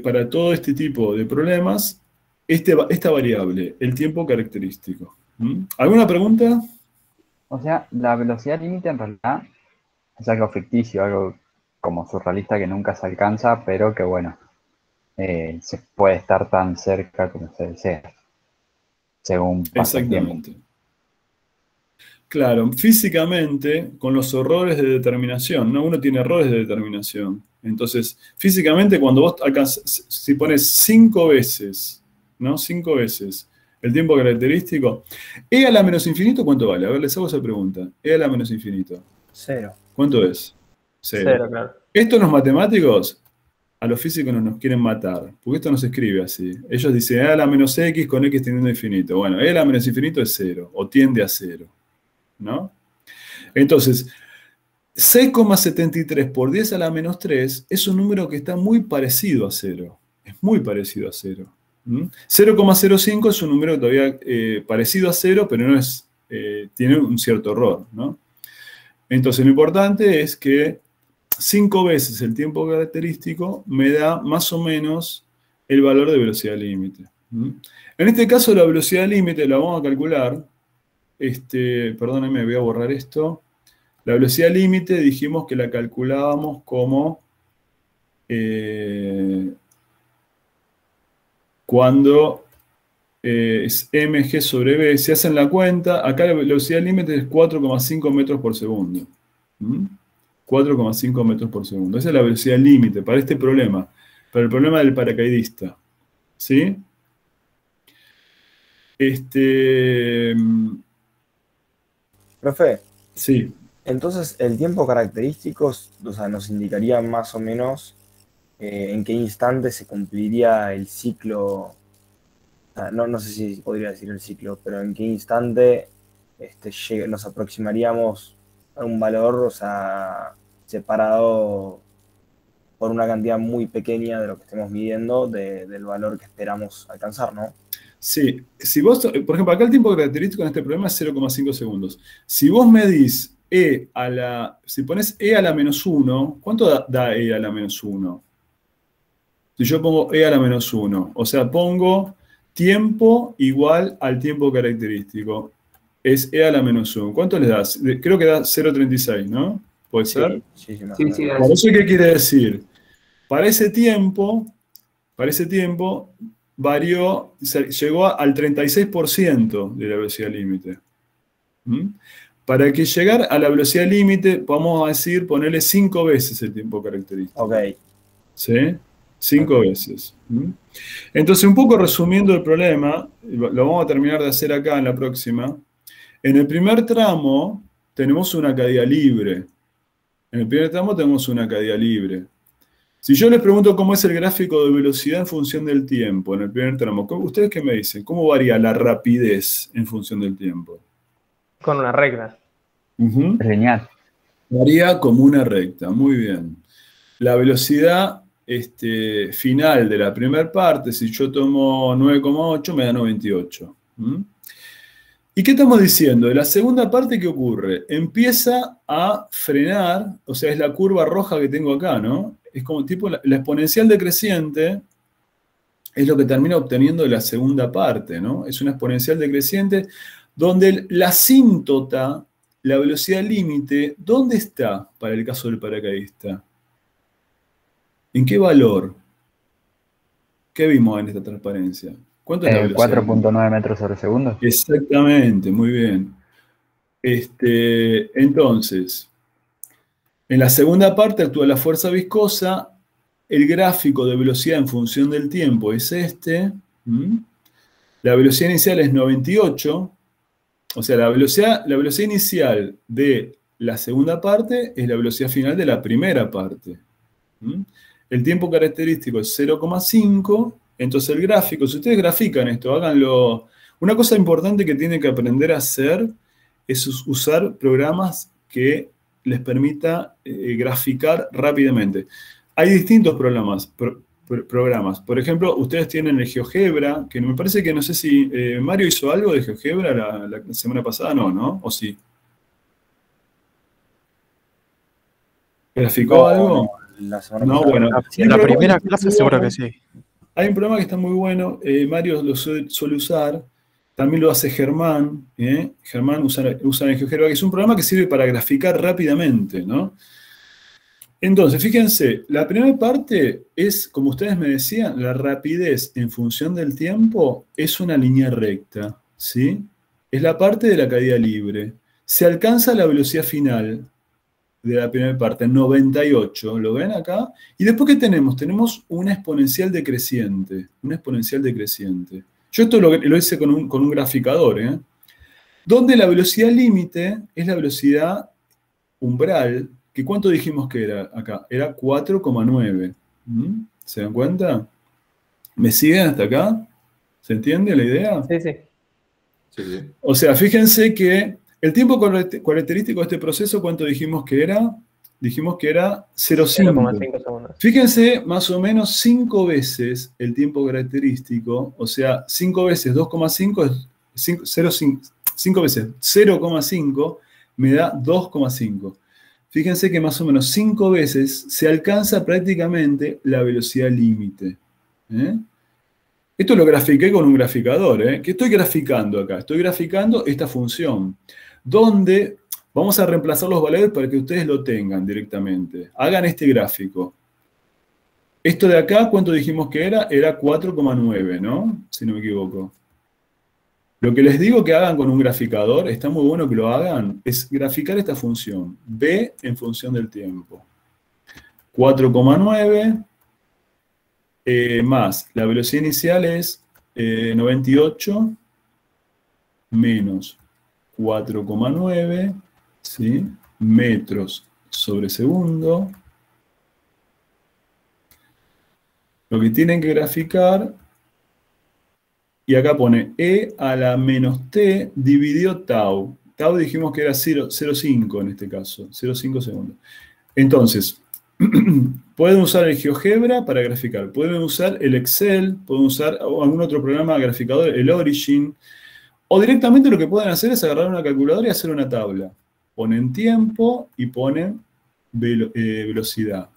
Speaker 1: para todo este tipo de problemas esta variable, el tiempo característico. ¿Alguna pregunta?
Speaker 5: O sea, la velocidad límite en realidad es algo ficticio, algo como surrealista que nunca se alcanza, pero que bueno, se puede estar tan cerca como se desea, según pasa el tiempo.
Speaker 1: Exactamente. Claro, físicamente, con los errores de determinación, ¿no? Uno tiene errores de determinación. Entonces, físicamente, cuando vos alcanzas, si pones 5 veces, ¿no? 5 veces el tiempo característico, E a la menos infinito, ¿cuánto vale? A ver, les hago esa pregunta. E a la menos infinito.
Speaker 3: 0.
Speaker 1: ¿Cuánto es? 0.
Speaker 7: 0, claro.
Speaker 1: Estos los matemáticos, a los físicos no nos quieren matar, porque esto no se escribe así. Ellos dicen E a la menos X con X tendiendo a infinito. Bueno, E a la menos infinito es 0, o tiende a 0. ¿No? Entonces, 6,73 por 10 a la menos 3 es un número que está muy parecido a 0. Es muy parecido a 0. 0,05 es un número todavía parecido a 0, pero no es, tiene un cierto error, ¿no? Entonces, lo importante es que 5 veces el tiempo característico me da más o menos el valor de velocidad límite. En este caso, la velocidad límite la vamos a calcular. Perdónenme, voy a borrar esto. La velocidad límite dijimos que la calculábamos como cuando es mg sobre b. Si hacen la cuenta, acá la velocidad límite es 4,5 metros por segundo. 4,5 metros por segundo. Esa es la velocidad límite para este problema, para el problema del paracaidista. ¿Sí?
Speaker 3: Profe.
Speaker 1: Sí.
Speaker 3: Entonces, el tiempo característico, o sea, nos indicaría más o menos en qué instante se cumpliría el ciclo. No sé si podría decir el ciclo, pero en qué instante nos aproximaríamos a un valor, o sea, separado por una cantidad muy pequeña de lo que estemos midiendo del valor que esperamos alcanzar, ¿no?
Speaker 1: Sí, si vos, por ejemplo, acá el tiempo característico en este problema es 0,5 segundos. Si vos medís si pones E a la menos 1, ¿cuánto da E a la menos 1? Si yo pongo E a la menos 1, o sea, pongo tiempo igual al tiempo característico, es E a la menos 1. ¿Cuánto les das? Creo que da 0,36, ¿no? ¿Puede ser?
Speaker 3: Sí,
Speaker 1: Por eso, ¿qué quiere decir? Para ese tiempo, llegó al 36% de la velocidad límite. Para que llegar a la velocidad límite, vamos a decir, ponerle 5 veces el tiempo característico.
Speaker 3: Ok.
Speaker 1: ¿Sí? 5 veces. Entonces, un poco resumiendo el problema, lo vamos a terminar de hacer acá en la próxima. En el primer tramo tenemos una caída libre. Si yo les pregunto cómo es el gráfico de velocidad en función del tiempo en el primer tramo, ¿ustedes qué me dicen? ¿Cómo varía la rapidez en función del tiempo?
Speaker 7: Con una recta.
Speaker 5: Genial.
Speaker 1: Varía como una recta, muy bien. La velocidad final de la primera parte, si yo tomo 9,8, me da 98. ¿Y qué estamos diciendo? De la segunda parte, ¿qué ocurre? Empieza a frenar, o sea, es la curva roja que tengo acá, ¿no? Es como tipo la exponencial decreciente, es lo que termina obteniendo la segunda parte, ¿no? Es una exponencial decreciente donde la asíntota, la velocidad límite, ¿dónde está para el caso del paracaidista? ¿En qué valor? ¿Qué vimos en esta transparencia? ¿Cuánto es la velocidad?
Speaker 5: 4,9 metros sobre segundo.
Speaker 1: Exactamente, muy bien. Entonces, en la segunda parte actúa la fuerza viscosa, el gráfico de velocidad en función del tiempo es este, la velocidad inicial es 98, O sea, la velocidad inicial de la segunda parte es la velocidad final de la primera parte. ¿Mm? El tiempo característico es 0,5. Entonces el gráfico, si ustedes grafican esto, háganlo. Una cosa importante que tienen que aprender a hacer es usar programas que les permita graficar rápidamente. Hay distintos programas. Por ejemplo, ustedes tienen el GeoGebra, que me parece que no sé si Mario hizo algo de GeoGebra la semana pasada, ¿no? ¿O sí? ¿Graficó algo?
Speaker 3: La semana
Speaker 1: No,
Speaker 3: pasada.
Speaker 1: bueno.
Speaker 15: En la primera clase seguro que sí.
Speaker 1: Hay un programa que está muy bueno, Mario lo suele usar, también lo hace Germán, Germán usa el GeoGebra, que es un programa que sirve para graficar rápidamente, ¿no? Entonces, fíjense, la primera parte es, como ustedes me decían, la rapidez en función del tiempo es una línea recta, ¿sí? Es la parte de la caída libre. Se alcanza la velocidad final de la primera parte, 98, ¿lo ven acá? Y después, ¿qué tenemos? Tenemos una exponencial decreciente, Yo esto lo hice con un graficador, donde la velocidad límite es la velocidad umbral, que ¿cuánto dijimos que era acá? Era 4,9. ¿Se dan cuenta? ¿Me siguen hasta acá? ¿Se entiende la idea?
Speaker 7: Sí, sí.
Speaker 11: Sí.
Speaker 1: O sea, fíjense que el tiempo característico de este proceso, ¿cuánto dijimos que era? Dijimos que era 0,5.
Speaker 7: 0,5 segundos.
Speaker 1: Fíjense, más o menos 5 veces el tiempo característico, o sea, 5 veces 2,5 es 5 veces 0,5 me da 2,5. Fíjense que más o menos 5 veces se alcanza prácticamente la velocidad límite. Esto lo grafiqué con un graficador. ¿Qué estoy graficando acá? Estoy graficando esta función, donde vamos a reemplazar los valores para que ustedes lo tengan directamente. Hagan este gráfico. Esto de acá, ¿cuánto dijimos que era? Era 4,9, ¿no? Si no me equivoco. Lo que les digo que hagan con un graficador, está muy bueno que lo hagan, es graficar esta función, b en función del tiempo. 4,9 más la velocidad inicial es 98 menos 4,9, ¿sí? Metros sobre segundo. Lo que tienen que graficar, y acá pone e a la menos t dividido tau. Tau dijimos que era 0,5 en este caso, 0,5 segundos. Entonces, pueden usar el GeoGebra para graficar, pueden usar el Excel, pueden usar algún otro programa graficador, el Origin, o directamente lo que pueden hacer es agarrar una calculadora y hacer una tabla. Ponen tiempo y ponen velocidad.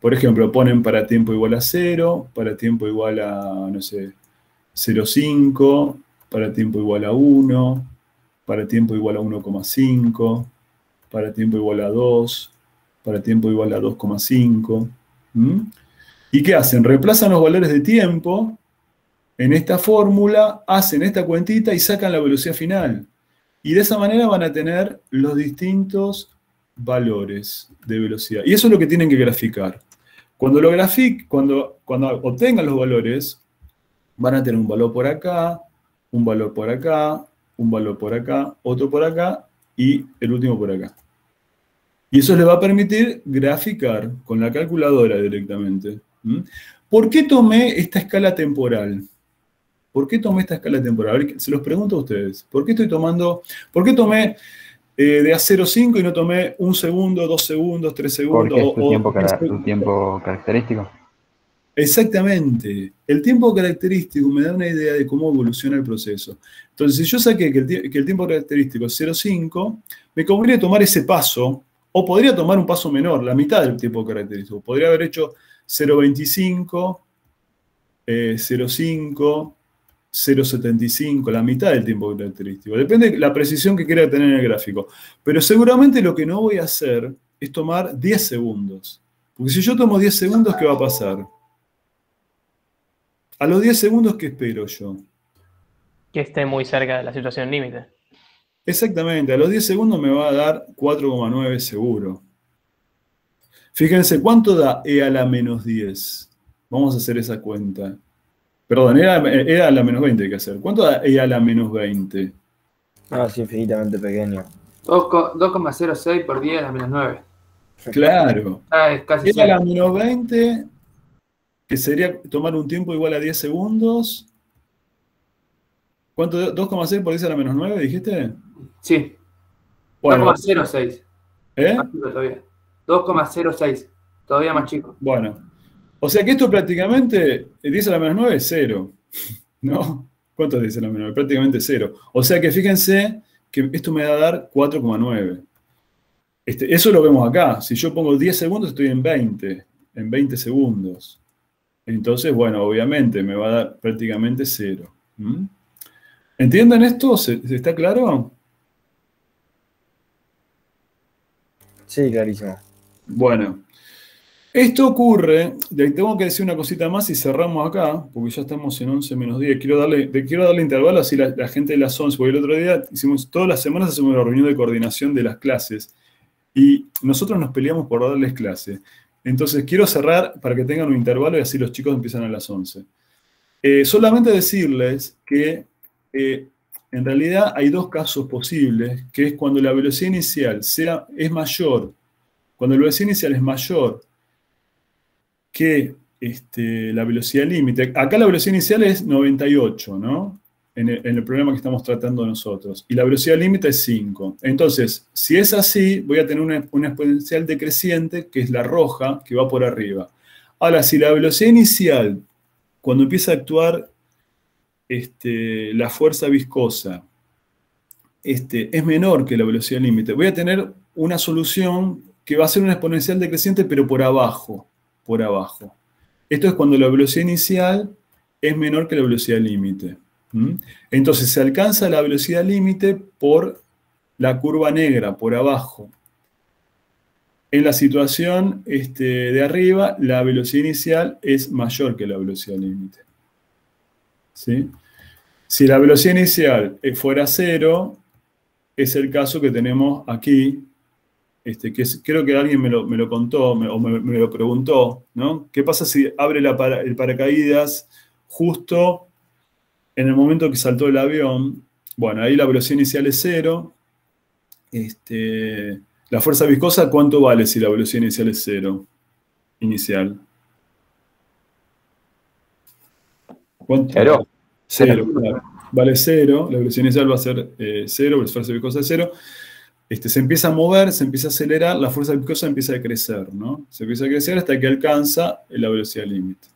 Speaker 1: Por ejemplo, ponen para tiempo igual a 0, para tiempo igual a, no sé, 0,5, para tiempo igual a 1, para tiempo igual a 1,5, para tiempo igual a 2, para tiempo igual a 2,5. ¿Y qué hacen? Reemplazan los valores de tiempo en esta fórmula, hacen esta cuentita y sacan la velocidad final. Y de esa manera van a tener los distintos valores de velocidad. Y eso es lo que tienen que graficar. Cuando obtengan los valores, van a tener un valor por acá, un valor por acá, un valor por acá, otro por acá y el último por acá. Y eso les va a permitir graficar con la calculadora directamente. ¿Por qué tomé esta escala temporal? ¿Por qué tomé esta escala temporal? A ver, se los pregunto a ustedes. ¿Por qué tomé de a 0,5 y no tomé 1 segundo, 2 segundos, 3 segundos?
Speaker 5: Porque es tu tiempo característico.
Speaker 1: Exactamente. El tiempo característico me da una idea de cómo evoluciona el proceso. Entonces, si yo saqué que el tiempo característico es 0,5, me conviene tomar ese paso, o podría tomar un paso menor, la mitad del tiempo característico. Podría haber hecho 0,25, 0,5, 0,75, la mitad del tiempo característico. Depende de la precisión que quiera tener en el gráfico. Pero seguramente lo que no voy a hacer es tomar 10 segundos. Porque si yo tomo 10 segundos, ¿qué va a pasar? A los 10 segundos, ¿qué espero yo?
Speaker 7: Que esté muy cerca de la situación límite.
Speaker 1: Exactamente, a los 10 segundos me va a dar 4,9 seguro. Fíjense, ¿cuánto da e a la menos 10? Vamos a hacer esa cuenta. Perdón, e a la menos 20 hay que hacer. ¿Cuánto da e a la menos 20?
Speaker 3: No, es infinitamente pequeño.
Speaker 8: 2,06 por 10 a la menos 9.
Speaker 1: Claro.
Speaker 8: Es casi
Speaker 1: Y a la
Speaker 8: cero.
Speaker 1: menos 20, que sería tomar un tiempo igual a 10 segundos. ¿Cuánto? ¿2,6 por 10 a la menos 9, dijiste?
Speaker 8: Sí.
Speaker 1: Bueno,
Speaker 8: 2,06.
Speaker 1: ¿eh?
Speaker 8: Más chico todavía. 2,06. Todavía más chico.
Speaker 1: Bueno. O sea que esto prácticamente, 10 a la menos 9 es 0. ¿No? ¿Cuánto es 10 a la menos 9? Prácticamente 0. O sea que fíjense que esto me va a dar 4,9. Eso lo vemos acá. Si yo pongo 10 segundos, estoy en 20 segundos. Entonces, bueno, obviamente me va a dar prácticamente 0. ¿Mm? ¿Entienden esto? ¿Se está claro?
Speaker 3: Sí, clarísimo.
Speaker 1: Bueno, esto ocurre, tengo que decir una cosita más y cerramos acá, porque ya estamos en 11 menos 10. Quiero darle intervalo así la gente de las 11, porque el otro día todas las semanas hacemos una reunión de coordinación de las clases y nosotros nos peleamos por darles clase. Entonces quiero cerrar para que tengan un intervalo y así los chicos empiezan a las 11. Solamente decirles que en realidad hay dos casos posibles, que es cuando la velocidad inicial es mayor, cuando la velocidad inicial es mayor que la velocidad límite. Acá la velocidad inicial es 98, ¿no? En el problema que estamos tratando nosotros. Y la velocidad límite es 5. Entonces, si es así, voy a tener una exponencial decreciente, que es la roja, que va por arriba. Ahora, si la velocidad inicial, cuando empieza a actuar la fuerza viscosa, es menor que la velocidad límite, voy a tener una solución que va a ser una exponencial decreciente, pero por abajo. Por abajo. Esto es cuando la velocidad inicial es menor que la velocidad límite. Entonces se alcanza la velocidad límite por la curva negra, por abajo. En la situación de arriba, la velocidad inicial es mayor que la velocidad límite. ¿Sí? Si la velocidad inicial fuera 0, es el caso que tenemos aquí, creo que alguien me lo contó o me lo preguntó, ¿no? ¿Qué pasa si abre el paracaídas justo en el momento que saltó el avión? Bueno, ahí la velocidad inicial es 0. La fuerza viscosa, ¿cuánto vale si la velocidad inicial es 0? Inicial. ¿Cuánto?
Speaker 11: 0.
Speaker 1: 0, claro. Vale 0, la velocidad inicial va a ser 0, la fuerza viscosa es 0. Se empieza a mover, se empieza a acelerar, la fuerza viscosa empieza a crecer, ¿no? Se empieza a crecer hasta que alcanza la velocidad límite.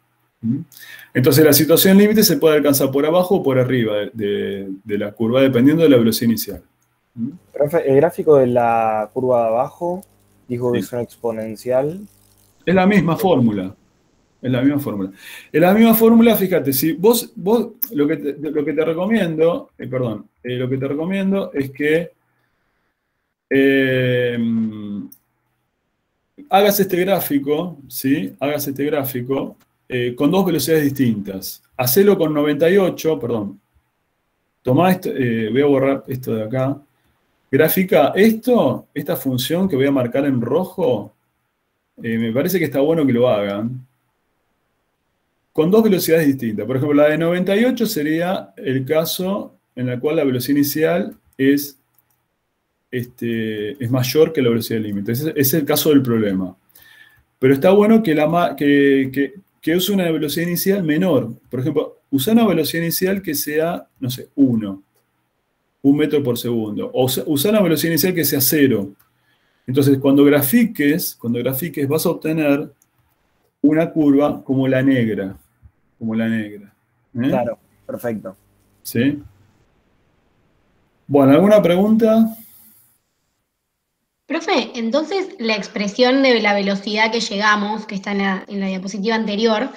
Speaker 1: Entonces la situación límite se puede alcanzar por abajo o por arriba de la curva, dependiendo de la velocidad inicial.
Speaker 3: Profe, el gráfico de la curva de abajo dijo que es una exponencial.
Speaker 1: Es la misma fórmula. Es la misma fórmula. En la misma fórmula, fíjate, si vos lo que te recomiendo, lo que te recomiendo es que hagas este gráfico, ¿sí? Hagas este gráfico con dos velocidades distintas. Hacelo con 98, perdón. Tomá esto, voy a borrar esto de acá. Grafica esta función que voy a marcar en rojo, me parece que está bueno que lo hagan. Con dos velocidades distintas. Por ejemplo, la de 98 sería el caso en el cual la velocidad inicial es mayor que la velocidad límite. Ese es el caso del problema. Pero está bueno que use una velocidad inicial menor. Por ejemplo, usa una velocidad inicial que sea, no sé, 1 metro por segundo. O usa una velocidad inicial que sea 0. Entonces, cuando grafiques vas a obtener una curva como la negra.
Speaker 3: Claro, perfecto.
Speaker 1: ¿Sí? Bueno, ¿alguna pregunta?
Speaker 13: Profe, entonces la expresión de la velocidad que llegamos, que está en la diapositiva anterior,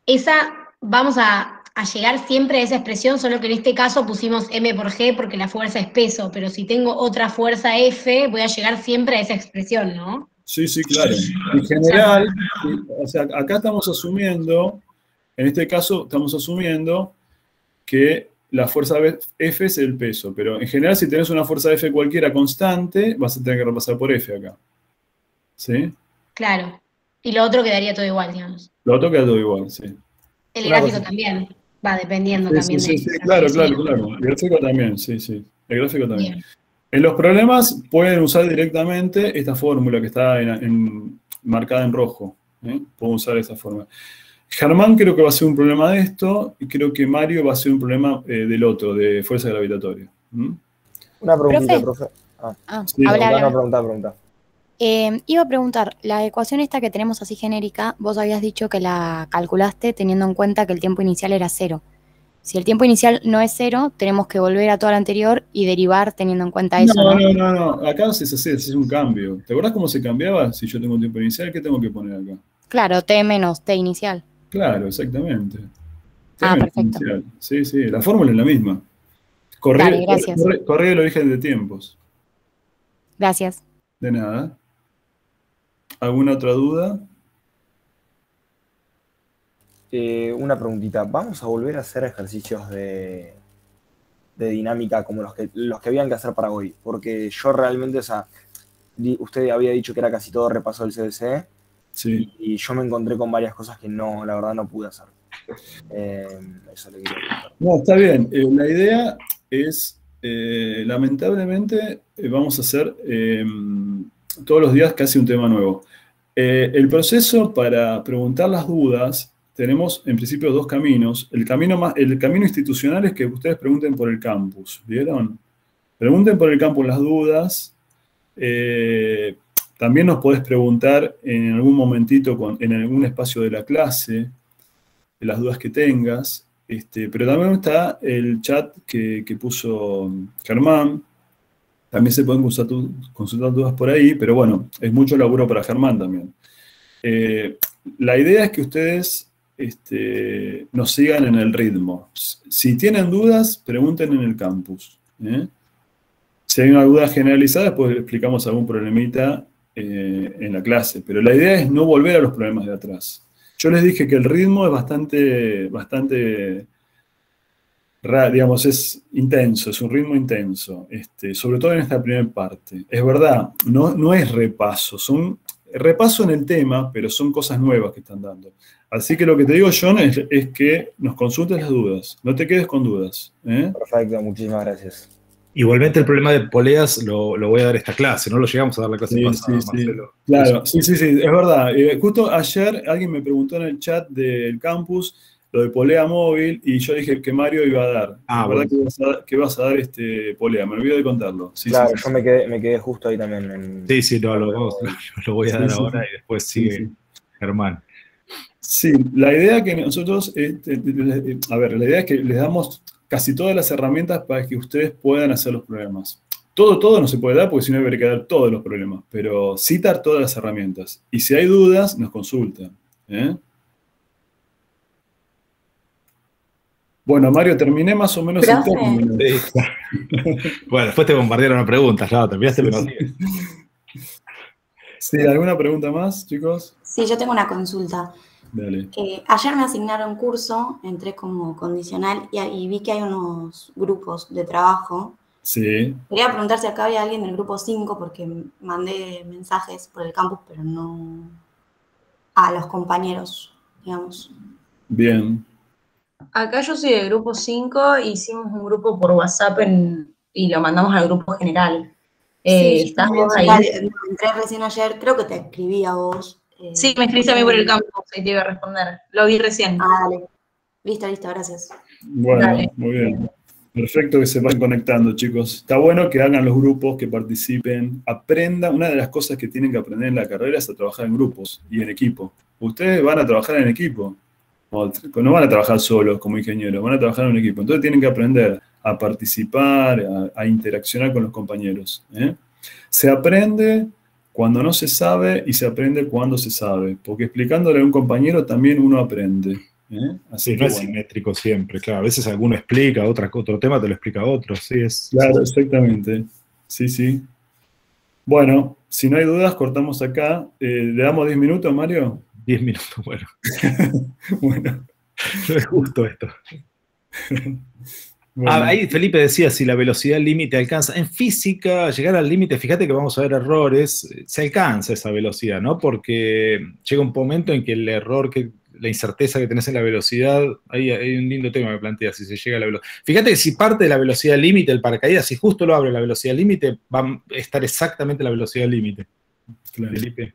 Speaker 13: esa vamos a llegar siempre a esa expresión, solo que en este caso pusimos m por g porque la fuerza es peso, pero si tengo otra fuerza F, voy a llegar siempre a esa expresión, ¿no?
Speaker 1: Sí, claro. En general, o sea, acá estamos asumiendo, en este caso estamos asumiendo que la fuerza F es el peso, pero en general si tenés una fuerza F cualquiera constante, vas a tener que repasar por F acá. ¿Sí?
Speaker 13: Claro. Y lo otro quedaría todo igual, digamos.
Speaker 1: Lo otro queda todo igual, sí.
Speaker 13: El gráfico también. Va dependiendo
Speaker 1: Sí,
Speaker 13: también
Speaker 1: sí,
Speaker 13: de
Speaker 1: sí,
Speaker 13: la
Speaker 1: claro,
Speaker 13: velocidad.
Speaker 1: claro. El gráfico también, sí. El gráfico también.
Speaker 13: Bien.
Speaker 1: En los problemas pueden usar directamente esta fórmula que está marcada en rojo. Pueden usar esa fórmula. Germán creo que va a ser un problema de esto, y creo que Mario va a ser un problema del otro, de fuerza gravitatoria.
Speaker 3: Una preguntita,
Speaker 17: Profe.
Speaker 3: profe.
Speaker 1: Sí.
Speaker 3: Pregunta.
Speaker 17: Iba a preguntar, la ecuación esta que tenemos así genérica, vos habías dicho que la calculaste teniendo en cuenta que el tiempo inicial era 0. Si el tiempo inicial no es 0, tenemos que volver a todo lo anterior y derivar teniendo en cuenta eso, ¿no?
Speaker 1: No. Acá es un cambio. ¿Te acordás cómo se cambiaba si yo tengo un tiempo inicial? ¿Qué tengo que poner acá?
Speaker 17: Claro, t menos t inicial.
Speaker 1: Claro, exactamente.
Speaker 17: Perfecto.
Speaker 1: Inicial. Sí, la fórmula es la misma.
Speaker 17: Dale, gracias.
Speaker 1: Corrí el origen de tiempos.
Speaker 17: Gracias.
Speaker 1: De nada. ¿Alguna otra duda?
Speaker 3: Una preguntita. ¿Vamos a volver a hacer ejercicios de dinámica como los que habían que hacer para hoy? Porque yo realmente, o sea, usted había dicho que era casi todo repaso del CBC.
Speaker 1: Sí.
Speaker 3: Y yo me encontré con varias cosas que la verdad no pude hacer. Eso le quería preguntar.
Speaker 1: No, está bien. La idea es, lamentablemente, vamos a hacer todos los días casi un tema nuevo. El proceso para preguntar las dudas, tenemos en principio dos caminos. El camino institucional es que ustedes pregunten por el campus, ¿vieron? Pregunten por el campus las dudas. También nos podés preguntar en algún momentito, en algún espacio de la clase, las dudas que tengas. Pero también está el chat que puso Germán. También se pueden consultar dudas por ahí, pero bueno, es mucho laburo para Germán también. La idea es que ustedes nos sigan en el ritmo. Si tienen dudas, pregunten en el campus. Si hay una duda generalizada, después explicamos algún problemita en la clase. Pero la idea es no volver a los problemas de atrás. Yo les dije que el ritmo es bastante digamos, es intenso, es un ritmo intenso, sobre todo en esta primera parte. Es verdad, no es repaso, repaso en el tema, pero son cosas nuevas que están dando. Así que lo que te digo, John, es que nos consultes las dudas, no te quedes con dudas.
Speaker 3: Perfecto, muchísimas gracias.
Speaker 18: Igualmente el problema de poleas lo voy a dar esta clase, no lo llegamos a dar la clase pasada, Marcelo.
Speaker 1: Claro, sí, es verdad. Justo ayer alguien me preguntó en el chat del campus lo de polea móvil, y yo dije que Mario iba a dar. La verdad que vas a dar polea, me olvidé de contarlo.
Speaker 3: Claro, yo me quedé justo ahí también.
Speaker 18: Lo voy a dar ahora y después sigue Germán.
Speaker 1: Sí, la idea que nosotros, la idea es que les damos casi todas las herramientas para que ustedes puedan hacer los problemas. Todo no se puede dar porque si no habría que dar todos los problemas, pero sí dar todas las herramientas. Y si hay dudas, nos consultan. Bueno, Mario, terminé más o menos el término.
Speaker 18: Bueno, después te bombardearon las preguntas, claro, terminaste, pero
Speaker 1: sí, ¿alguna pregunta más, chicos?
Speaker 19: Sí, yo tengo una consulta.
Speaker 1: Dale.
Speaker 19: Ayer me asignaron curso, entré como condicional y vi que hay unos grupos de trabajo.
Speaker 1: Sí.
Speaker 19: Quería preguntar si acá había alguien del grupo 5 porque mandé mensajes por el campus, pero no a los compañeros, digamos.
Speaker 1: Bien.
Speaker 14: Acá yo soy del grupo 5, hicimos un grupo por WhatsApp y lo mandamos al grupo general. ¿Estás vos ahí?
Speaker 19: Entré recién ayer, creo que te escribí a vos.
Speaker 14: Sí, me escribiste a mí por el campus y te iba a responder. Lo vi recién.
Speaker 19: Dale. Listo, gracias.
Speaker 1: Bueno,
Speaker 14: Dale.
Speaker 1: Muy bien. Perfecto que se vayan conectando, chicos. Está bueno que hagan los grupos, que participen, aprendan. Una de las cosas que tienen que aprender en la carrera es a trabajar en grupos y en equipo. Ustedes van a trabajar en equipo. No van a trabajar solos como ingenieros, van a trabajar en un equipo. Entonces tienen que aprender a participar, a interaccionar con los compañeros. Se aprende cuando no se sabe y se aprende cuando se sabe. Porque explicándole a un compañero también uno aprende.
Speaker 18: Así no es simétrico siempre, claro. A veces alguno explica otro tema, te lo explica otro.
Speaker 1: Claro, exactamente. Sí. Bueno, si no hay dudas, cortamos acá. ¿Le damos 10 minutos, Mario?
Speaker 18: 10 minutos, bueno.
Speaker 1: Bueno.
Speaker 18: No es justo esto. Bueno. Ahí Felipe decía si la velocidad límite alcanza. En física, llegar al límite, fíjate que vamos a ver errores, se alcanza esa velocidad, ¿no? Porque llega un momento en que el error que la incerteza que tenés en la velocidad, ahí hay un lindo tema que plantea, si se llega a la velocidad. Fíjate que si parte de la velocidad límite el paracaídas, si justo lo abre la velocidad límite, va a estar exactamente la velocidad límite.
Speaker 1: Claro.
Speaker 18: Felipe.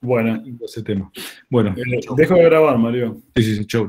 Speaker 1: Bueno,
Speaker 18: ese tema. Bueno,
Speaker 1: dejo de grabar, Mario.
Speaker 18: Sí, chau.